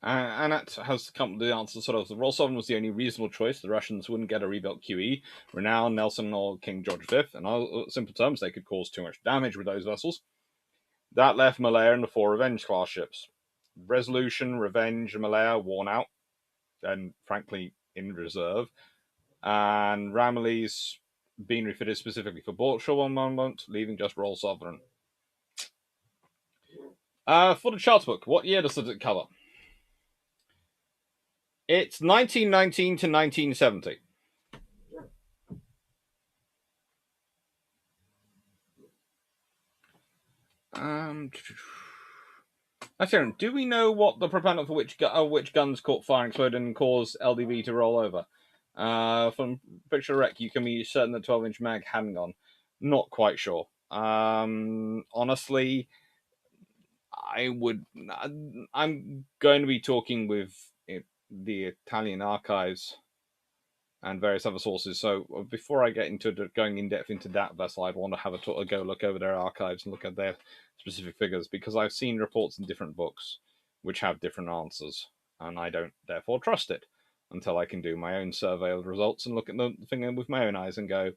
And that has come to the answer sort of the Royal Sovereign was the only reasonable choice. The Russians wouldn't get a rebuilt QE, Renown, Nelson, or King George V. In simple terms, they could cause too much damage with those vessels. That left Malaya and the 4 Revenge class ships. Resolution, Revenge, and Malaya worn out, and frankly in reserve. And Ramillies being refitted specifically for Berkshire one moment, leaving just Royal Sovereign. For the charter book, what year does it cover? It's 1919 to 1970. Actually, do we know what the propellant for which guns caught fire, exploded, and caused LDV to roll over? From picture wreck, you can be certain that 12-inch mag hadn't gone. Not quite sure. Honestly, I'm going to be talking with the Italian archives and various other sources. So before I get into going in depth into that vessel, I'd want to have a go look over their archives and look at their specific figures, because I've seen reports in different books which have different answers, and I don't therefore trust it until I can do my own survey of the results and look at the thing with my own eyes and go,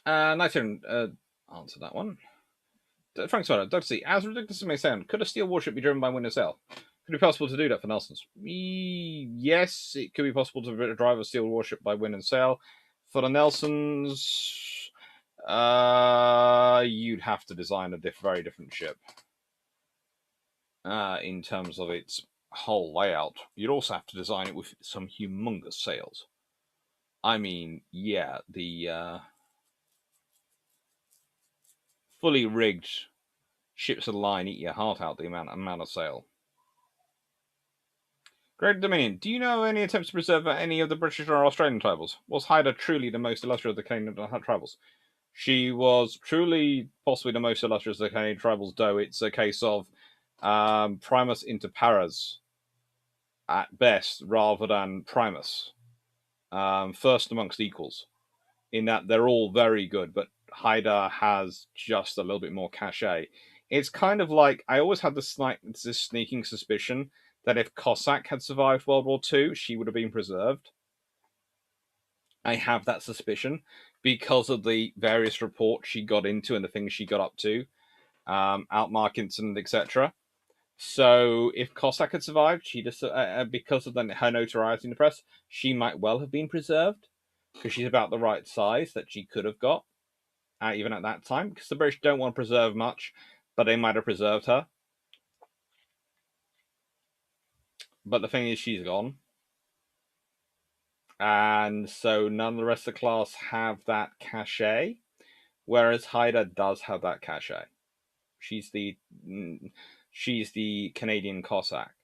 Nice answer that one. Frank Swanner, Dr. C. As ridiculous as it may sound, could a steel warship be driven by wind and sail? Could it be possible to do that for Nelson's? Yes, it could be possible to drive a steel warship by wind and sail. For the Nelsons, you'd have to design a very different ship in terms of its whole layout. You'd also have to design it with some humongous sails. I mean, yeah, the fully rigged ships of the line eat your heart out, the amount of sail. Great Dominion, do you know any attempts to preserve any of the British or Australian tribals? Was Hyder truly the most illustrious of the Canadian tribals? She was truly possibly the most illustrious of the Canadian tribals, though it's a case of primus inter pares at best, rather than primus. First amongst equals, in that they're all very good, but Hyder has just a little bit more cachet. It's kind of like, I always had this sneaking suspicion that if Cossack had survived World War II, she would have been preserved. I have that suspicion because of the various reports she got into and the things she got up to, Outmark incident, etc. So if Cossack had survived, she just because of her notoriety in the press, she might well have been preserved because she's about the right size that she could have got, even at that time. Because the British don't want to preserve much, but they might have preserved her. But the thing is, she's gone. And so none of the rest of the class have that cachet, whereas Hyder does have that cachet. She's the Canadian Cossack,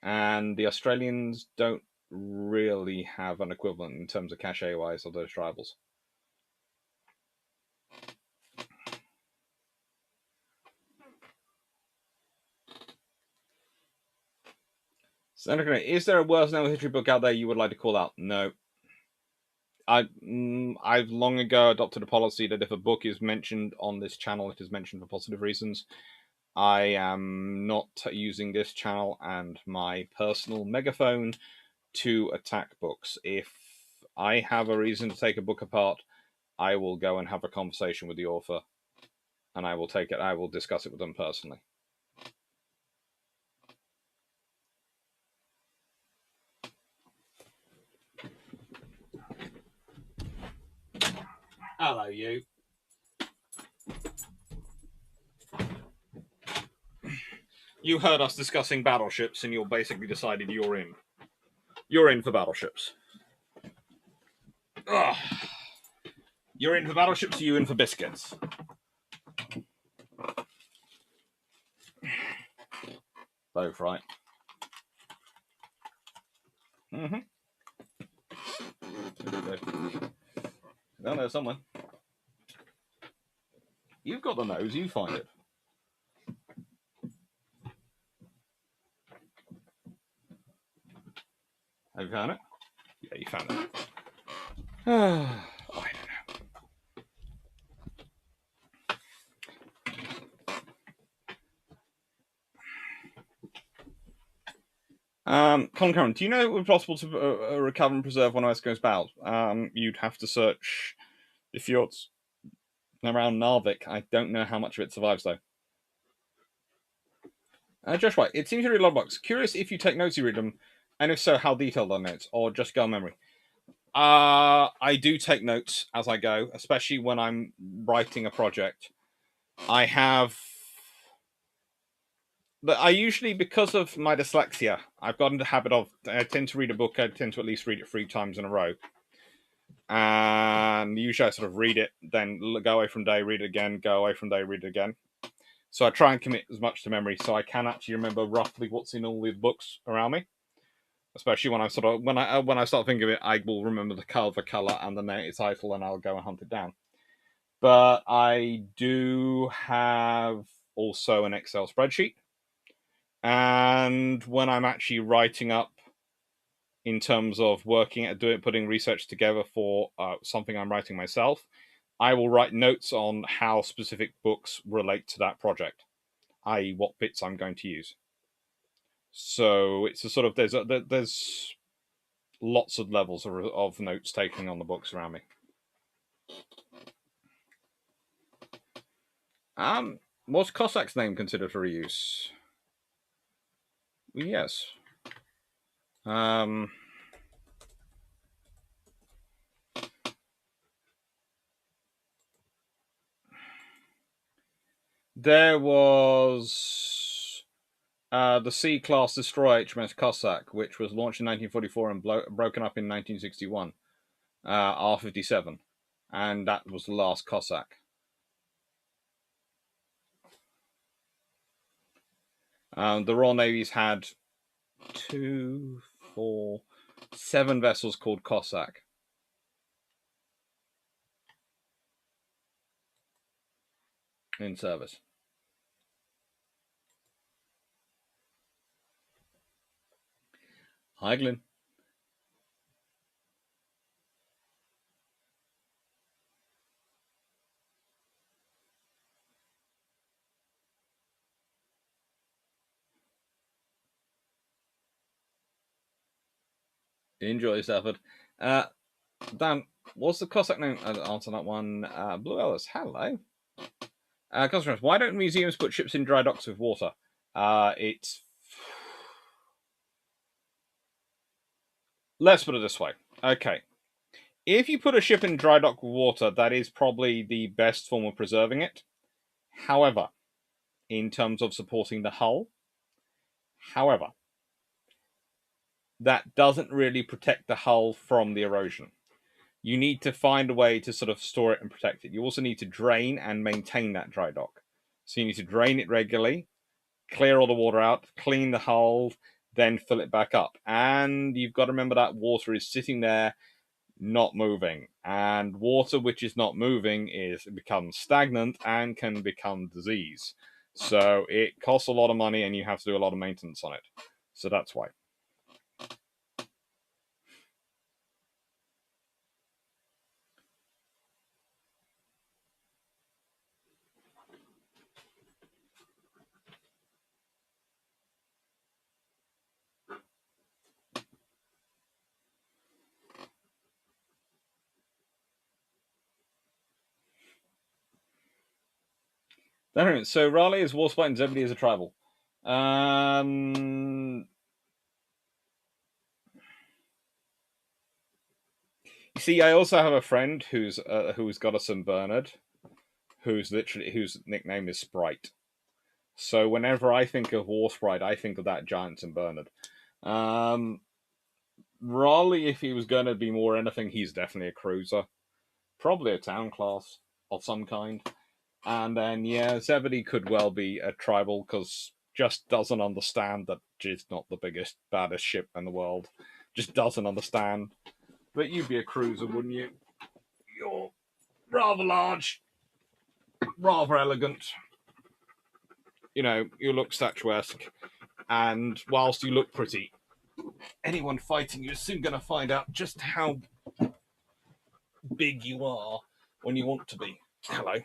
and the Australians don't really have an equivalent in terms of cachet-wise of those tribals. Is there a worst-known history book out there you would like to call out? No. I've long ago adopted a policy that if a book is mentioned on this channel, it is mentioned for positive reasons. I am not using this channel and my personal megaphone to attack books. If I have a reason to take a book apart, I will go and have a conversation with the author, and I will discuss it with them personally. Hello, you. You heard us discussing battleships, and you basically decided you're in. You're in for battleships. Ugh. You're in for battleships, or you in for biscuits? Both, right? Mm-hmm. Down there somewhere. You've got the nose, you find it. Have you found it? Yeah, you found it. I don't know. Colin Cameron, do you know it would be possible to recover and preserve one of Esco's bows? You'd have to search the fjords around Narvik. I don't know how much of it survives, though. Josh White, it seems you read a lot of books. Curious if you take notes, you read them, and if so, how detailed are notes, or just go on memory? I do take notes as I go, especially when I'm writing a project. But I usually, because of my dyslexia, I've gotten the habit of, I tend to read a book, I tend to at least read it 3 times in a row. And usually I sort of read it, then go away from day, read it again, go away from day, read it again. So I try and commit as much to memory so I can actually remember roughly what's in all the books around me. Especially when I start thinking of it, I will remember the color and the title, and I'll go and hunt it down. But I do have also an Excel spreadsheet, and when I'm actually writing up, in terms of putting research together for something I'm writing myself, I will write notes on how specific books relate to that project, i.e., what bits I'm going to use. So it's a sort of there's lots of levels of notes taking on the books around me. Was Cossack's name considered for reuse? Yes. There was the C-class destroyer HMS Cossack, which was launched in 1944 and broken up in 1961, R-57, and that was the last Cossack. The Royal Navy's had 2, 4, 7 vessels called Cossack. In service. Hi, Glynn. Enjoy, Stafford. Dan, what's the Cossack name? I'll answer that one. Blue Ellis, hello. Customers, why don't museums put ships in dry docks with water? It's. Let's put it this way. Okay. If you put a ship in dry dock with water, that is probably the best form of preserving it. However, in terms of supporting the hull, that doesn't really protect the hull from the erosion. You need to find a way to sort of store it and protect it. You also need to drain and maintain that dry dock. So you need to drain it regularly, clear all the water out, clean the hull, then fill it back up. And you've got to remember that water is sitting there, not moving. And water which is not moving becomes stagnant and can become disease. So it costs a lot of money and you have to do a lot of maintenance on it. So that's why. So Raleigh is Warspite and Zebedee is a tribal. You see, I also have a friend who's got a St. Bernard, whose nickname is Sprite. So whenever I think of Warsprite, I think of that giant St. Bernard. Raleigh, if he was going to be more anything, he's definitely a cruiser, probably a town class of some kind. And then Zebedee could well be a tribal because just doesn't understand that it's not the biggest, baddest ship in the world. Just doesn't understand. But you'd be a cruiser, wouldn't you? You're rather large, rather elegant. You know, you look statuesque, and whilst you look pretty, anyone fighting you is soon going to find out just how big you are when you want to be. Hello.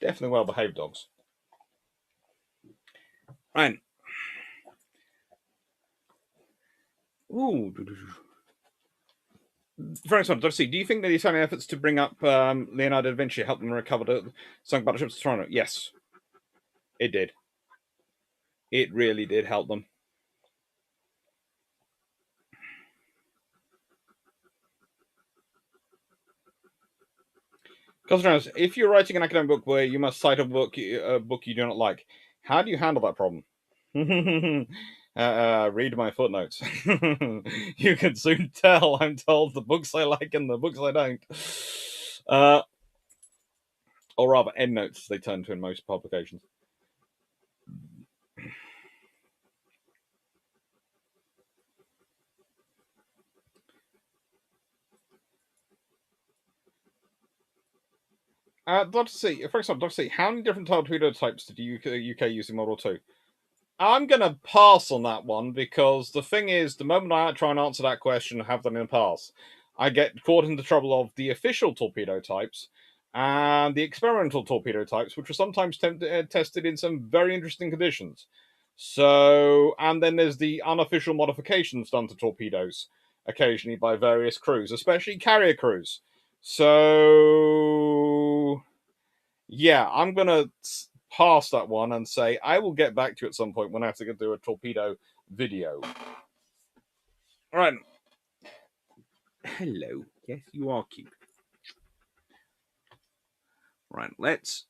Definitely well-behaved dogs. Right. Ooh. Very smart. Let's see. Do you think that the Italian efforts to bring up Leonardo da Vinci helped them recover the sunk battleships of Toronto? Yes, it did. It really did help them. Cosmonauts, if you're writing an academic book where you must cite a book you do not like, how do you handle that problem? Read my footnotes. You can soon tell I'm told the books I like and the books I don't. Or rather, endnotes they turn to in most publications. Dr. C, for example, Dr. C, how many different torpedo types did the UK use in World War II? I'm going to pass on that one because the thing is, the moment I try and answer that question and have them in the past, I get caught in the trouble of the official torpedo types and the experimental torpedo types, which were sometimes tested in some very interesting conditions. So, and then there's the unofficial modifications done to torpedoes occasionally by various crews, especially carrier crews. So, yeah, I'm going to pass that one and say I will get back to you at some point when I have to do a torpedo video. All right. Hello. Yes, you are cute. Right, let's.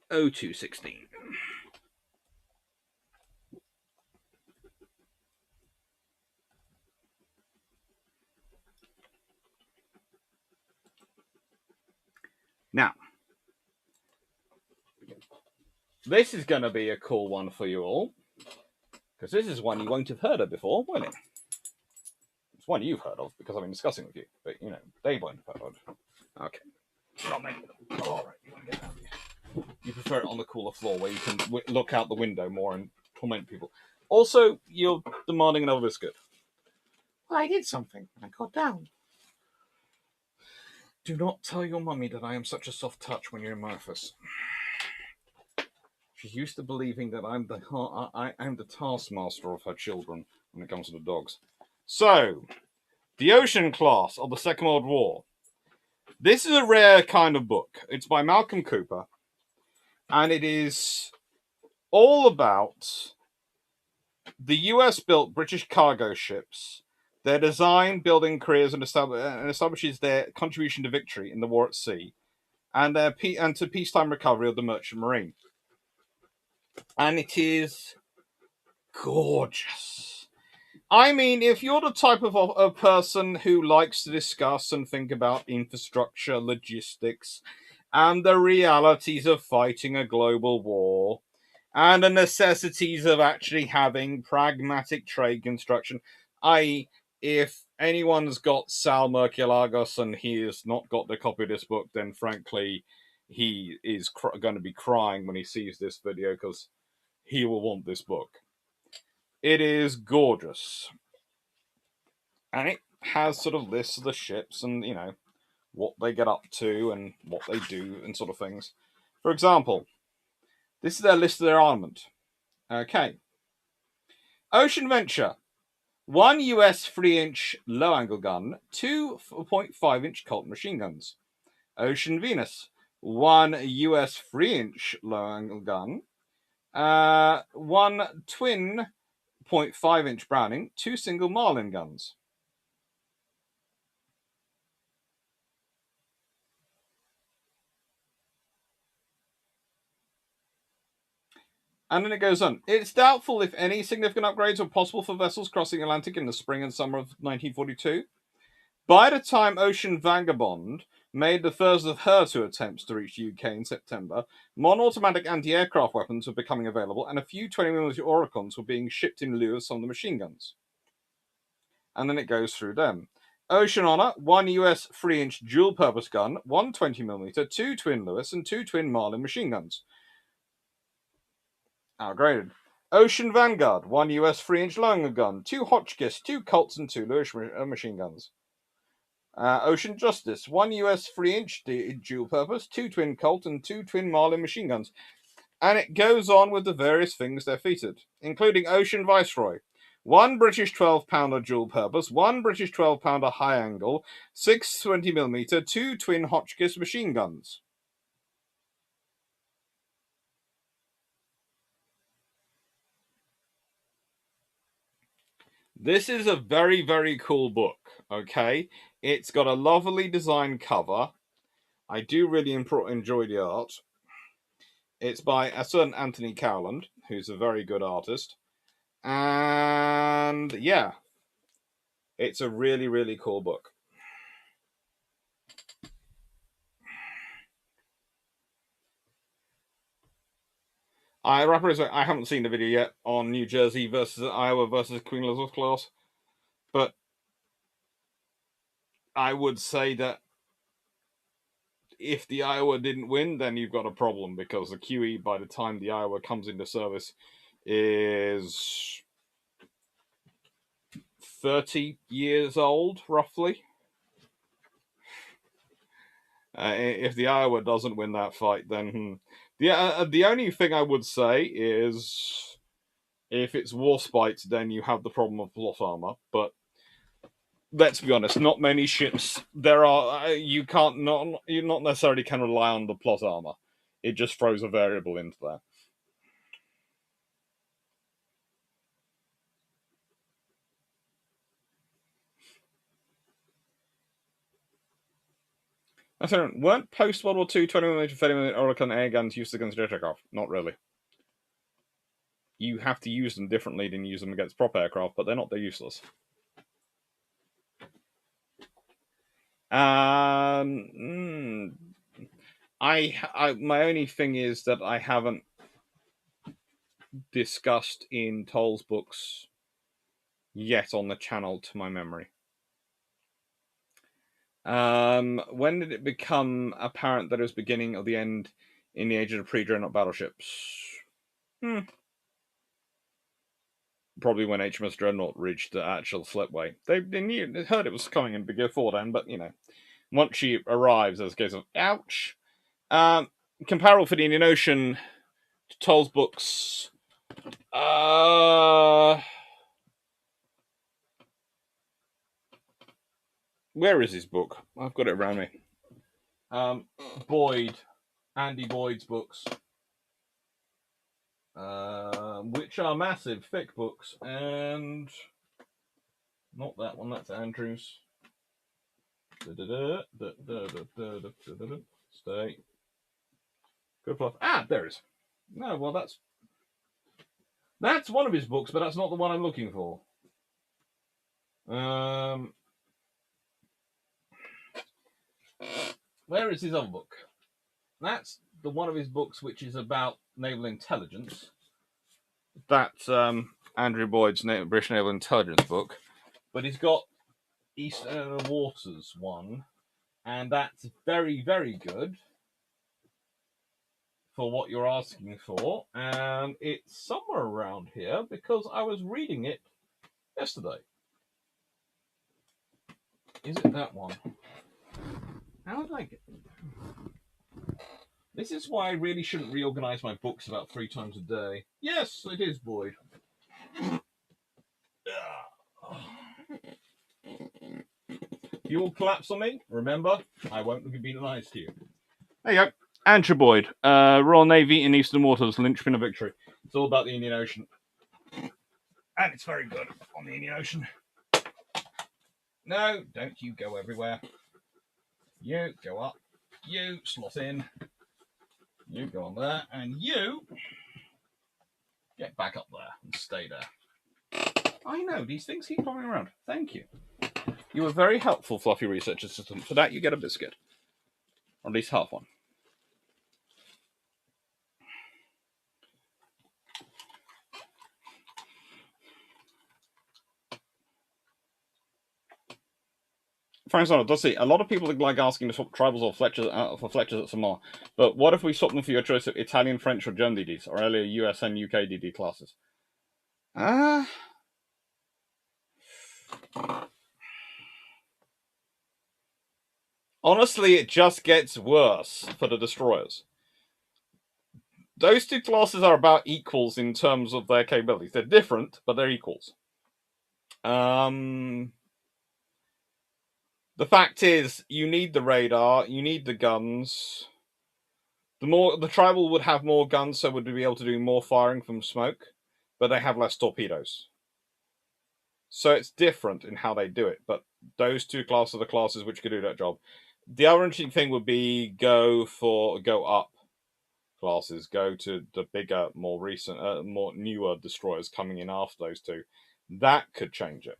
0216. Now, this is going to be a cool one for you all, because this is one you won't have heard of before, won't it? It's one you've heard of because I've been discussing with you, but you know they won't have heard of. Okay. Not many of them. All right, you want to get out of here. You prefer it on the cooler floor where you can look out the window more and torment people. Also, you're demanding another biscuit. Well, I did something. I got down. Do not tell your mummy that I am such a soft touch when you're in my office. She's used to believing that I'm the taskmaster of her children when it comes to the dogs. So, the Ocean Class of the Second World War. This is a rare kind of book. It's by Malcolm Cooper, and it is all about the US-built British cargo ships, their design, building careers, and establishes their contribution to victory in the war at sea, and to peacetime recovery of the merchant marine. And it is gorgeous. I mean, if you're the type of a person who likes to discuss and think about infrastructure, logistics, and the realities of fighting a global war, and the necessities of actually having pragmatic trade construction, i.e., if anyone's got Sal Merculagos and he has not got the copy of this book, then frankly, he is going to be crying when he sees this video because he will want this book. It is gorgeous. And it has sort of lists of the ships and, you know, what they get up to and what they do and sort of things. For example, this is their list of their armament. Okay. Ocean Venture. 1 US 3-inch low-angle gun, 2.5-inch Colt machine guns. Ocean Venus. 1 US 3-inch low-angle gun, 1 twin 0.5-inch Browning, 2 single Marlin guns. And then it goes on. It's doubtful if any significant upgrades were possible for vessels crossing the Atlantic in the spring and summer of 1942. By the time Ocean Vagabond made the first of her 2 attempts to reach the UK in September, modern automatic anti-aircraft weapons were becoming available, and a few 20mm Oricons were being shipped in lieu of some of the machine guns. And then it goes through them. Ocean Honor, 1 US 3-inch dual-purpose gun, 1 20mm, 2 twin Lewis, and 2 twin Marlin machine guns. Outgraded. Ocean Vanguard, 1 US 3-inch longer gun, 2 Hotchkiss, 2 Colts, and 2 Lewis machine guns. Ocean Justice, 1 US 3-inch dual purpose, 2 twin Colt, and 2 twin Marlin machine guns. And it goes on with the various things they're featured, including Ocean Viceroy, 1 British 12-pounder dual purpose, 1 British 12-pounder high angle, 6 20mm, 2 twin Hotchkiss machine guns. This is a very, very cool book, okay? It's got a lovely design cover. I do really enjoy the art. It's by a certain Anthony Cowland, who's a very good artist. And yeah, it's a really, really cool book. I haven't seen the video yet on New Jersey versus Iowa versus Queen Elizabeth class, but I would say that if the Iowa didn't win, then you've got a problem, because the QE, by the time the Iowa comes into service, is 30 years old, roughly. If the Iowa doesn't win that fight, then the only thing I would say is, if it's Warspite, then you have the problem of plot armor. But let's be honest, not many ships there are. You not necessarily can rely on the plot armor. It just throws a variable into there. Weren't post World War II 20mm, 30mm Oracle air guns used against jet aircraft? Not really. You have to use them differently than use them against prop aircraft, but they're useless. My only thing is that I haven't discussed in Toll's books yet on the channel, to my memory. When did it become apparent that it was beginning of the end in the age of the pre-dreadnought battleships? Probably when HMS Dreadnought reached the actual slipway. They heard it was coming before then, but once she arrives, there's a case of ouch. Comparable for the Indian Ocean, Toll's books. Where is his book? I've got it around me. Andy Boyd's books, which are massive, thick books, and not that one. That's Andrew's. Stay. Good fluff. There it is. No, well, that's one of his books, but that's not the one I'm looking for. Where is his other book? That's the one of his books which is about naval intelligence. That's Andrew Boyd's British Naval Intelligence book. But he's got Eastern Waters one, and that's very, very good for what you're asking for. And it's somewhere around here, because I was reading it yesterday. Is it that one? How did I get... This is why I really shouldn't reorganize my books about 3 times a day. Yes, it is Boyd. If you all collapse on me, remember, I won't be nice to you. There you go. Andrew Boyd, Royal Navy in Eastern Waters, linchpin of victory. It's all about the Indian Ocean. And it's very good on the Indian Ocean. No, don't you go everywhere. You go up. You slot in. You go on there. And you get back up there and stay there. I know, these things keep popping around. Thank you. You were very helpful, Fluffy Research Assistant. For that, you get a biscuit. Or at least half one. Frank Sonner does see a lot of people like asking to swap tribals or Fletchers for Fletchers at Samar. But what if we swap them for your choice of Italian, French, or German DDs, or earlier US and UK DD classes? Honestly, it just gets worse for the destroyers. Those 2 classes are about equals in terms of their capabilities. They're different, but they're equals. The fact is, you need the radar, you need the guns. The tribal would have more guns, so would be able to do more firing from smoke, but they have less torpedoes. So it's different in how they do it, but those 2 classes are the classes which could do that job. The other interesting thing would be go up classes, go to the bigger, more recent, more newer destroyers coming in after those 2. That could change it.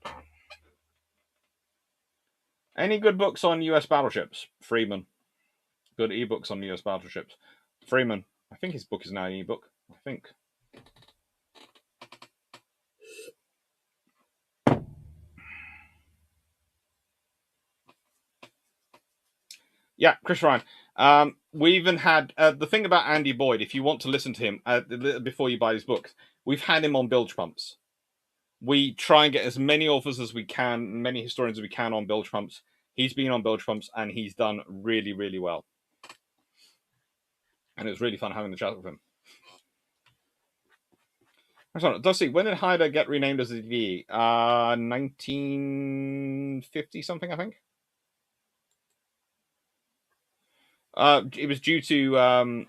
Any good books on US battleships? Freeman. Good ebooks on US battleships. Freeman. I think his book is now an ebook. I think. Yeah, Chris Ryan. We even had the thing about Andy Boyd. If you want to listen to him before you buy his books, we've had him on bilge pumps. We try and get as many authors as we can, many historians as we can on bilge pumps. He's been on bilge pumps and he's done really, really well. And it was really fun having the chat with him. Dusty, when did Hyder get renamed as a V? 1950 something, I think. It was due to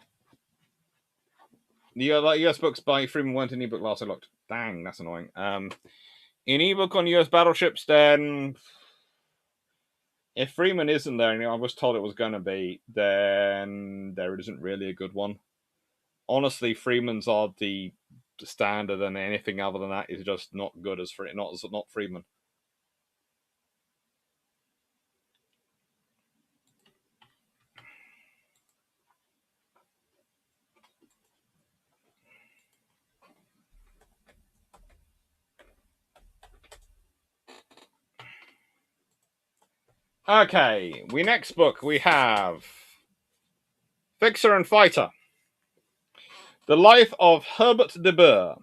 the US books by Freeman weren't in ebook last I looked. Dang, that's annoying. In ebook on US battleships, then if Freeman isn't there, and I was told it was going to be, then there isn't really a good one. Honestly, Freeman's are the standard, and anything other than that is just not good as not Freeman. Okay, next book we have Fixer and Fighter. The Life of Herbert de Burgh,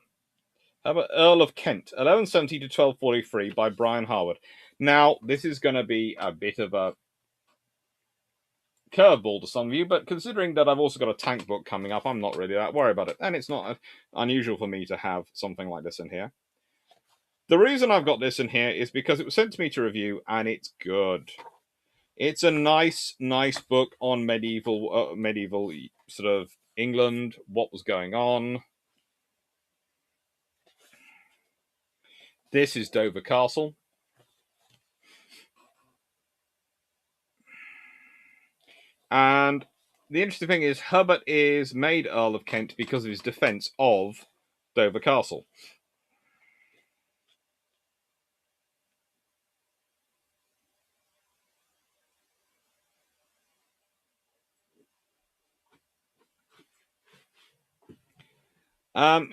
Herbert Earl of Kent, 1170 to 1243 by Brian Harwood. Now, this is going to be a bit of a curveball to some of you, but considering that I've also got a tank book coming up, I'm not really that worried about it. And it's not unusual for me to have something like this in here. The reason I've got this in here is because it was sent to me to review, and it's good. It's a nice book on medieval sort of England, what was going on. This is Dover Castle. And the interesting thing is, Herbert is made Earl of Kent because of his defence of Dover Castle.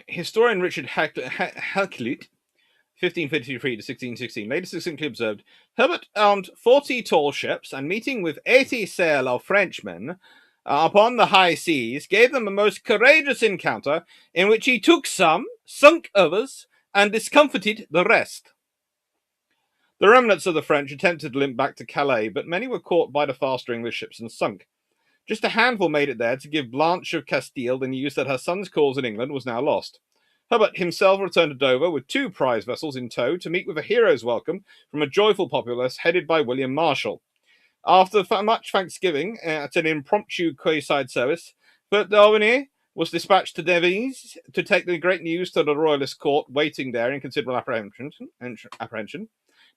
Historian Richard Hakluyt, 1553 to 1616, later succinctly observed, Herbert armed 40 tall ships, and meeting with 80 sail of Frenchmen upon the high seas, gave them a most courageous encounter, in which he took some, sunk others, and discomfited the rest. The remnants of the French attempted to limp back to Calais, but many were caught by the faster English ships and sunk. Just a handful made it there to give Blanche of Castile the news that her son's cause in England was now lost. Herbert himself returned to Dover with 2 prize vessels in tow to meet with a hero's welcome from a joyful populace headed by William Marshall. After much thanksgiving at an impromptu quayside service, Bert d'Aubigny was dispatched to Devizes to take the great news to the royalist court waiting there in considerable apprehension.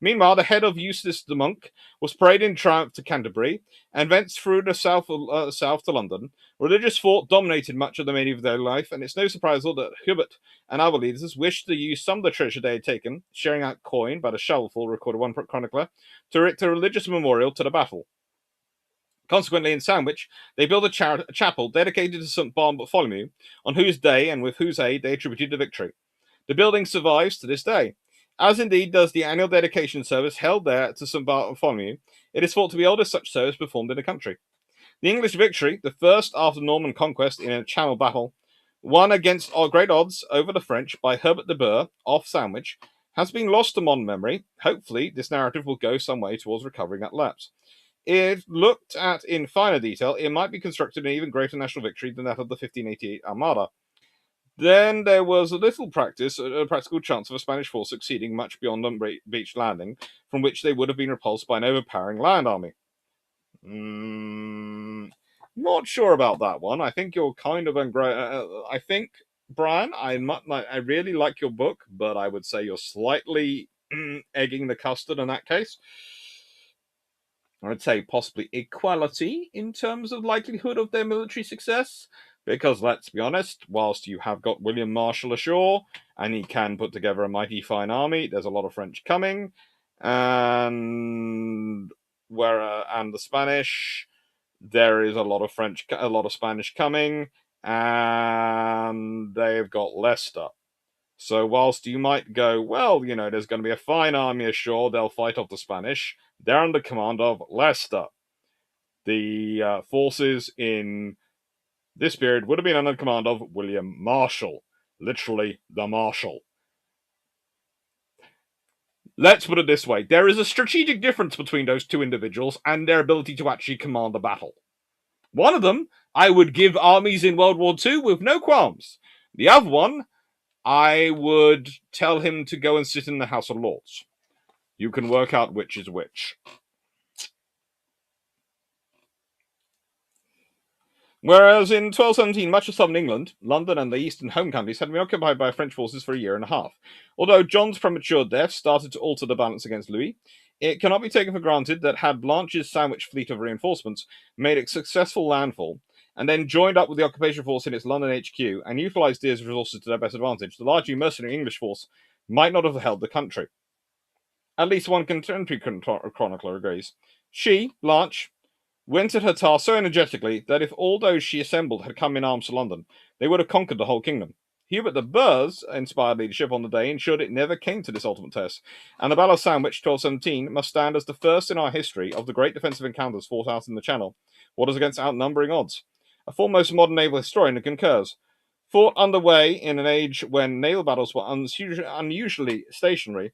Meanwhile, the head of Eustace the Monk was paraded in triumph to Canterbury, and thence through the south to London. Religious thought dominated much of the medieval life, and it's no surprise that Hubert and other leaders wished to use some of the treasure they had taken, sharing out coin by the shovelful, recorded one chronicler, to erect a religious memorial to the battle. Consequently, in Sandwich, they built a chapel dedicated to St. Bartholomew, on whose day and with whose aid they attributed the victory. The building survives to this day. As indeed does the annual dedication service held there to St. Bartholomew. It is thought to be the oldest such service performed in the country. The English victory, the first after Norman conquest in a Channel battle, won against great odds over the French by Herbert de Burgh off Sandwich, has been lost to modern memory. Hopefully, this narrative will go some way towards recovering that lapse. If looked at in finer detail, it might be constructed an even greater national victory than that of the 1588 Armada. Then there was a little practical chance of a Spanish force succeeding much beyond a beach landing, from which they would have been repulsed by an overpowering land army. Not sure about that one. I think you're kind of I think, Brian, I really like your book, but I would say you're slightly egging the custard in that case. I would say possibly equality in terms of likelihood of their military success. Because let's be honest, whilst you have got William Marshall ashore, and he can put together a mighty fine army, there's a lot of French coming, and the Spanish, there is a lot of Spanish coming, and they've got Leicester. So whilst you might go, well, there's going to be a fine army ashore, they'll fight off the Spanish, they're under command of Leicester. The forces in this period would have been under the command of William Marshall, literally the Marshal. Let's put it this way, there is a strategic difference between those two individuals and their ability to actually command a battle. One of them, I would give armies in World War II with no qualms. The other one, I would tell him to go and sit in the House of Lords. You can work out which is which. Whereas in 1217, much of southern England, London and the eastern home counties had been occupied by French forces for a year and a half. Although John's premature death started to alter the balance against Louis, it cannot be taken for granted that had Blanche's sandwich fleet of reinforcements made a successful landfall, and then joined up with the occupation force in its London HQ and utilised these resources to their best advantage, the largely mercenary English force might not have held the country. At least one contemporary chronicler agrees. She, Blanche, went at her task so energetically that if all those she assembled had come in arms to London, they would have conquered the whole kingdom. Hubert de Burgh's inspired leadership on the day ensured it never came to this ultimate test, and the Battle of Sandwich, 1217, must stand as the first in our history of the great defensive encounters fought out in the Channel, what is against outnumbering odds. A foremost modern naval historian concurs. Fought underway in an age when naval battles were unusually stationary,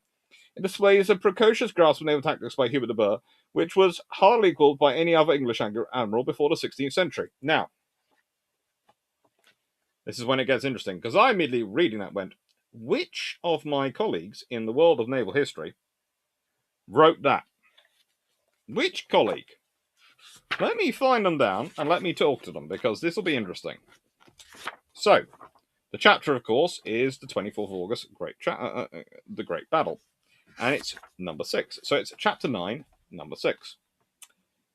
it displays a precocious grasp of naval tactics by Hubert de Burgh, which was hardly equalled by any other English admiral before the 16th century. Now, this is when it gets interesting, because I immediately reading that went, which of my colleagues in the world of naval history wrote that? Which colleague? Let me find them down and let me talk to them, because this will be interesting. So, the chapter, of course, is the 24th of August, the Great Battle. And it's number 6. So it's chapter 9, number 6.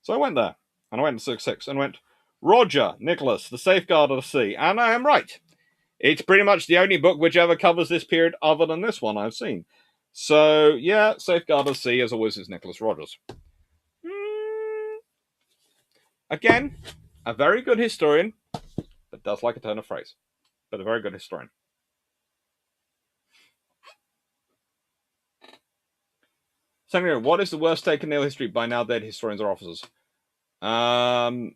So I went there, and I went to 6 and went, Roger, Nicholas, the Safeguard of the Sea. And I am right. It's pretty much the only book which ever covers this period other than this one I've seen. So, yeah, Safeguard of the Sea, as always, is Nicholas Rogers. Again, a very good historian, but does like a turn of phrase. But a very good historian. Second, what is the worst take in naval history by now dead historians or officers? I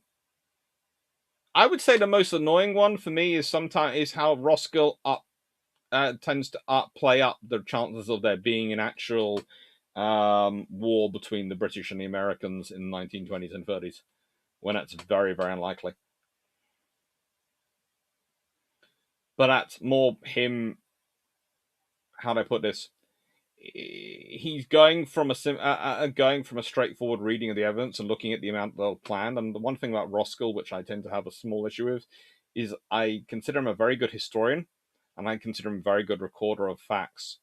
would say the most annoying one for me is how Roskill tends to play up the chances of there being an actual war between the British and the Americans in the 1920s and 30s, when that's very, very unlikely. But that's more him. How do I put this? He's going from a straightforward reading of the evidence and looking at the amount they'll plan. And the one thing about Roskill, which I tend to have a small issue with, is I consider him a very good historian, and I consider him a very good recorder of facts.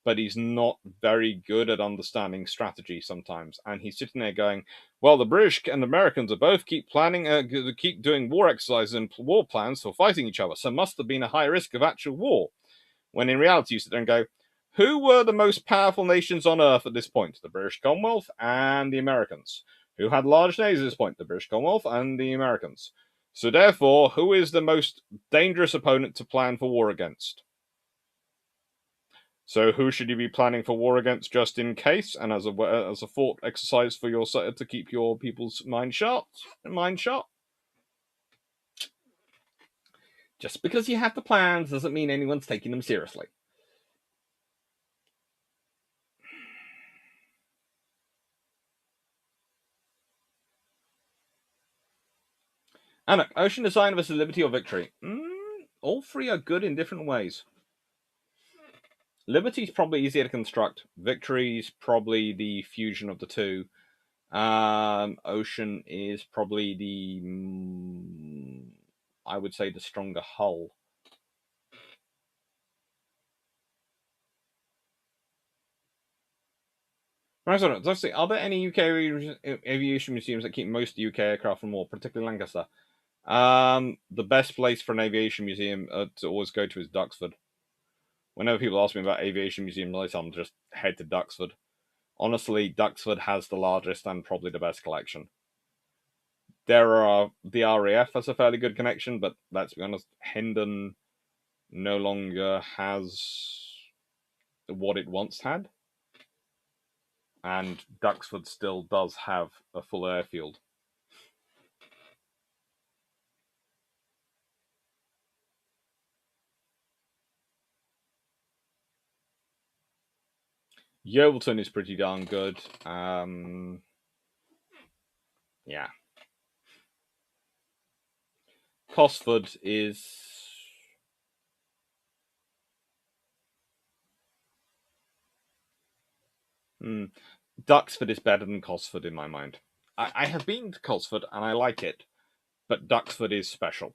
But he's not very good at understanding strategy sometimes. And he's sitting there going, well, the British and Americans are both keep doing war exercises and war plans for fighting each other, so must have been a high risk of actual war. When in reality, you sit there and go, who were the most powerful nations on Earth at this point? The British Commonwealth and the Americans. Who had large navies at this point? The British Commonwealth and the Americans. So therefore, who is the most dangerous opponent to plan for war against? So who should you be planning for war against just in case, and as a thought exercise for your to keep your people's mind sharp? Just because you have the plans doesn't mean anyone's taking them seriously. Anna, ocean design versus liberty or victory? All three are good in different ways. Liberty's probably easier to construct. Victory's probably the fusion of the two. Ocean is probably I would say the stronger hull. Are there any UK aviation museums that keep most UK aircraft from war, particularly Lancaster? The best place for an aviation museum to always go to is Duxford. Whenever people ask me about aviation museums, I tell them just head to Duxford. Honestly, Duxford has the largest and probably the best collection. The RAF has a fairly good connection, but let's be honest, Hendon no longer has what it once had. And Duxford still does have a full airfield. Yeovilton is pretty darn good. Yeah. Cosford is... Duxford is better than Cosford in my mind. I have been to Cosford and I like it, but Duxford is special.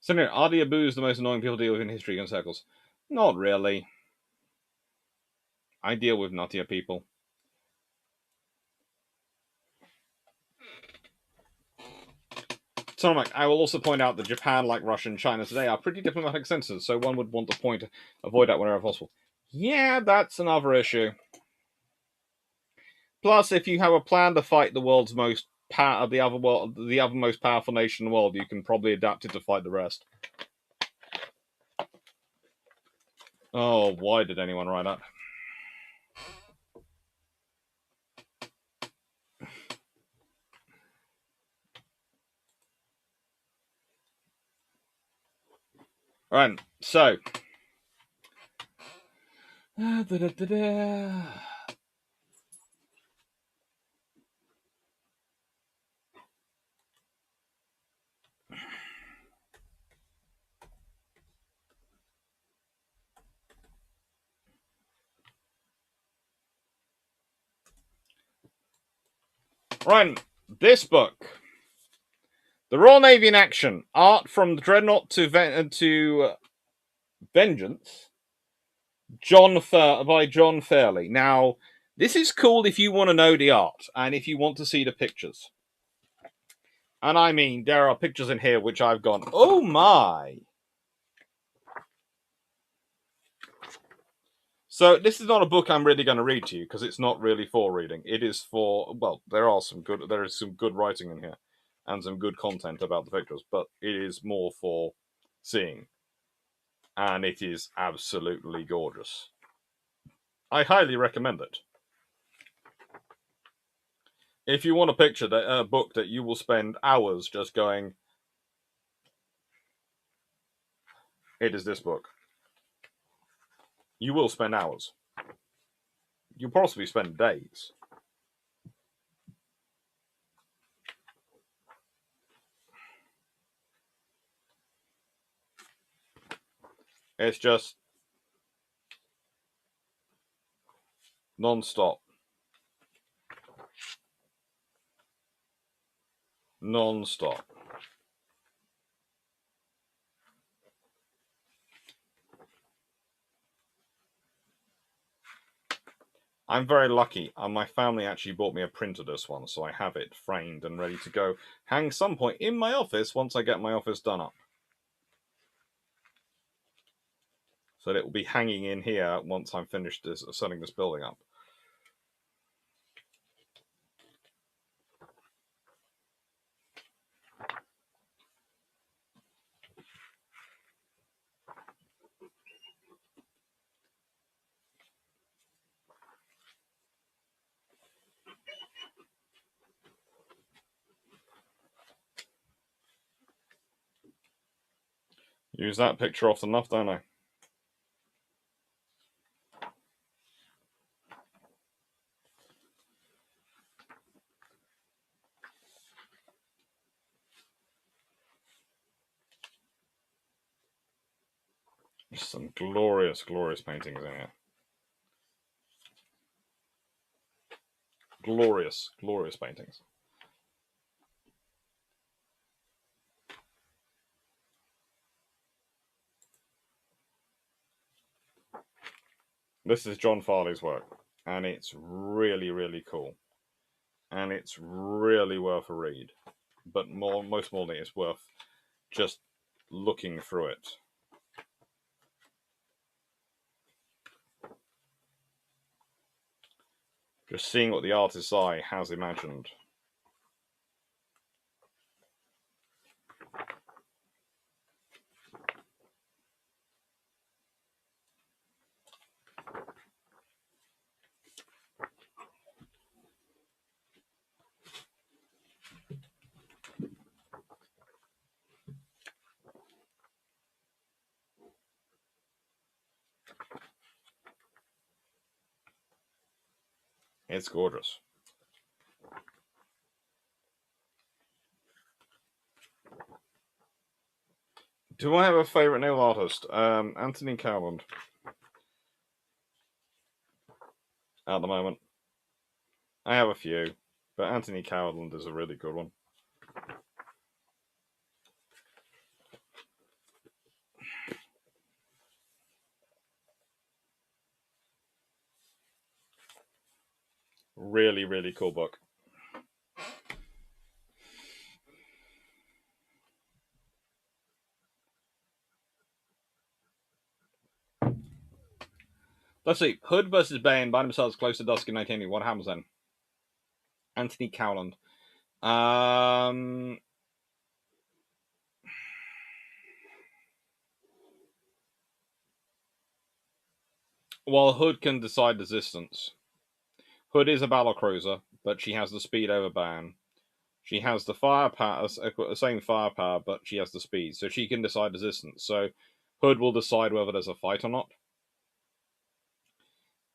So, anyway, are the Abus the most annoying people to deal with in history and circles? Not really. I deal with nuttier people. So, I will also point out that Japan, like Russia and China today, are pretty diplomatic centers, so one would want to avoid that whenever possible. Yeah, that's another issue. Plus, if you have a plan to fight the world's most the other most powerful nation in the world, you can probably adapt it to fight the rest. Oh, why did anyone write that? Right, so. Right, this book. The Royal Navy in Action. Art from Dreadnought to Vengeance. By John Fairley. Now, this is cool if you want to know the art and if you want to see the pictures. And I mean, there are pictures in here which I've gone, oh my! So this is not a book I'm really going to read to you because it's not really for reading. It is for, well, there is some good writing in here and some good content about the pictures, but it is more for seeing. And it is absolutely gorgeous. I highly recommend it. If you want a picture a book that you will spend hours just going, it is this book. You will spend hours. You'll possibly spend days. It's just non-stop. Non-stop. I'm very lucky, and my family actually bought me a print of this one, so I have it framed and ready to go hang some point in my office once I get my office done up. So that it will be hanging in here once I'm finished setting this building up. Use that picture often enough, don't I? There's some glorious, glorious paintings in here. Glorious, glorious paintings. This is John Farley's work, and it's really, really cool. And it's really worth a read. But most importantly, it's worth just looking through it. Just seeing what the artist's eye has imagined. It's gorgeous. Do I have a favourite naval artist? Anthony Cowland. At the moment. I have a few, but Anthony Cowland is a really good one. Really, really cool book. Let's see. Hood versus Bane by themselves close to dusk in 1980. What happens then? Anthony Cowland. Well, Hood can decide the distance. Hood is a battlecruiser, but she has the speed over Bane. She has the firepower, the same firepower, but she has the speed, so she can decide the distance. So Hood will decide whether there's a fight or not.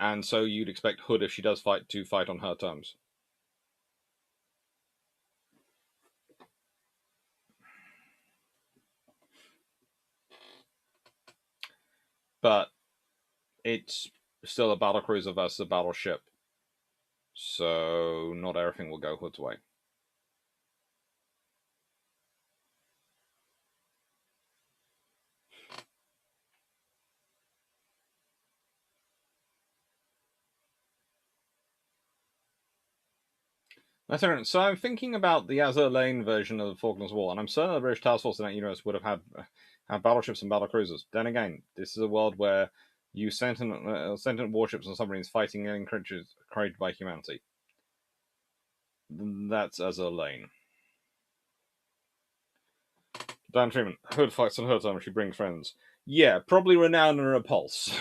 And so you'd expect Hood, if she does fight, to fight on her terms. But it's still a battlecruiser versus a battleship. So not everything will go Hood's way. So I'm thinking about the Azur Lane version of the Falklands War, and I'm certain the British task force in that universe would have had battleships and battlecruisers. Then again, this is a world where you sentient warships and submarines fighting alien creatures created by humanity. That's Azur Lane. Dan Truman, Hood fights on her time, she brings friends. Yeah, probably Renown and Repulse.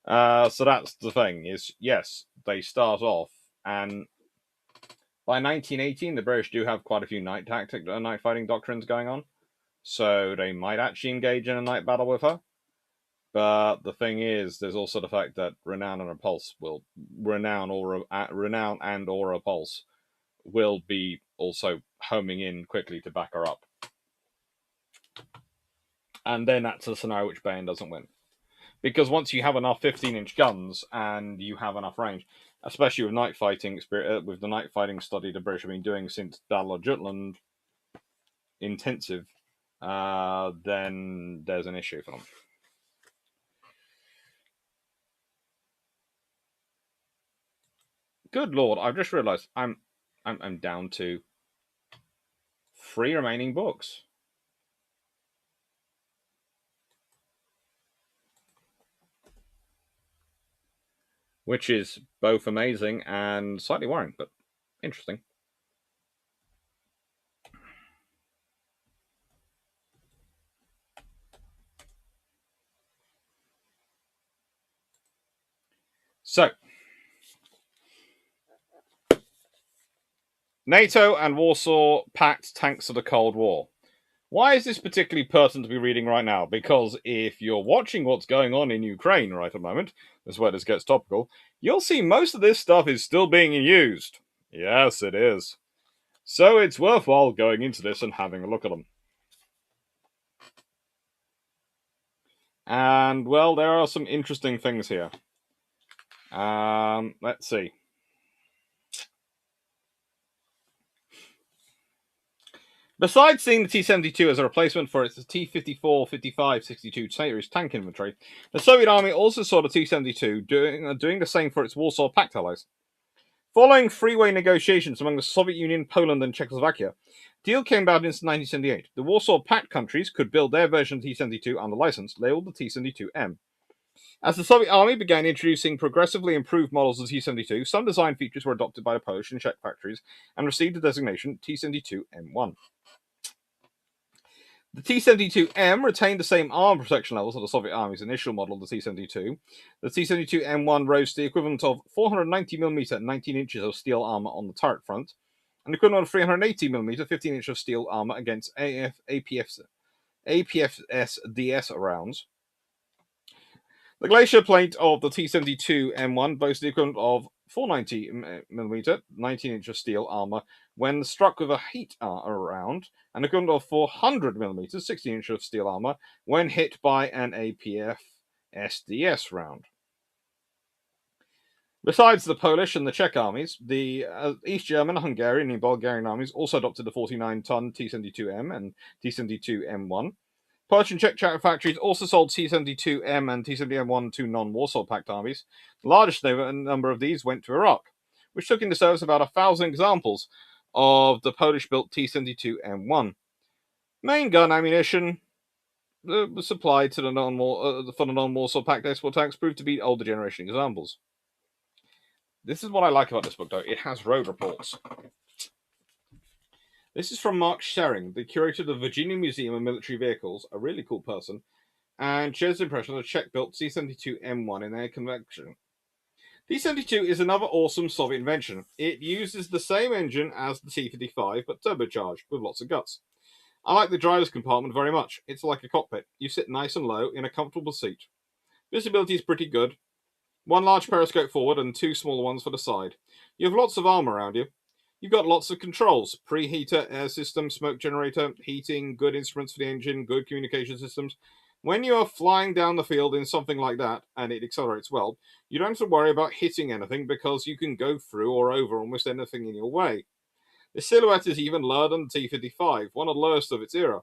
So that's the thing, is yes, they start off, and by 1918, the British do have quite a few night fighting doctrines going on, so they might actually engage in a night battle with her. But the thing is, there's also the fact that Renown and Repulse Renown and or Repulse will be also homing in quickly to back her up. And then that's a scenario which Bane doesn't win. Because once you have enough 15-inch guns and you have enough range, especially with night fighting, with the night fighting study the British have been doing since Battle of Jutland intensive, then there's an issue for them. Good lord! I've just realised I'm down to 3 remaining books. Which is both amazing and slightly worrying, but interesting. So, NATO and Warsaw Pact tanks of the Cold War. Why is this particularly pertinent to be reading right now? Because if you're watching what's going on in Ukraine right at the moment, that's where this gets topical, you'll see most of this stuff is still being used. Yes, it is. So it's worthwhile going into this and having a look at them. And, well, there are some interesting things here. Let's see. Besides seeing the T-72 as a replacement for its T-54, 55, 62 series tank inventory, the Soviet Army also saw the T-72 doing the same for its Warsaw Pact allies. Following three-way negotiations among the Soviet Union, Poland, and Czechoslovakia, deal came about in 1978. The Warsaw Pact countries could build their version of T-72 under license, labeled the T-72M. As the Soviet Army began introducing progressively improved models of the T-72, some design features were adopted by the Polish and Czech factories and received the designation T-72M1. The T-72M retained the same armor protection levels of the Soviet Army's initial model of the T-72. The T-72M1 rose to the equivalent of 490mm 19 inches of steel armor on the turret front, and the equivalent of 380mm 15 inches of steel armor against APFS-DS rounds. The glacier plate of the T-72M1 boasts the equivalent of 490mm 19-inch of steel armor when struck with a heat round, and equivalent of 400mm 16-inch of steel armor when hit by an APF SDS round. Besides the Polish and the Czech armies, the East German, Hungarian, and Bulgarian armies also adopted the 49-ton T-72M and T-72M1. Polish and Czech factories also sold T-72M and T-72M1 to non-Warsaw Pact armies. The largest number of these went to Iraq, which took into service about 1,000 examples of the Polish-built T-72M1. Main gun ammunition supplied to the for the non-Warsaw Pact export tanks proved to be older generation examples. This is what I like about this book, though. It has road reports. This is from Mark Schering, the curator of the Virginia Museum of Military Vehicles, a really cool person, and shares the impression of the Czech-built C-72M1 in their collection. T-72 is another awesome Soviet invention. It uses the same engine as the T-55, but turbocharged, with lots of guts. I like the driver's compartment very much. It's like a cockpit. You sit nice and low in a comfortable seat. Visibility is pretty good. One large periscope forward and two smaller ones for the side. You have lots of armor around you. You've got lots of controls. Preheater, air system, smoke generator, heating, good instruments for the engine, good communication systems. When you are flying down the field in something like that, and it accelerates well, you don't have to worry about hitting anything because you can go through or over almost anything in your way. The silhouette is even lower than the T-55, one of the lowest of its era.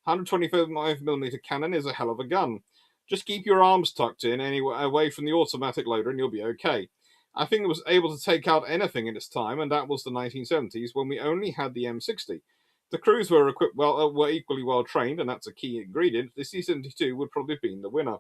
125mm cannon is a hell of a gun. Just keep your arms tucked in away from the automatic loader and you'll be okay. I think it was able to take out anything in its time, and that was the 1970s when we only had the M60. The crews were equipped were equally well trained, and that's a key ingredient. The C-72 would probably have been the winner.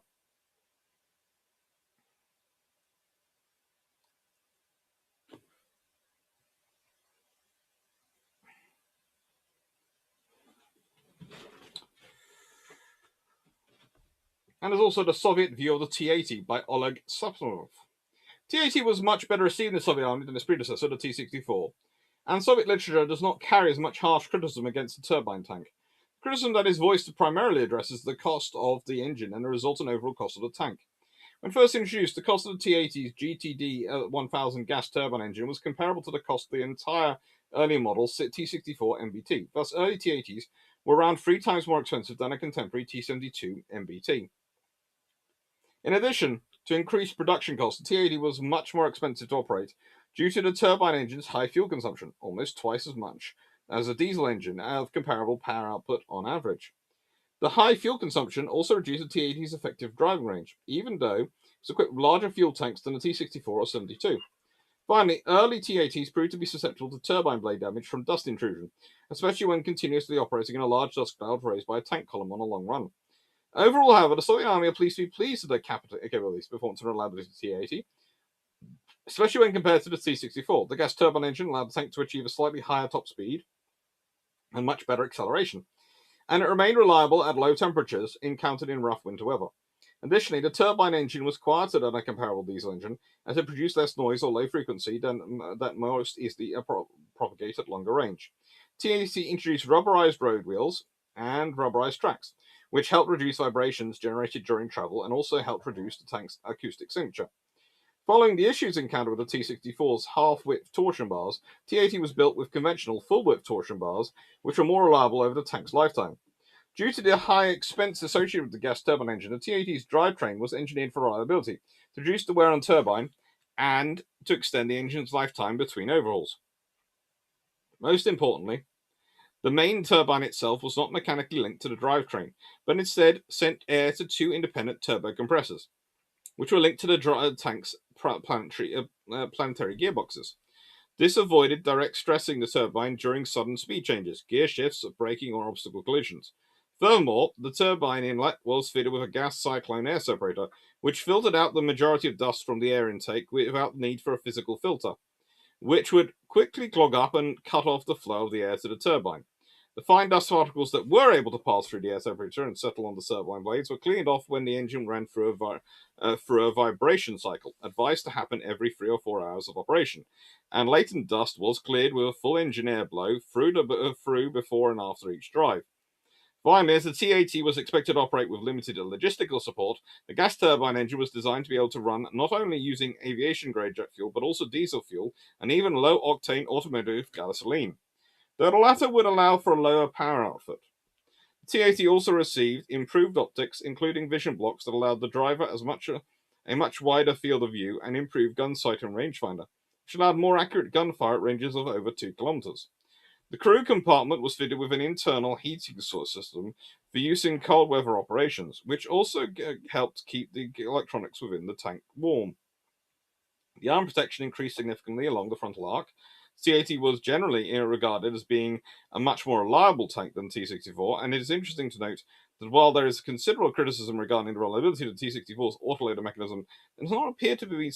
And there's also the Soviet view of the T-80 by Oleg Sapsonov. T-80 was much better received in the Soviet army than its predecessor, the T-64, and Soviet literature does not carry as much harsh criticism against the turbine tank. Criticism that is voiced primarily addresses the cost of the engine and the resultant overall cost of the tank. When first introduced, the cost of the T-80's GTD 1000 gas turbine engine was comparable to the cost of the entire earlier model T-64 MBT. Thus, early T-80s were around 3 times more expensive than a contemporary T-72 MBT. In addition to increased production costs, the T-80 was much more expensive to operate due to the turbine engine's high fuel consumption, almost twice as much as a diesel engine of comparable power output on average. The high fuel consumption also reduced the T-80's effective driving range, even though it was equipped with larger fuel tanks than the T-64 or 72. Finally, early T-80s proved to be susceptible to turbine blade damage from dust intrusion, especially when continuously operating in a large dust cloud raised by a tank column on a long run. Overall, however, the Soviet Army are pleased to be pleased with their capabilities, performance, and reliability of the T-80, especially when compared to the T-64. The gas turbine engine allowed the tank to achieve a slightly higher top speed and much better acceleration, and it remained reliable at low temperatures encountered in rough winter weather. Additionally, the turbine engine was quieter than a comparable diesel engine, as it produced less noise or low frequency than that most easily propagate at longer range. T-80 introduced rubberized road wheels and rubberized tracks, which helped reduce vibrations generated during travel and also helped reduce the tank's acoustic signature. Following the issues encountered with the T-64's half-width torsion bars, T-80 was built with conventional full-width torsion bars, which were more reliable over the tank's lifetime. Due to the high expense associated with the gas turbine engine, the T-80's drivetrain was engineered for reliability, to reduce the wear on turbine, and to extend the engine's lifetime between overhauls. Most importantly, the main turbine itself was not mechanically linked to the drivetrain, but instead sent air to 2 independent turbo compressors, which were linked to the tank's planetary gearboxes. This avoided direct stressing the turbine during sudden speed changes, gear shifts, braking, or obstacle collisions. Furthermore, the turbine inlet was fitted with a gas cyclone air separator, which filtered out the majority of dust from the air intake without the need for a physical filter, which would quickly clog up and cut off the flow of the air to the turbine. The fine dust particles that were able to pass through the air separator and settle on the turbine blades were cleaned off when the engine ran through a vibration cycle, advised to happen every 3 or 4 hours of operation, and latent dust was cleared with a full engine air blow through before and after each drive. Behind this, the T-80 was expected to operate with limited logistical support. The gas turbine engine was designed to be able to run not only using aviation-grade jet fuel, but also diesel fuel, and even low-octane automotive gasoline. The latter would allow for a lower power output. The T-80 also received improved optics, including vision blocks that allowed the driver a much wider field of view and improved gun sight and rangefinder, which allowed more accurate gunfire at ranges of over 2 kilometers. The crew compartment was fitted with an internal heating source system for use in cold weather operations, which also helped keep the electronics within the tank warm. The arm protection increased significantly along the frontal arc. T-80 was generally regarded as being a much more reliable tank than T-64, and it is interesting to note that while there is considerable criticism regarding the reliability of the T-64's autoloader mechanism, there does not appear to be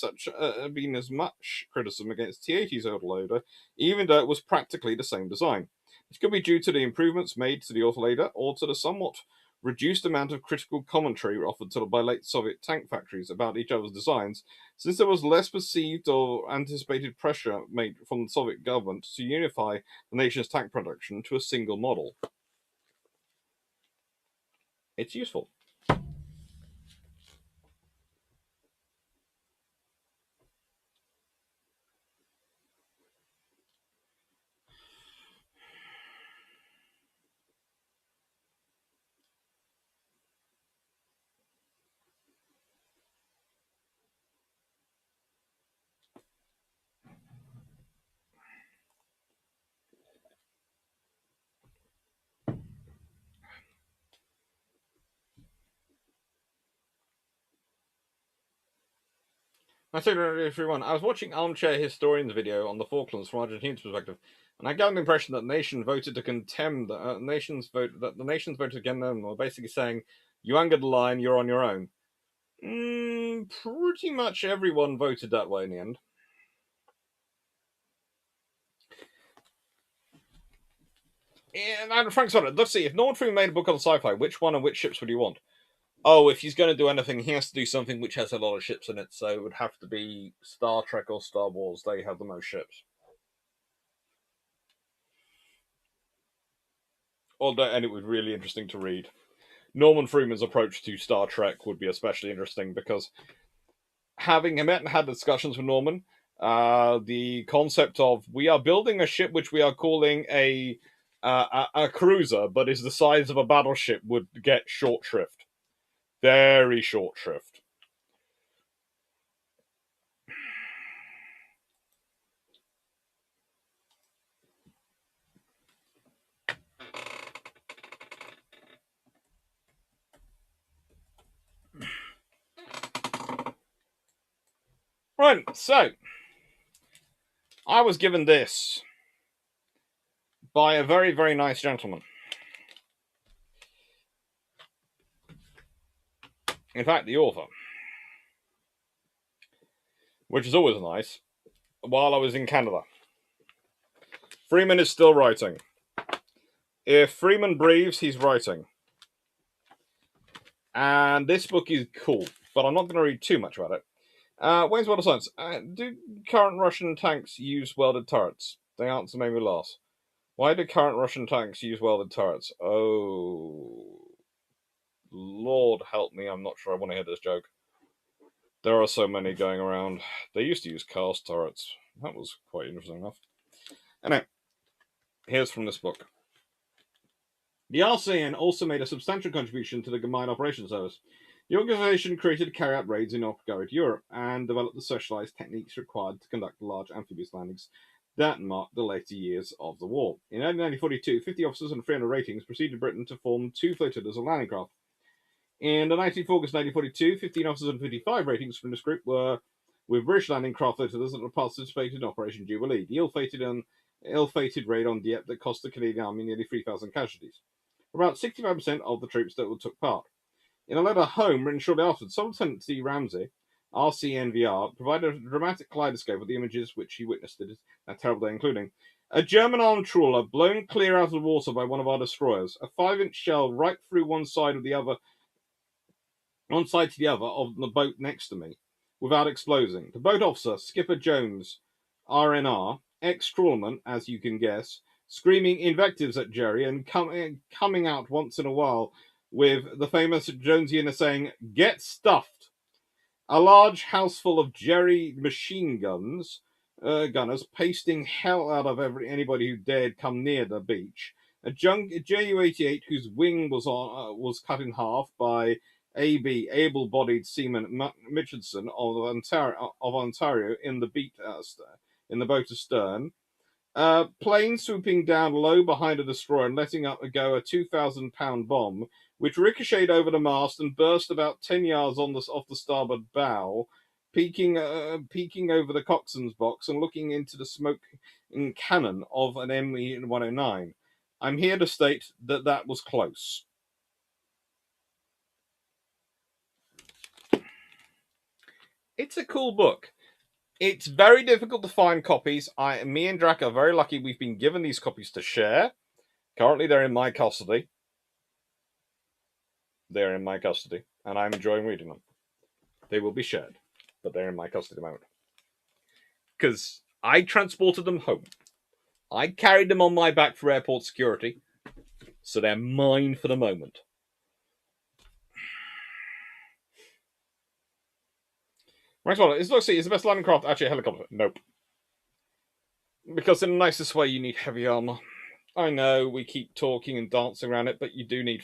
been as much criticism against T-80's autoloader, even though it was practically the same design. It could be due to the improvements made to the autoloader or to the somewhat reduced amount of critical commentary offered by late Soviet tank factories about each other's designs, since there was less perceived or anticipated pressure made from the Soviet government to unify the nation's tank production to a single model. It's useful. I said everyone, I was watching Armchair Historian's video on the Falklands from Argentina's perspective, and I got the impression that the nation voted to condemn the nation's voted against them, were basically saying, "You angered the line, you're on your own." Pretty much everyone voted that way in the end. And Frank Sonnet, let's see, if Norman Freeman made a book on sci-fi, which one and which ships would you want? Oh, if he's going to do anything, he has to do something which has a lot of ships in it, so it would have to be Star Trek or Star Wars. They have the most ships. And it would be really interesting to read. Norman Freeman's approach to Star Trek would be especially interesting because having met and had discussions with Norman, the concept of we are building a ship which we are calling a cruiser, but is the size of a battleship would get short shrift. Very short shrift. Right, so I was given this by a very, very nice gentleman. In fact, the author, which is always nice, while I was in Canada. Freeman is still writing. If Freeman breathes, he's writing. And this book is cool, but I'm not going to read too much about it. Wayne's World of Science. Do current Russian tanks use welded turrets? The answer made me laugh. Why do current Russian tanks use welded turrets? Oh, Lord help me, I'm not sure I want to hear this joke. There are so many going around. They used to use cast turrets. That was quite interesting enough. Anyway, here's from this book. The RCN also made a substantial contribution to the Combined Operations Service. The organisation created to carry out raids in occupied Europe and developed the specialised techniques required to conduct large amphibious landings that marked the later years of the war. In 1942, 50 officers and 300 ratings preceded Britain to form 2 flotillas of landing craft. In the 19th August 1942, 15 officers and 55 ratings from this group were with British landing craft flotillas that participated in Operation Jubilee, the ill-fated raid on Dieppe that cost the Canadian Army nearly 3,000 casualties. About 65% of the troops that took part. In a letter home written shortly afterwards, Lieutenant T. Ramsey, RCNVR, provided a dramatic kaleidoscope of the images which he witnessed that terrible day, including a German armed trawler blown clear out of the water by one of our destroyers, a 5-inch shell right through one side to the other of the boat next to me, without exploding. The boat officer, Skipper Jones, RNR, ex-trawlerman, as you can guess, screaming invectives at Jerry and coming out once in a while with the famous Jonesian saying, "Get stuffed." A large house full of Jerry machine gunners, pasting hell out of anybody who dared come near the beach. A Ju-88 whose wing was cut in half by AB, able-bodied seaman Mitchelson of Ontario in the boat astern. Plane swooping down low behind a destroyer and letting go a 2,000-pound bomb, which ricocheted over the mast and burst about 10 yards off the starboard bow, peeking over the coxswain's box and looking into the smoking cannon of an ME-109. I'm here to state that was close. It's a cool book. It's very difficult to find copies. Me and Drac are very lucky we've been given these copies to share. Currently, they're in my custody. And I'm enjoying reading them. They will be shared, but they're in my custody at the moment. Because I transported them home. I carried them on my back for airport security, so they're mine for the moment. Next one. Is the best landing craft actually a helicopter? Nope. Because in the nicest way, you need heavy armor. I know we keep talking and dancing around it, but you do need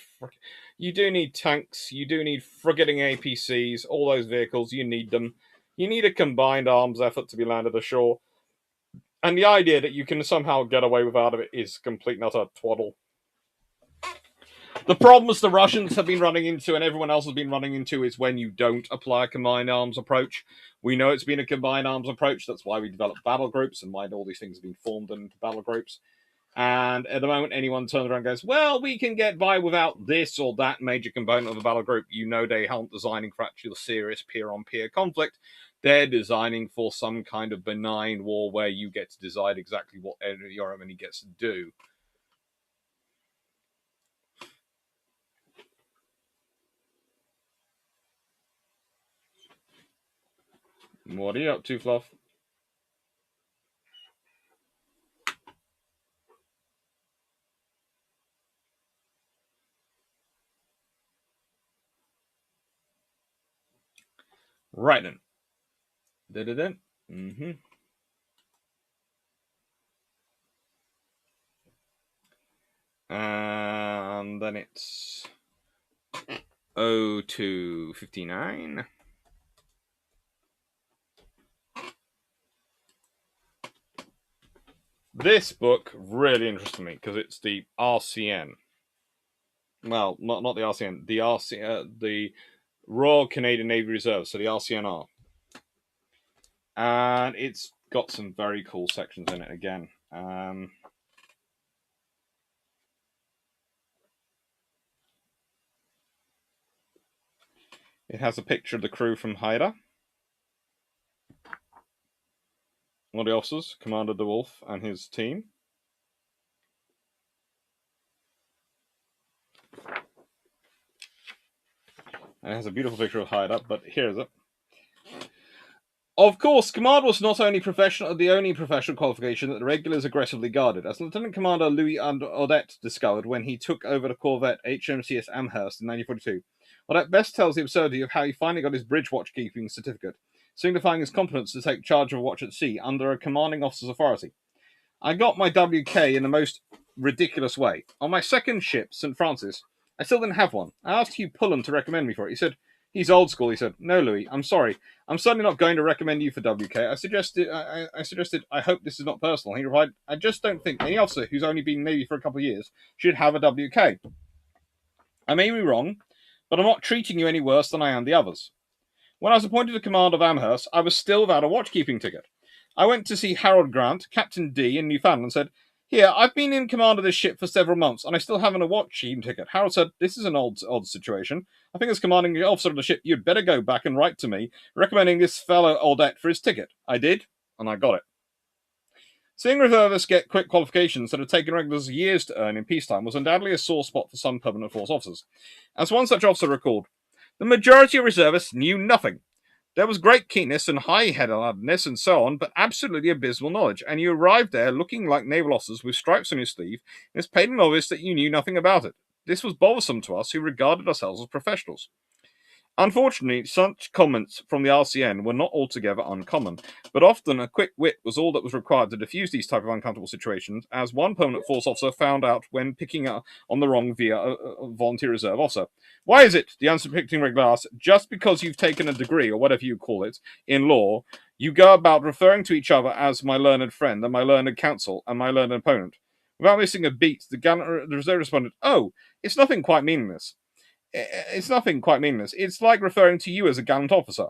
tanks. You do need frigating APCs. All those vehicles, you need them. You need a combined arms effort to be landed ashore. And the idea that you can somehow get away without it is complete and utter twaddle. The problems the Russians have been running into and everyone else has been running into is when you don't apply a combined arms approach. We know it's been a combined arms approach. That's why we developed battle groups and why all these things have been formed into battle groups. And at the moment, anyone turns around and goes, well, we can get by without this or that major component of the battle group. You know they aren't designing for actual serious peer-on-peer conflict. They're designing for some kind of benign war where you get to decide exactly what your enemy gets to do. What are you up to, Fluff? Right then. Did. Mm-hmm. And then it's 0259. This book really interested me because it's the RCN. Well, not the RCN, the Royal Canadian Navy Reserve, so the RCNR. And it's got some very cool sections in it again. It has a picture of the crew from Haida. One of the officers, Commander DeWolf and his team. And it has a beautiful picture of Haida, but here's it. Of course, Command was not only the only professional qualification that the regulars aggressively guarded, as Lieutenant Commander Louis Audet discovered when he took over the corvette HMCS Amherst in 1942. Audet best tells the absurdity of how he finally got his bridge watchkeeping certificate, signifying his competence to take charge of a watch at sea under a commanding officer's authority. I got my WK in the most ridiculous way. On my second ship, St. Francis, I still didn't have one. I asked Hugh Pullen to recommend me for it. He said, he's old school. He said, no, Louis, I'm sorry. I'm certainly not going to recommend you for WK. I suggested, I hope this is not personal. He replied, I just don't think any officer who's only been Navy for a couple of years should have a WK. I may be wrong, but I'm not treating you any worse than I am the others. When I was appointed to command of Amherst, I was still without a watchkeeping ticket. I went to see Harold Grant, Captain D, in Newfoundland, and said, here, I've been in command of this ship for several months, and I still haven't a watchkeeping ticket. Harold said, this is an odd situation. I think as commanding officer of the ship, you'd better go back and write to me, recommending this fellow Audet for his ticket. I did, and I got it. Seeing reservists get quick qualifications that had taken regulars years to earn in peacetime was undoubtedly a sore spot for some permanent force officers. As one such officer recalled, the majority of reservists knew nothing. There was great keenness and high-headedness and so on, but absolutely abysmal knowledge, and you arrived there looking like naval officers with stripes on your sleeve, and it's plain and obvious that you knew nothing about it. This was bothersome to us who regarded ourselves as professionals. Unfortunately, such comments from the RCN were not altogether uncommon, but often a quick wit was all that was required to diffuse these type of uncomfortable situations, as one permanent force officer found out when picking up on the wrong via a volunteer reserve officer. Why is it, the unsuspecting regular asked, just because you've taken a degree, or whatever you call it, in law, you go about referring to each other as my learned friend, and my learned counsel, and my learned opponent? Without missing a beat, the reserve responded, "Oh, it's nothing quite meaningless. It's nothing quite meaningless. It's like referring to you as a gallant officer."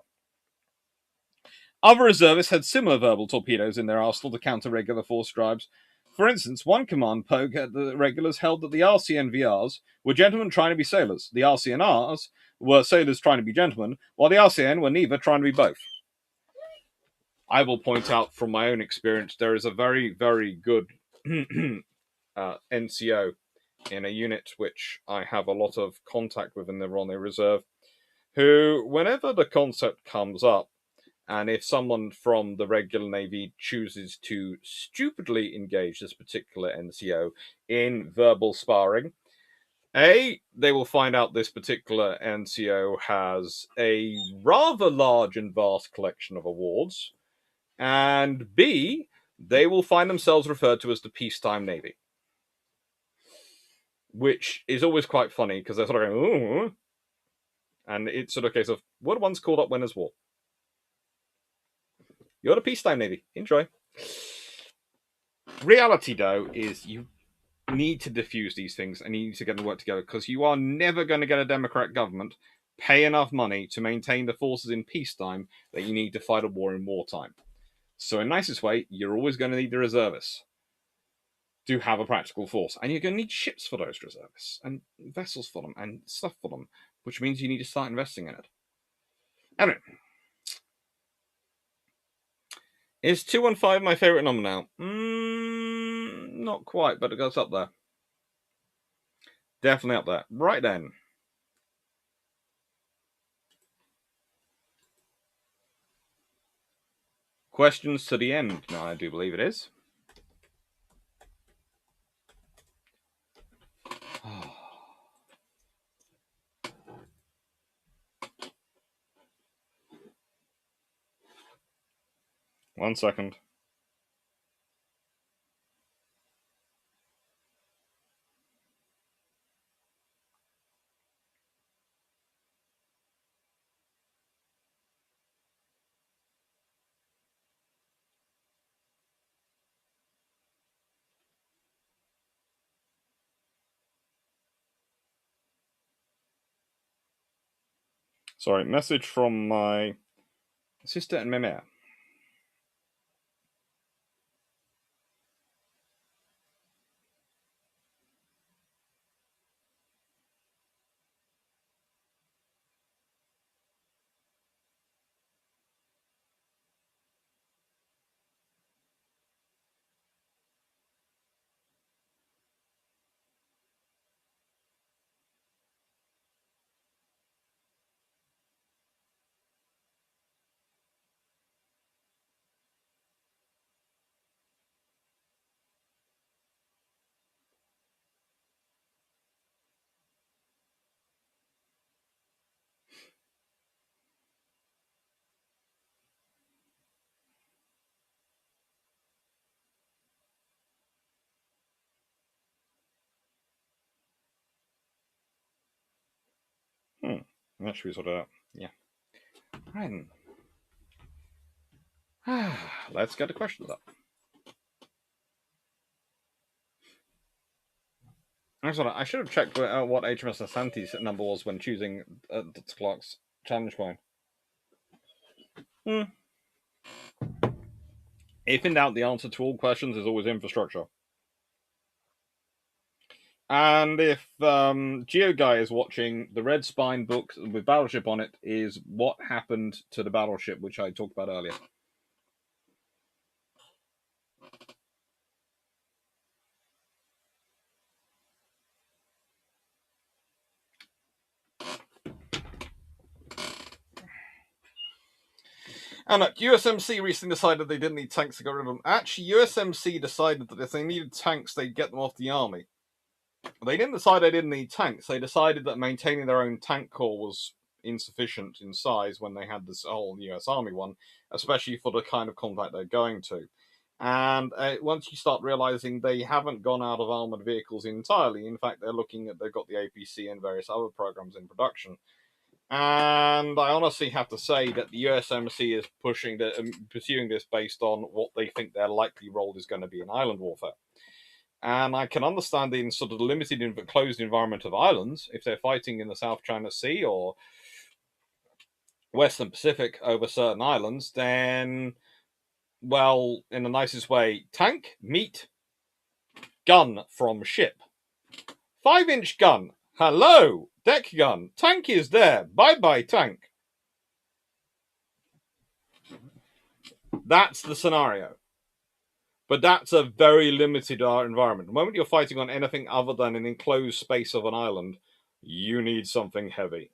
Other reservists had similar verbal torpedoes in their arsenal to counter regular force stripes. For instance, one command poke at the regulars held that the RCNVRs were gentlemen trying to be sailors, the RCNRs were sailors trying to be gentlemen, while the RCN were neither trying to be both. I will point out from my own experience, there is a very, very good NCO in a unit which I have a lot of contact with in the Ronnie Reserve, who, whenever the concept comes up, and if someone from the regular Navy chooses to stupidly engage this particular NCO in verbal sparring, A, they will find out this particular NCO has a rather large and vast collection of awards, and B, they will find themselves referred to as the peacetime Navy. Which is always quite funny, because they're sort of going, ooh, and it's sort of a case of, we're the ones called up winners war. You're the peacetime Navy. Enjoy. Reality, though, is you need to diffuse these things and you need to get them to work together, because you are never going to get a Democrat government pay enough money to maintain the forces in peacetime that you need to fight a war in wartime. So in nicest way, you're always going to need the reservists to have a practical force. And you're going to need ships for those reservists, and vessels for them, and stuff for them, which means you need to start investing in it. Anyway, is 215 my favourite number now? Not quite, but it goes up there. Definitely up there. Right then. Questions to the end. No, I do believe it is. One second. Sorry, message from my sister and Mimea. That should be sorted out. Yeah. Right. Let's get the questions up. Actually, I should have checked what HMS Asante's number was when choosing Clarke's challenge coin. If in doubt, the answer to all questions is always infrastructure. And if Geo Guy is watching, the Red Spine book with Battleship on it is what happened to the Battleship, which I talked about earlier. And look, USMC recently decided they didn't need tanks to get rid of them. Actually, USMC decided that if they needed tanks, they'd get them off the army. They didn't decide they didn't need tanks. They decided that maintaining their own tank corps was insufficient in size when they had this whole US Army one, especially for the kind of combat they're going to. And once you start realizing they haven't gone out of armored vehicles entirely, in fact, they've got the APC and various other programs in production. And I honestly have to say that the USMC is pursuing this based on what they think their likely role is going to be in island warfare. And I can understand in sort of the limited closed environment of islands, if they're fighting in the South China Sea or Western Pacific over certain islands, then, well, in the nicest way, tank, meet, gun from ship. 5-inch gun. Hello, deck gun. Tank is there. Bye-bye, tank. That's the scenario. But that's a very limited environment. The moment you're fighting on anything other than an enclosed space of an island, you need something heavy.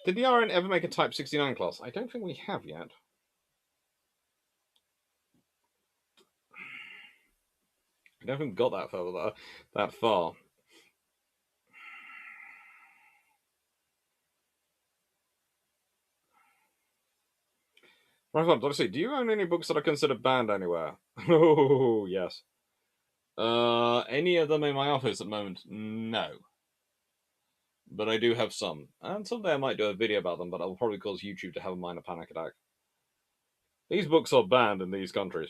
Did the RN ever make a Type 69 class? I don't think we have yet. I don't think we got that far. That far. Right, obviously, do you own any books that are considered banned anywhere? Oh, yes. Any of them in my office at the moment? No. But I do have some. And someday I might do a video about them, but I'll probably cause YouTube to have a minor panic attack. These books are banned in these countries.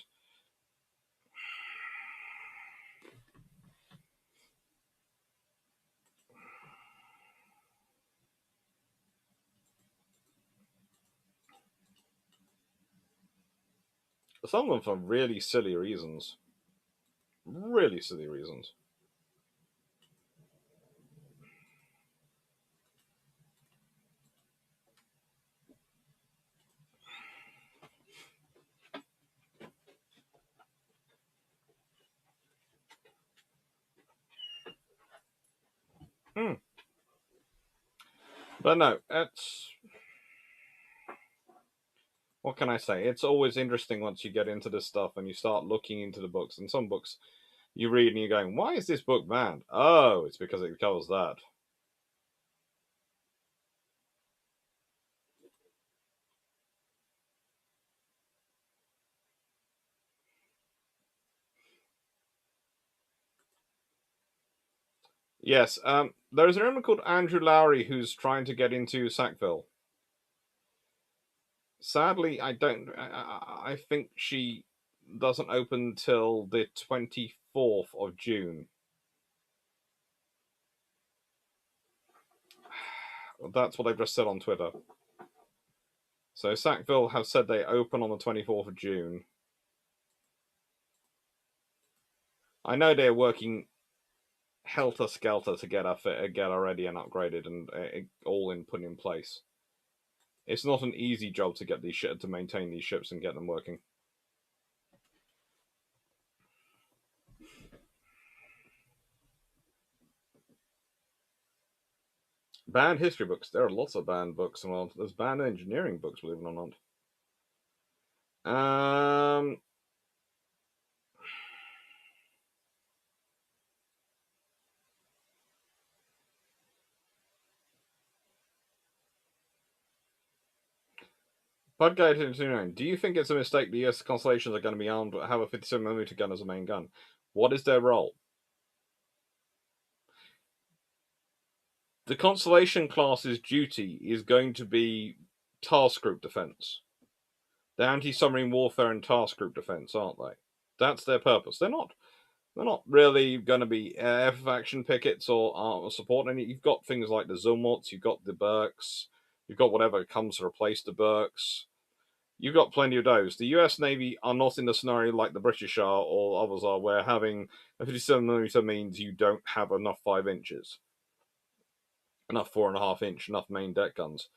Some of them for really silly reasons. Really silly reasons. But no, it's... What can I say? It's always interesting once you get into this stuff and you start looking into the books. And some books you read and you're going, why is this book banned? Oh, it's because it covers that. Yes, there's a woman called Andrew Lowry who's trying to get into Sackville. Sadly, I think she doesn't open till the 24th of June. That's what they've just said on Twitter. So Sackville have said they open on the 24th of June. I know they're working helter-skelter to get her ready and upgraded and all put in place. It's not an easy job to get to maintain these ships and get them working. Banned history books. There are lots of banned books. Well, there's banned engineering books, believe it or not. Budguide 229. Do you think it's a mistake the US constellations are going to be armed but have a 57mm gun as a main gun? What is their role? The Constellation class's duty is going to be task group defense. They're anti-submarine warfare and task group defense, aren't they? That's their purpose. They're not really going to be air faction pickets or support any. You've got things like the Zumwalts, you've got the Burks, you've got whatever comes to replace the Burks. You've got plenty of those. The US Navy are not in a scenario like the British are or others are, where having a 57mm means you don't have enough 5 inches, enough 4.5 inch, enough main deck guns.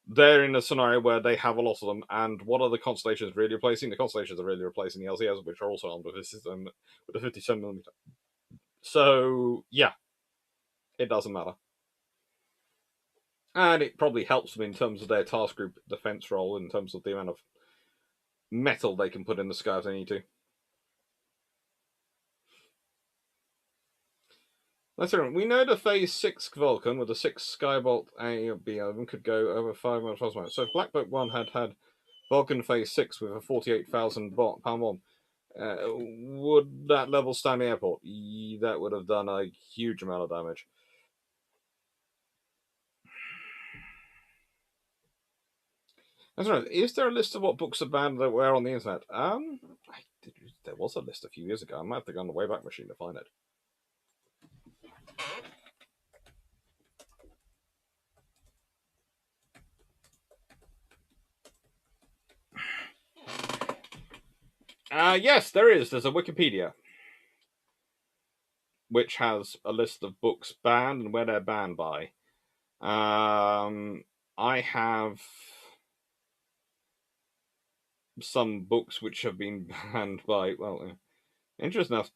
They're in a scenario where they have a lot of them, and what are the constellations really replacing? The constellations are really replacing the LCS, which are also armed with a 57mm. So, yeah, it doesn't matter. And it probably helps them in terms of their task group defense role, in terms of the amount of metal they can put in the sky if they need to. Let's see. We know the Phase 6 Vulcan with the 6 Skybolt A or B of them could go over 5 miles. So if Black Boat 1 had Vulcan Phase 6 with a 48,000 pound bomb, would that level Stanley Airport? That would have done a huge amount of damage. That's right. Is there a list of what books are banned that were on the internet? There was a list a few years ago. I might have to go on the Wayback Machine to find it. Yes, there is. There's a Wikipedia which has a list of books banned and where they're banned by. I have some books which have been banned by, well, interesting enough,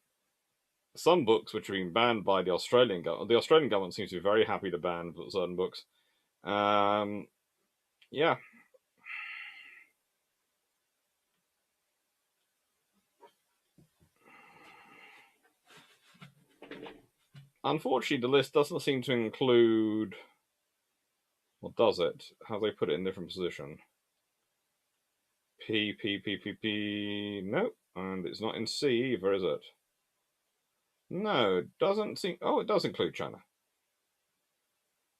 some books which have been banned by the Australian government. The Australian government seems to be very happy to ban certain books. Yeah. Unfortunately, the list doesn't seem to include. Or does it? How do they put it in a different position? P. Nope. And it's not in C either, is it? No, it doesn't seem. Oh, it does include China.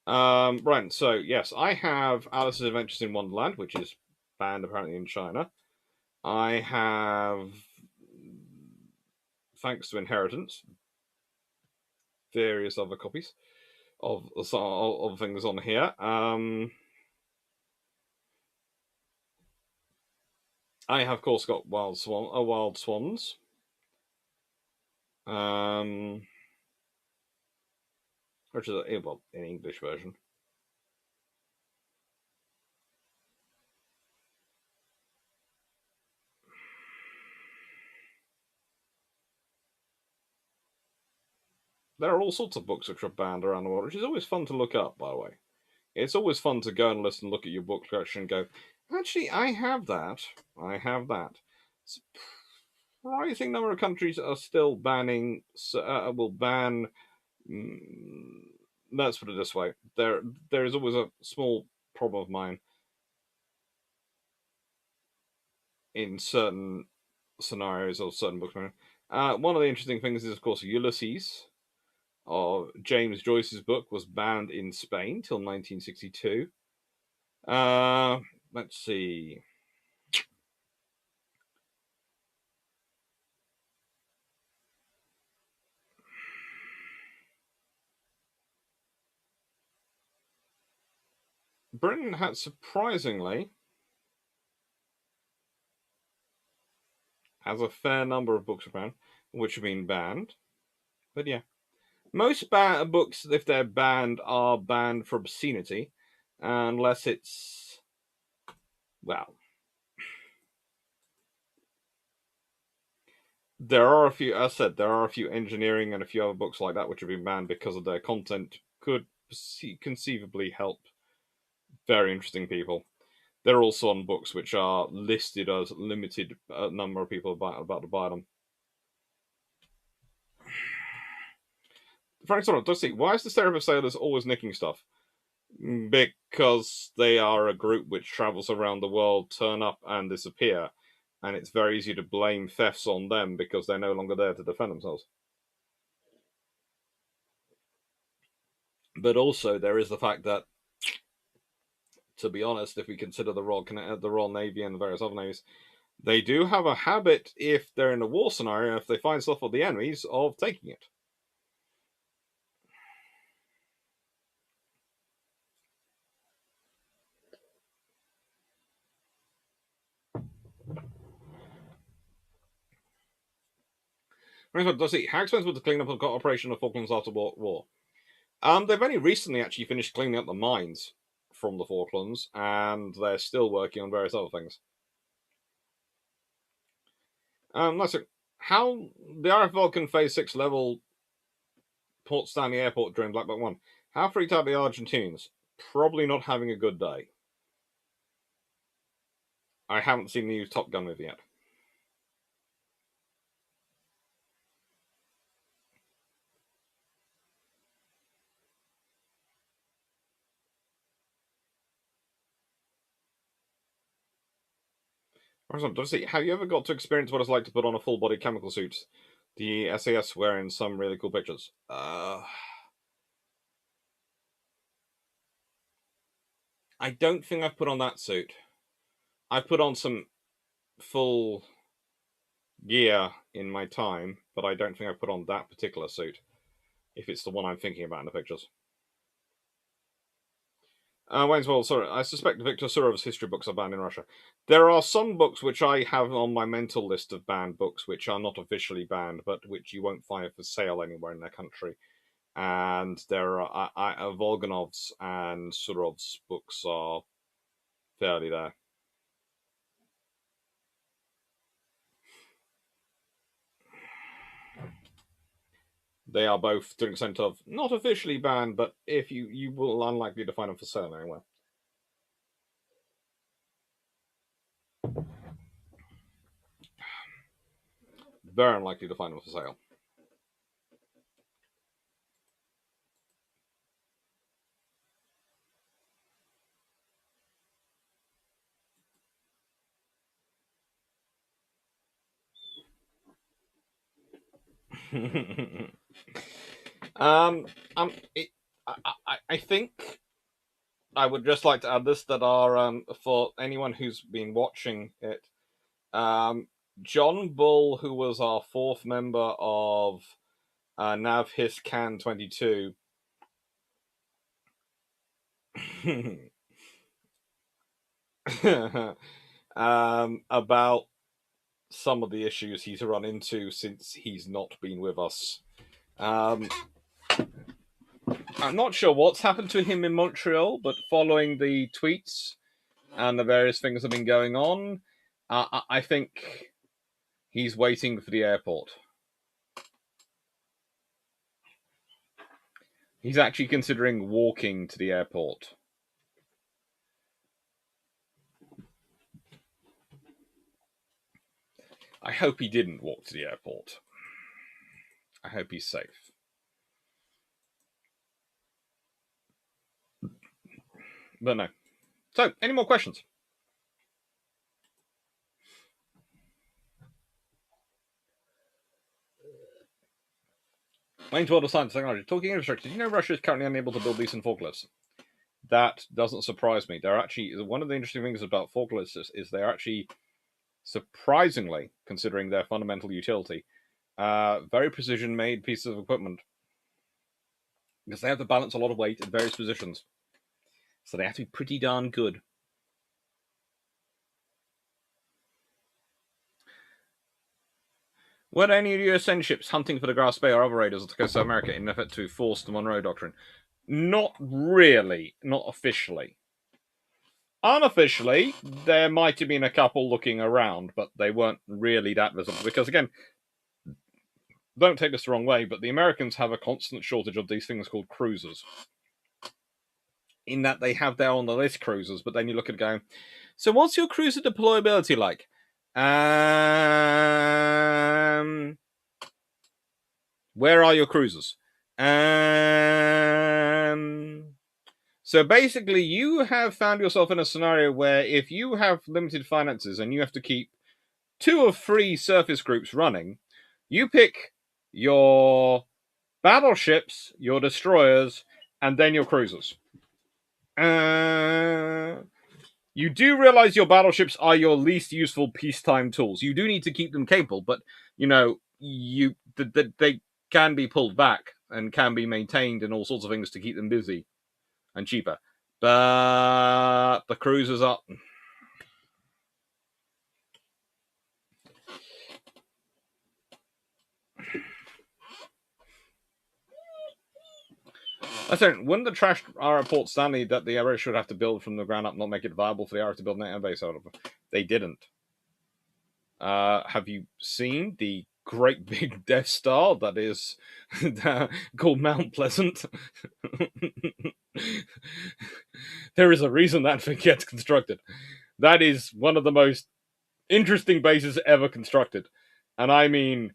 Right. So yes, I have Alice's Adventures in Wonderland, which is banned apparently in China. I have, thanks to Inheritance, various other copies of things on here. I have, of course, got Wild Swans. Which is an English version. There are all sorts of books which are banned around the world, which is always fun to look up, by the way. It's always fun to go and listen, look at your book collection and go, actually, I have that. Surprising number of countries are still banning, will ban. Let's put it this way: there is always a small problem of mine in certain scenarios of certain books. One of the interesting things is, of course, Ulysses, of James Joyce's book, was banned in Spain till 1962. Let's see. Britain had surprisingly has a fair number of books around which have been banned. But yeah, most books, if they're banned, are banned for obscenity, unless it's, well, there are a few. As I said, there are a few engineering and a few other books like that which have been banned because of their content could conceivably help very interesting people. There are also some books which are listed as limited number of people about to buy them. Frank Sort does see, why is the Stereo Sailors always nicking stuff? Because they are a group which travels around the world, turn up and disappear, and it's very easy to blame thefts on them because they're no longer there to defend themselves. But also, there is the fact that, to be honest, if we consider the Royal Navy and the various other navies, they do have a habit, if they're in a war scenario, if they find stuff with the enemies, of taking it. Does he? How expensive was the cleanup of the operation of Falklands after war? They've only recently actually finished cleaning up the mines from the Falklands, and they're still working on various other things. Let's see. How the RF Vulcan Phase 6 level Port Stanley Airport during Black Box 1. How freaked out the Argentinians? probably not having a good day. I haven't seen the new Top Gun movie yet. Have you ever got to experience what it's like to put on a full body chemical suit? The SAS wearing some really cool pictures. I don't think I've put on that suit. I've put on some full gear in my time, but I don't think I've put on that particular suit, if it's the one I'm thinking about in the pictures. Well, sorry, I suspect Viktor Surov's history books are banned in Russia. There are some books which I have on my mental list of banned books, which are not officially banned, but which you won't find for sale anywhere in their country. And there are Volganov's and Surov's books are fairly there. They are both to an extent of not officially banned, but if you will unlikely to find them for sale anywhere. Very unlikely to find them for sale. I think I would just like to add this, that are for anyone who's been watching it, John Bull, who was our fourth member of Nav His Can 22, about some of the issues he's run into since he's not been with us. I'm not sure what's happened to him in Montreal, but following the tweets and the various things that have been going on, I think he's waiting for the airport. He's actually considering walking to the airport. I hope he didn't walk to the airport. I hope he's safe. But no. So, any more questions? Wayne's World of Science and Technology. Talking infrastructure, did you know Russia is currently unable to build decent forklifts? That doesn't surprise me. They're actually, one of the interesting things about forklifts is they're actually, surprisingly, considering their fundamental utility, very precision-made pieces of equipment. Because they have to balance a lot of weight in various positions. So they have to be pretty darn good. Were any US ships hunting for the Grass Bay or other raiders to South America in an effort to force the Monroe Doctrine? Not really. Not officially. Unofficially, there might have been a couple looking around, but they weren't really that visible. Because, again, don't take this the wrong way, but the Americans have a constant shortage of these things called cruisers. In that they have their on the list cruisers, but then you look at it going, so what's your cruiser deployability like? Where are your cruisers? So basically, you have found yourself in a scenario where if you have limited finances and you have to keep 2 or 3 surface groups running, you pick your battleships, your destroyers, and then your cruisers. You do realize your battleships are your least useful peacetime tools. You do need to keep them capable, but they can be pulled back and can be maintained and all sorts of things to keep them busy and cheaper. But the cruisers are. Wouldn't the trash report Stanley that the Irish should have to build from the ground up, not make it viable for the Irish to build an air base out of? They didn't. Have you seen the great big Death Star that is called Mount Pleasant? There is a reason that thing gets constructed. That is one of the most interesting bases ever constructed. And I mean,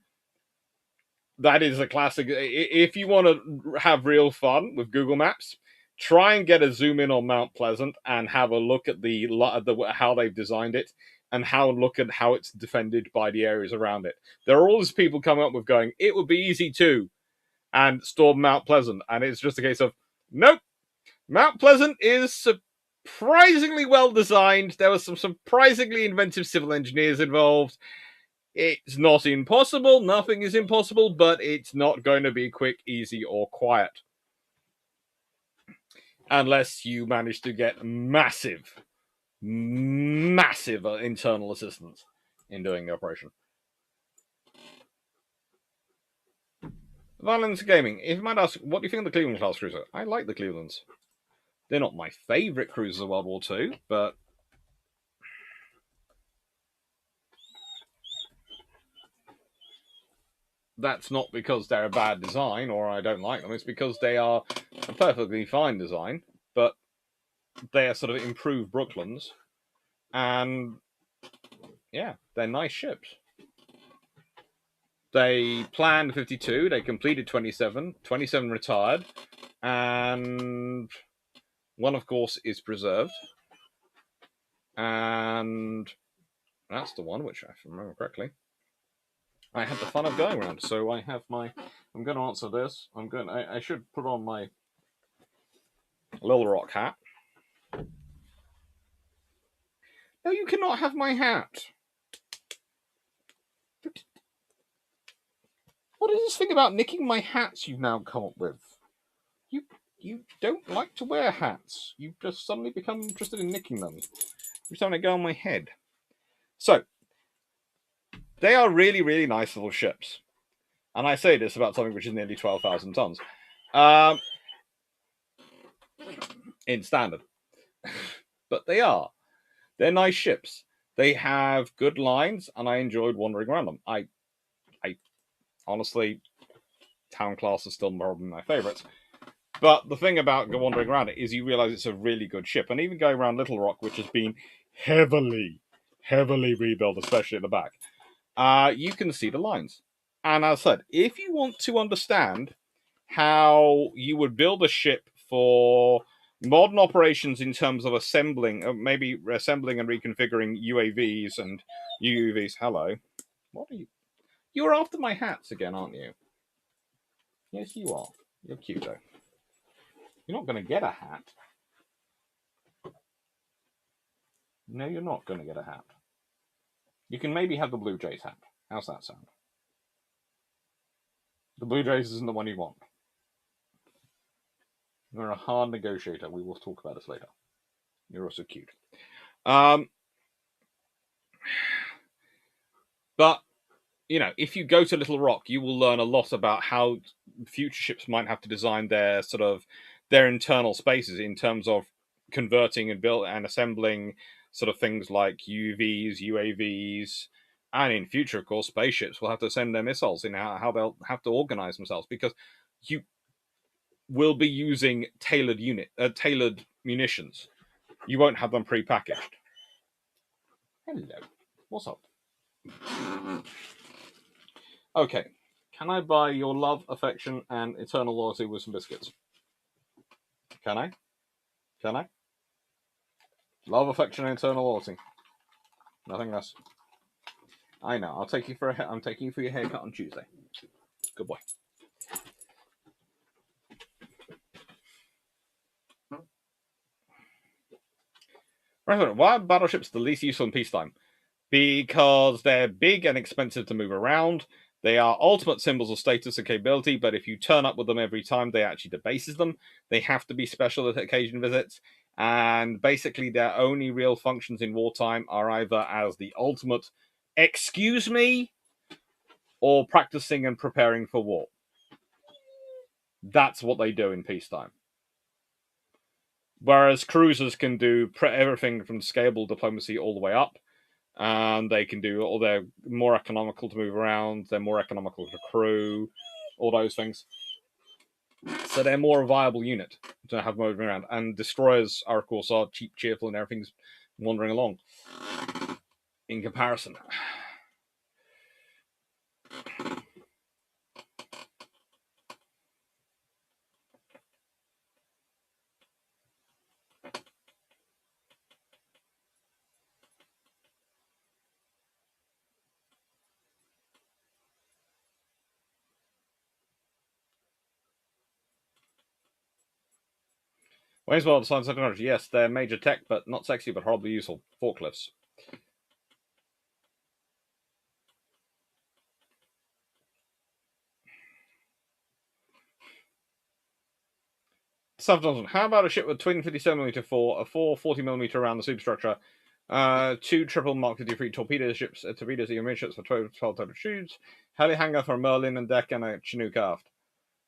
that is a classic. If you want to have real fun with Google Maps, try and get a zoom in on Mount Pleasant and have a look at the how they've designed it and look at how it's defended by the areas around it. There are all these people coming up with going, it would be easy too, and storm Mount Pleasant, and it's just a case of nope. Mount Pleasant is surprisingly well designed. There were some surprisingly inventive civil engineers involved. It's not impossible. Nothing is impossible, but it's not going to be quick, easy, or quiet. Unless you manage to get massive internal assistance in doing the operation. Violence Gaming. If you might ask, what do you think of the Cleveland class cruiser? I like the Clevelands. They're not my favourite cruisers of World War II, but that's not because they're a bad design or I don't like them. It's because they are a perfectly fine design, but they are sort of improved Brooklands. And yeah, they're nice ships. They planned 52, they completed 27, 27 retired, and one, of course, is preserved. And that's the one, which, if I remember correctly, I had the fun of going around. So I have my... I'm going to answer this. I should put on my Little Rock hat. No, you cannot have my hat. What is this thing about nicking my hats you've now come up with? You don't like to wear hats. You've just suddenly become interested in nicking them. Every time they go on my head. So, they are really, really nice little ships. And I say this about something which is nearly 12,000 tons. In standard. But they are. They're nice ships. They have good lines, and I enjoyed wandering around them. I honestly, Town class is still probably my favourites. But the thing about wandering around it is you realise it's a really good ship. And even going around Little Rock, which has been heavily rebuilt, especially at the back, you can see the lines. And as I said, if you want to understand how you would build a ship for modern operations in terms of assembling, maybe assembling and reconfiguring UAVs and UUVs. Hello. What are you? You're after my hats again, aren't you? Yes, you are. You're cute, though. You're not going to get a hat. No, you're not going to get a hat. You can maybe have the Blue Jays hat. How's that sound? The Blue Jays isn't the one you want. You're a hard negotiator. We will talk about this later. You're also cute. But, you know, if you go to Little Rock, you will learn a lot about how future ships might have to design their sort of their internal spaces in terms of converting and build and assembling sort of things like UVs, UAVs, and in future, of course, spaceships will have to send their missiles in how they'll have to organize themselves, because you will be using tailored munitions. You won't have them pre-packaged. Hello. What's up? Okay. Can I buy your love, affection, and eternal loyalty with some biscuits? Can I? Can I? Love, affection, and eternal loyalty. Nothing less. I know. I'll take you for I'm taking you for your haircut on Tuesday. Good boy. Right, why are battleships the least useful in peacetime? Because they're big and expensive to move around. They are ultimate symbols of status and capability, but if you turn up with them every time, they actually debases them. They have to be special at occasion visits, and basically their only real functions in wartime are either as the ultimate excuse me or practicing and preparing for war. That's what they do in peacetime. Whereas cruisers can do everything from scalable diplomacy all the way up. And they can do all. They're more economical to move around. They're more economical to crew. All those things. So they're more a viable unit. to have moving around. And destroyers are, of course, are cheap, cheerful, and everything's wandering along. In comparison. Waynesville science technology, yes, they're major tech, but not sexy, but horribly useful. Forklifts. How about a ship with twin 57mm for a 440mm around the superstructure, two triple Mark 53 torpedo ships, torpedoes, EMA ships for 12 total shoots, heli hangar for a Merlin and deck, and a Chinook aft.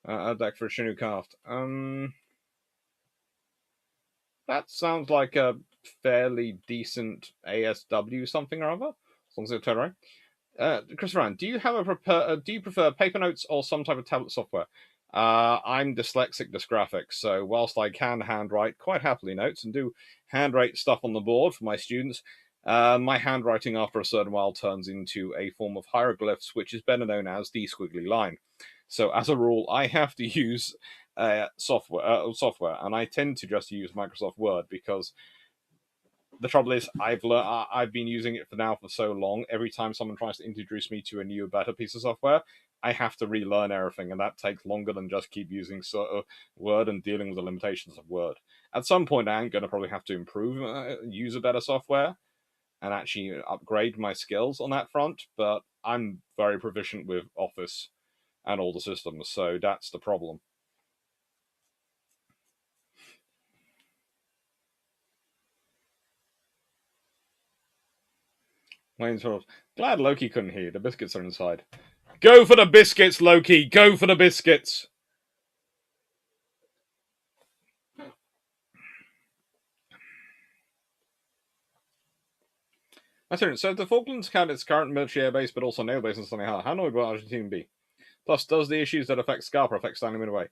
A deck for a Chinook aft. That sounds like a fairly decent ASW something or other, as long as it's turned right. Chris Ryan, do you prefer paper notes or some type of tablet software? I'm dyslexic dysgraphic, so whilst I can handwrite quite happily notes and do handwrite stuff on the board for my students, my handwriting after a certain while turns into a form of hieroglyphs, which is better known as the squiggly line. So as a rule, I have to use software, and I tend to just use Microsoft Word because the trouble is, I've been using it for so long. Every time someone tries to introduce me to a new, better piece of software, I have to relearn everything, and that takes longer than just keep using Word and dealing with the limitations of Word. At some point, I'm going to probably have to improve, use a better software, and actually upgrade my skills on that front. But I'm very proficient with Office and all the systems, so that's the problem. Wayne's sort of glad Loki couldn't hear you. The biscuits are inside. Go for the biscuits, Loki! Go for the biscuits! That's it. So the Falklands count its current military air base, but also naval base in Sunny Harbor. How annoyed will Argentina be? Plus, does the issues that affect Scarpa affect Stanley Midway?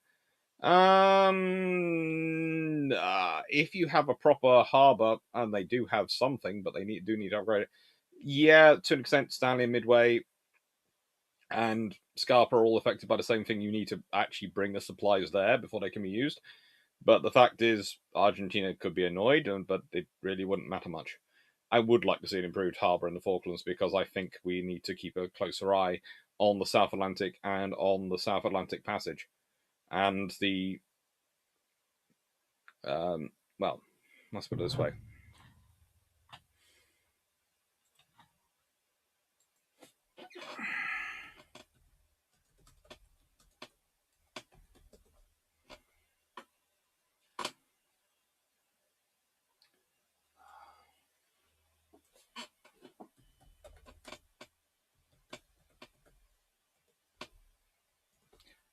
If you have a proper harbour, and they do have something, but they do need to upgrade it. Yeah, to an extent, Stanley Midway and Scarpa are all affected by the same thing. You need to actually bring the supplies there before they can be used. But the fact is, Argentina could be annoyed, but it really wouldn't matter much. I would like to see an improved harbour in the Falklands because I think we need to keep a closer eye on the South Atlantic and on the South Atlantic Passage. And well, let's put it this way.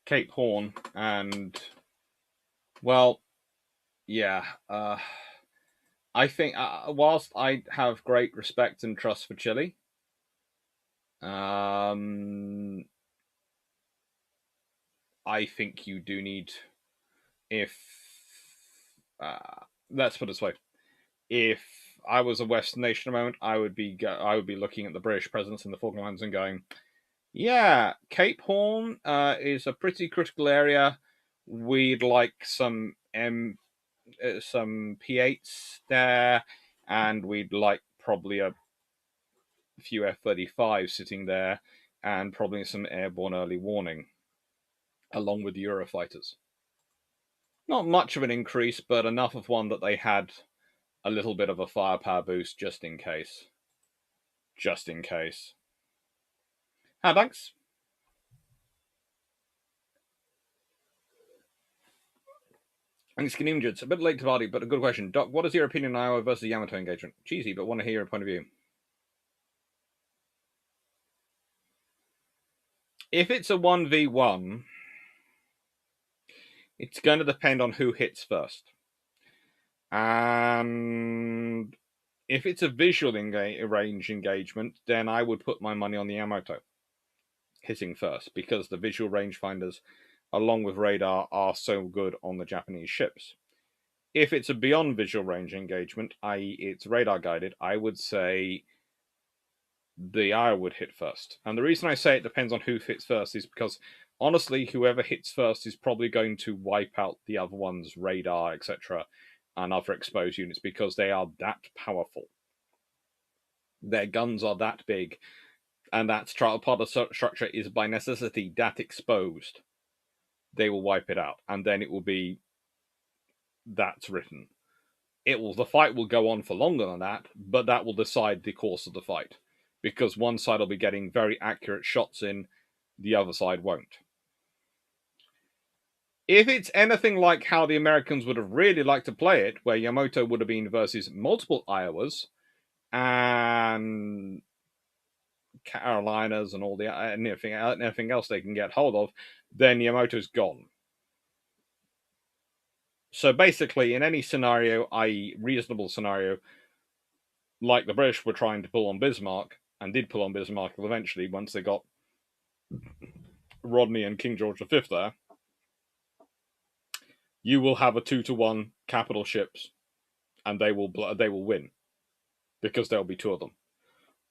Cape Horn and, well, yeah, I think whilst I have great respect and trust for Chile, I think you do need, if let's put it this way, if I was a Western nation at the moment, I would be looking at the British presence in the Falkland Islands and going, yeah, Cape Horn is a pretty critical area. We'd like some P8s there, and we'd like probably a few F-35s sitting there, and probably some airborne early warning, along with the Eurofighters. Not much of an increase, but enough of one that they had a little bit of a firepower boost just in case. Just in case. Thanks. And Skinimjits, a bit late to party, but a good question. Doc, what is your opinion on Iowa versus Yamato engagement? Cheesy, but want to hear your point of view. If it's a 1v1, it's going to depend on who hits first. And if it's a visual range engagement, then I would put my money on the Yamato hitting first, because the visual rangefinders, along with radar, are so good on the Japanese ships. If it's a beyond visual range engagement, i.e. it's radar guided, I would say the eye would hit first. And the reason I say it depends on who hits first is because, honestly, whoever hits first is probably going to wipe out the other one's radar, etc., and other exposed units because they are that powerful. Their guns are that big, and that part of the structure is by necessity that exposed. They will wipe it out, and then it will be that's written. The fight will go on for longer than that, but that will decide the course of the fight, because one side will be getting very accurate shots in, the other side won't. If it's anything like how the Americans would have really liked to play it, where Yamato would have been versus multiple Iowas and Carolinas and all the anything else they can get hold of, then Yamato's gone. So basically, in any scenario, i.e. reasonable scenario, like the British were trying to pull on Bismarck, and did pull on Bismarck eventually once they got Rodney and King George V there, you will have a 2-to-1 capital ships, and they will win, because there'll be 2 of them.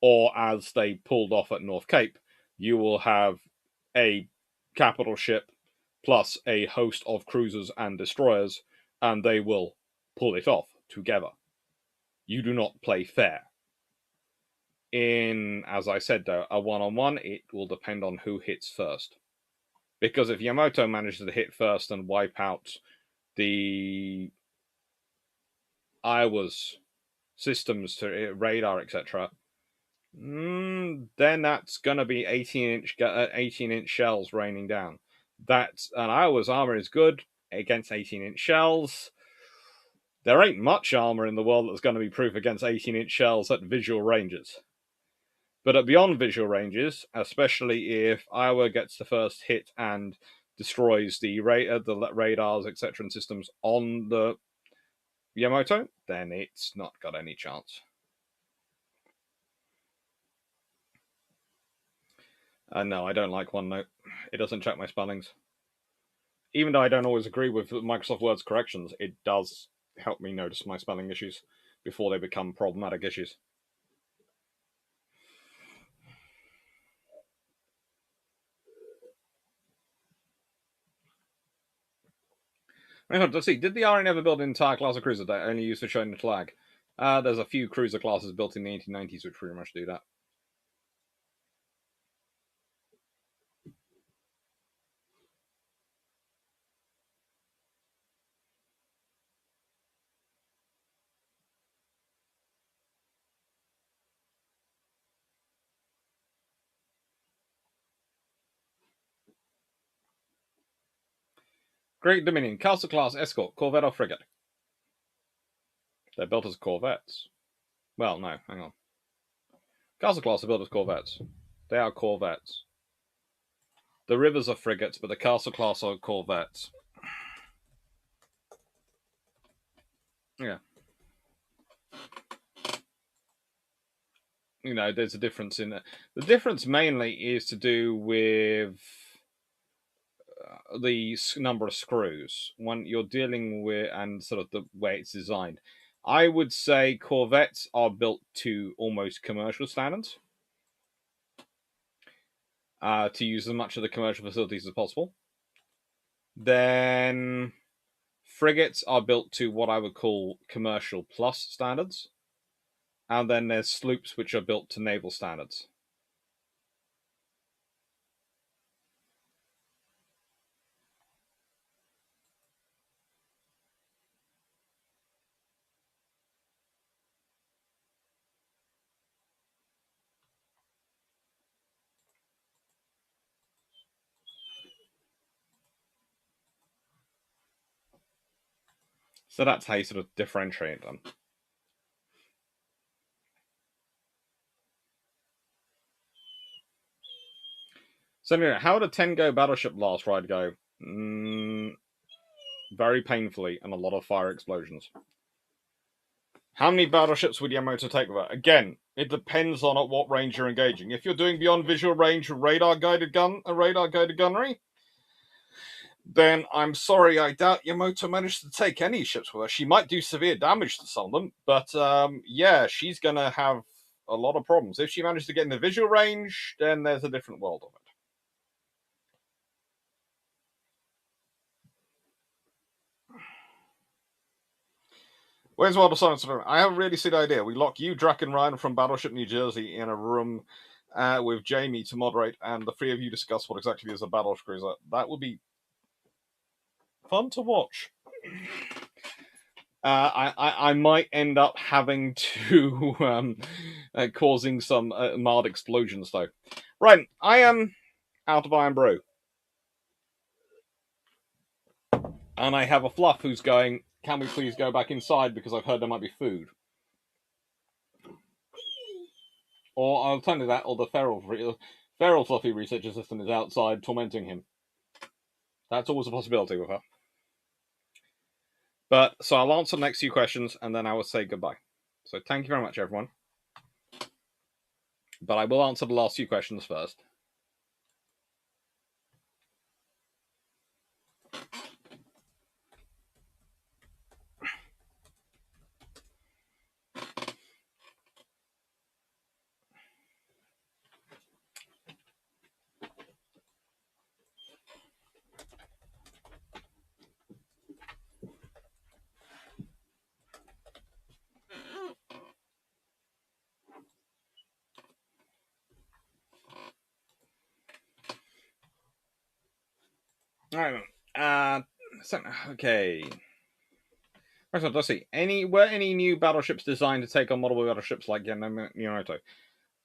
Or as they pulled off at North Cape, you will have a capital ship plus a host of cruisers and destroyers, and they will pull it off together. You do not play fair. In, as I said though, a one-on-one, it will depend on who hits first. Because if Yamato manages to hit first and wipe out the Iowa's systems to radar, etc., then that's going to be 18-inch shells raining down. And Iowa's armor is good against 18-inch shells. There ain't much armor in the world that's going to be proof against 18-inch shells at visual ranges. But at beyond visual ranges, especially if Iowa gets the first hit and destroys the radars, etc., and systems on the Yamato, then it's not got any chance. No, I don't like OneNote. It doesn't check my spellings. Even though I don't always agree with Microsoft Word's corrections, it does help me notice my spelling issues before they become problematic issues. Let's see, did the RN ever build an entire class of cruiser that only used for showing the flag? There's a few cruiser classes built in the 1890s which pretty much do that. Great Dominion, Castle Class Escort, Corvette or Frigate? They're built as corvettes. Well, no, hang on. Castle Class are built as corvettes. They are corvettes. The Rivers are frigates, but the Castle Class are corvettes. Yeah. You know, there's a difference in it. The difference mainly is to do with the number of screws when you're dealing with, and sort of the way it's designed. I would say corvettes are built to almost commercial standards, to use as much of the commercial facilities as possible. Then frigates are built to what I would call commercial plus standards. And then there's sloops which are built to naval standards. So that's how you sort of differentiate them. So anyway, how would a 10-go battleship last ride go? Very painfully, and a lot of fire explosions. How many battleships would Yamato take with that? Again, it depends on at what range you're engaging. If you're doing beyond visual range radar-guided gunnery, then I'm sorry, I doubt Yamato managed to take any ships with her. She might do severe damage to some of them, but yeah, she's going to have a lot of problems. If she managed to get in the visual range, then there's a different world of it. Where's World of Silence? I have a really silly idea. We lock you, Drac, and Ryan from Battleship New Jersey in a room with Jamie to moderate, and the three of you discuss what exactly is a battleship cruiser. That would be fun to watch. I might end up having to causing some mild explosions though. Right, I am out of Iron Brew, and I have a Fluff who's going. Can we please go back inside because I've heard there might be food? Or I'll tell you that, or the feral Fluffy research assistant is outside tormenting him. That's always a possibility with her. But so I'll answer the next few questions and then I will say goodbye. So thank you very much, everyone. But I will answer the last few questions first. Okay. So let's see. Were any new battleships designed to take on model battleships like NATO?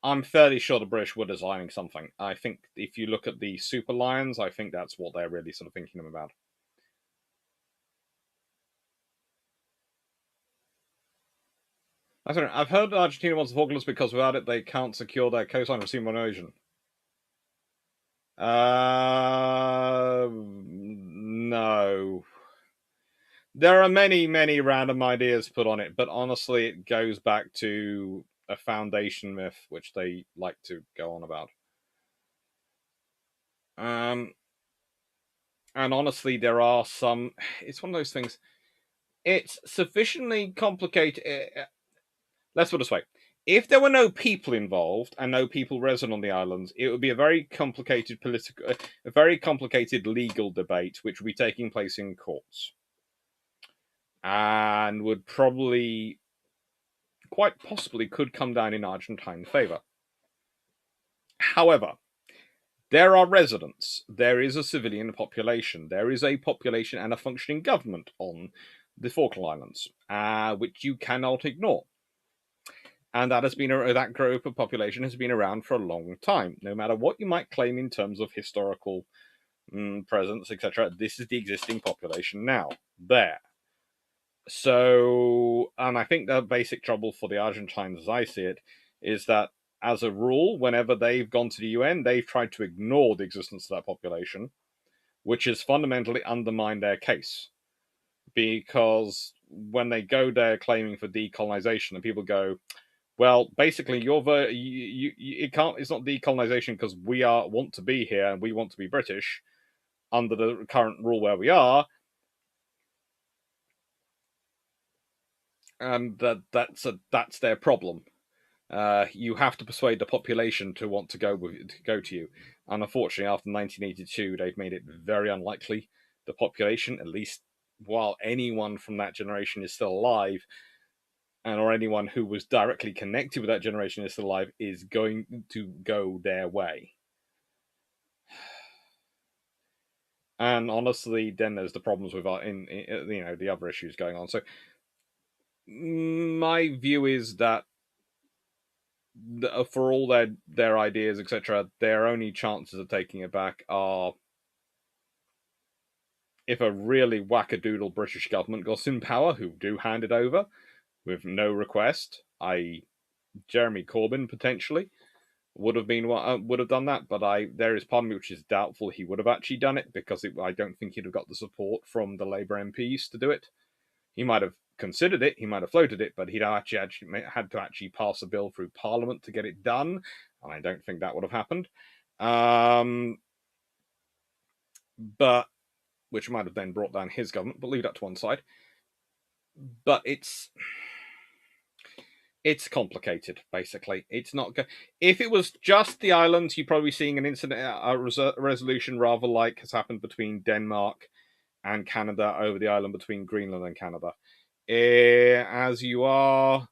I'm fairly sure the British were designing something. I think if you look at the Super Lions, I think that's what they're really sort of thinking about. I've heard Argentina wants the Falklands because without it they can't secure their coastline of Simon Ocean. No. There are many, many random ideas put on it, but honestly, it goes back to a foundation myth, which they like to go on about. And honestly, there are some. It's one of those things. It's sufficiently complicated. Let's put it this way: if there were no people involved and no people resident on the islands, it would be a very complicated a very complicated legal debate, which would be taking place in courts, and would probably, quite possibly, could come down in Argentine favour. However, there are residents, there is a civilian population, there is a population and a functioning government on the Falkland Islands, which you cannot ignore. And that group of population has been around for a long time. No matter what you might claim in terms of historical presence, etc., this is the existing population now. There. So, and I think the basic trouble for the Argentines, as I see it, is that as a rule, whenever they've gone to the UN, they've tried to ignore the existence of that population, which has fundamentally undermined their case. Because when they go there claiming for decolonization, and people go, well, basically, it's not decolonization because we want to be here and we want to be British under the current rule where we are, and that's their problem. You have to persuade the population to want to go to you. And unfortunately, after 1982, they've made it very unlikely the population, at least while anyone from that generation is still alive, or anyone who was directly connected with that generation is still alive, is going to go their way. And honestly, then there's the problems with the other issues going on. So my view is that for all their ideas, etc., their only chances of taking it back are if a really wackadoodle British government got in power, who do hand it over with no request, i.e., Jeremy Corbyn potentially would have done that. But there is part of me which is doubtful he would have actually done it because I don't think he'd have got the support from the Labour MPs to do it. He might have considered it, he might have floated it, but he'd actually had to actually pass a bill through Parliament to get it done, and I don't think that would have happened. But which might have then brought down his government, but leave that to one side. But it's complicated, basically. It's not good. If it was just the islands, you're probably seeing an incident, a resolution rather like has happened between Denmark and Canada over the island between Greenland and Canada. As you're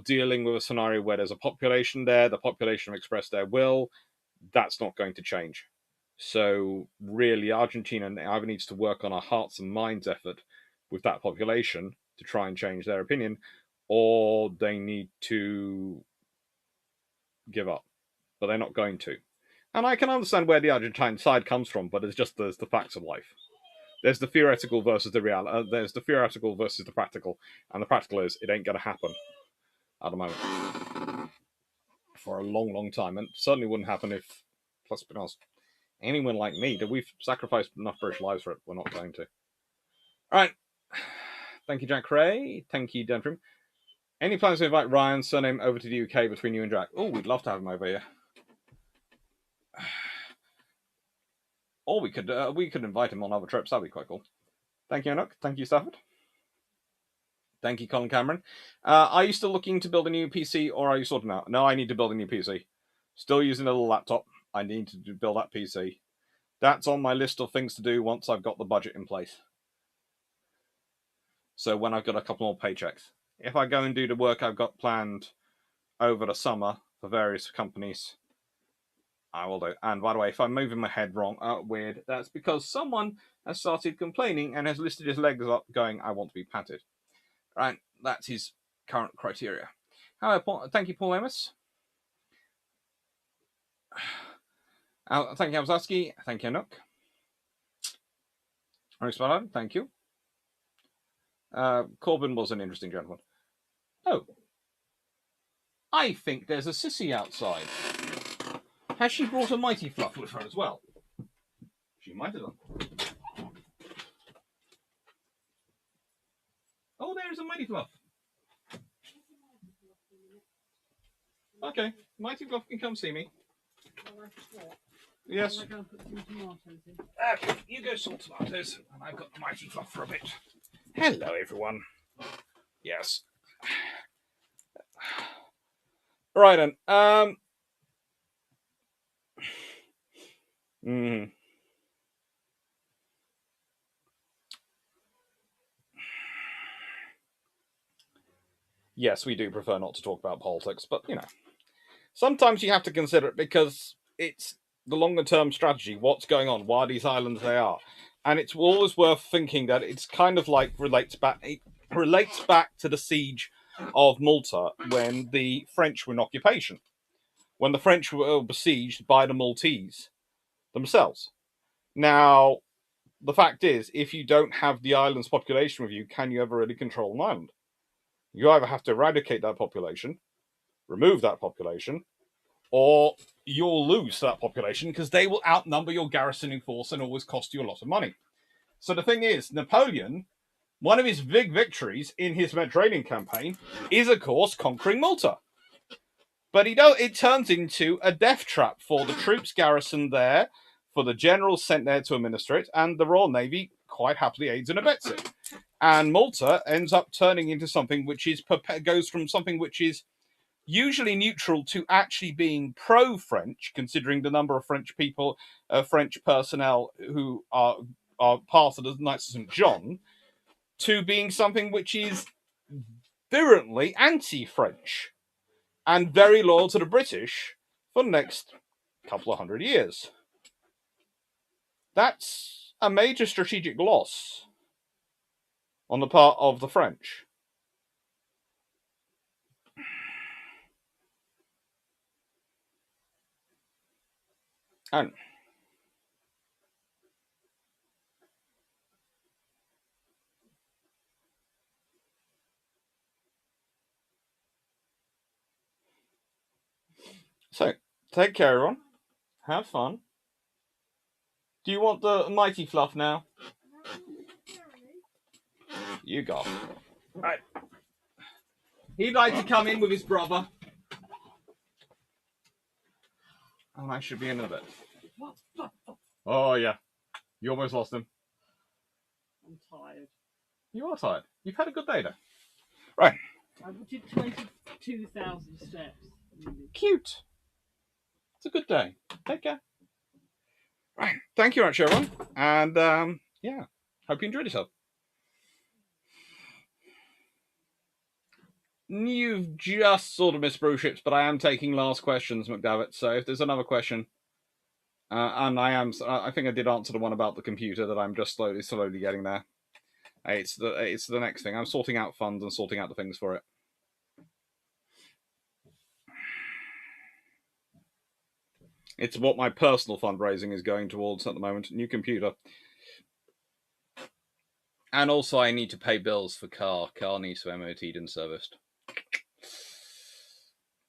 dealing with a scenario where there's a population there, the population have expressed their will, that's not going to change. So really, Argentina either needs to work on a hearts and minds effort with that population to try and change their opinion, or they need to give up. But they're not going to. And I can understand where the Argentine side comes from, but there's the facts of life. There's the theoretical versus the reality. There's the theoretical versus the practical, and the practical is it ain't going to happen at the moment for a long, long time, and certainly wouldn't happen if, plus because anyone like me, that we've sacrificed enough British lives for it, we're not going to. All right. Thank you, Jack Ray. Thank you, Denfrim. Any plans to invite Ryan's surname over to the UK between you and Jack? Oh, we'd love to have him over here. Or we could invite him on other trips. That'd be quite cool. Thank you, Enoch. Thank you, Stafford. Thank you, Colin Cameron. Are you still looking to build a new PC, or are you sorting out? No, I need to build a new PC. Still using a little laptop. I need to build that PC. That's on my list of things to do once I've got the budget in place. So when I've got a couple more paychecks. If I go and do the work I've got planned over the summer for various companies, I will do. And by the way, if I'm moving my head wrong, weird, that's because someone has started complaining and has listed his legs up going, I want to be patted. Right, that's his current criteria. Thank you, Paul Amos. Thank you, Alzaski. Thank you, Nook. Thank you. Corbin was an interesting gentleman. Oh. I think there's a sissy outside. Has she brought a mighty fluff with her as well? She might have done. Oh, there's a mighty fluff. Okay, mighty fluff can come see me. Yes. Okay, you go salt tomatoes, and I've got the mighty fluff for a bit. Hello, everyone. Yes. Right then. Yes, we do prefer not to talk about politics, but, sometimes you have to consider it because it's the longer-term strategy. What's going on? Why are these islands they are? And it's always worth thinking that it's kind of like relates back to the siege of Malta when the French were in occupation, when the French were besieged by the Maltese themselves. Now, the fact is, if you don't have the island's population with you, can you ever really control an island? You either have to eradicate that population, remove that population, or you'll lose that population because they will outnumber your garrisoning force and always cost you a lot of money. So the thing is, Napoleon, one of his big victories in his Mediterranean campaign is, of course, conquering Malta. But it turns into a death trap for the troops garrisoned there, for the generals sent there to administer it, and the Royal Navy quite happily aids and abets it. And Malta ends up turning into something which goes from something which is usually neutral to actually being pro-French, considering the number of French personnel who are part of the Knights of St. John, to being something which is virulently anti-French and very loyal to the British for the next couple of 100 years. That's a major strategic loss on the part of the French. And so, take care, everyone. Have fun. Do you want the mighty fluff now? You got it. Right. He'd like to come in with his brother. And I should be in a bit. Oh, yeah. You almost lost him. I'm tired. You are tired. You've had a good day, though. Right. I did 22,000 steps. Cute. It's a good day. Take care. Right. Thank you very much, everyone. And, yeah. Hope you enjoyed yourself. You've just sort of missed Bruships, but I am taking last questions, McDavitt. So if there's another question, and I think I did answer the one about the computer that I'm just slowly getting there. It's the next thing. I'm sorting out funds and sorting out the things for it. It's what my personal fundraising is going towards at the moment. New computer. And also I need to pay bills for car. Car needs to be MOT'd and serviced.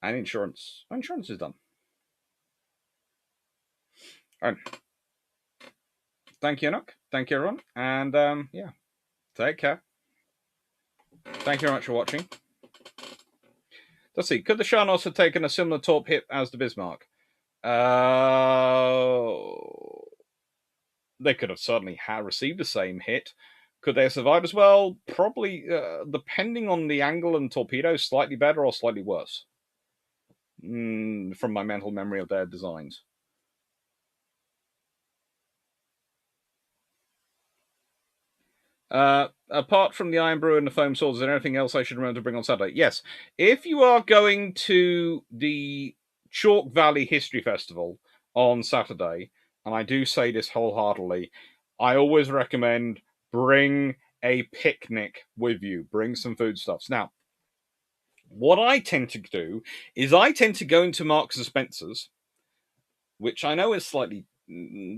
And insurance. Insurance is done. All right. Thank you, Enoch. Thank you, everyone. And, yeah. Take care. Thank you very much for watching. Let's see. Could the Sharnos have taken a similar torp hit as the Bismarck? They could have certainly received the same hit. Could they have survived as well? Probably, depending on the angle and torpedo, slightly better or slightly worse. From my mental memory of their designs. Apart from the Iron Brew and the Foam Swords, is there anything else I should remember to bring on Saturday? Yes. If you are going to the Chalk Valley History Festival on Saturday, and I do say this wholeheartedly, I always recommend bring a picnic with you. Bring some foodstuffs. Now, what I tend to do is I tend to go into Marks and Spencer's, which I know is slightly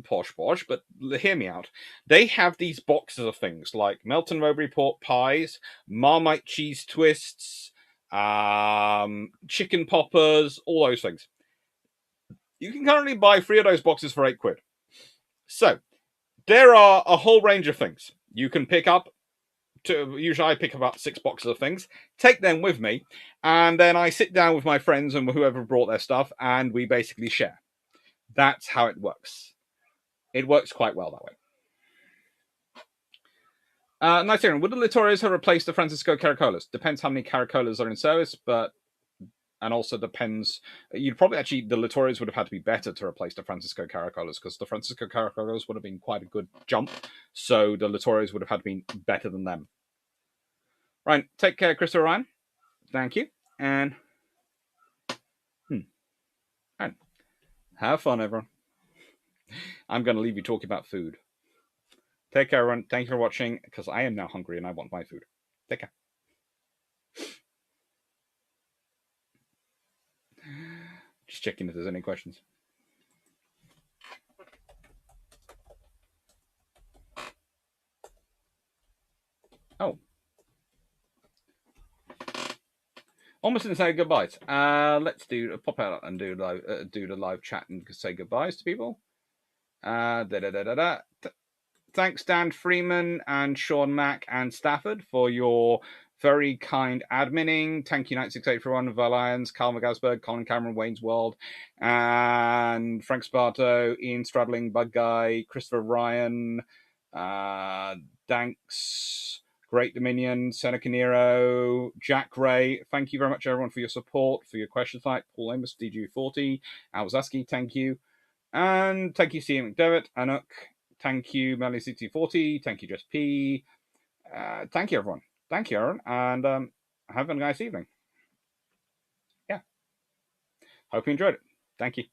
posh, but hear me out. They have these boxes of things like Melton Mowbray pork pies, Marmite cheese twists, chicken poppers, all those things. You can currently buy 3 of those boxes for £8. So there are a whole range of things you can pick up. Usually I pick up about 6 boxes of things, take them with me, and then I sit down with my friends and whoever brought their stuff, and we basically share. That's how it works. It works quite well that way. Nice hearing. Would the Littorios have replaced the Francisco Caracolas? Depends how many Caracolas are in service, and also depends. You'd probably actually, the Littorios would have had to be better to replace the Francisco Caracolas, because the Francisco Caracolas would have been quite a good jump. So the Littorios would have had to be better than them. Right. Take care, Christopher Ryan. Thank you. And right. Have fun, everyone. I'm going to leave you talking about food. Take care, everyone. Thank you for watching, because I am now hungry and I want my food. Take care. Just checking if there's any questions. Oh. Almost didn't say goodbyes. Let's pop out and do the live chat and say goodbyes to people. Thanks, Dan Freeman and Sean Mack and Stafford, for your very kind adminning. Thank you, 96841, Valians, Carl McGasberg, Colin Cameron, Wayne's World, and Frank Sparto, Ian Stradling, Bug Guy, Christopher Ryan, Danks, Great Dominion, Seneca Nero, Jack Ray. Thank you very much, everyone, for your support, for your questions tonight. Paul Amos, DG40, Alzaski, thank you. And thank you, CM McDevitt, Anuk. Thank you, Melly6040. Thank you, Just P. Thank you, everyone. Thank you, Aaron. And have a nice evening. Yeah. Hope you enjoyed it. Thank you.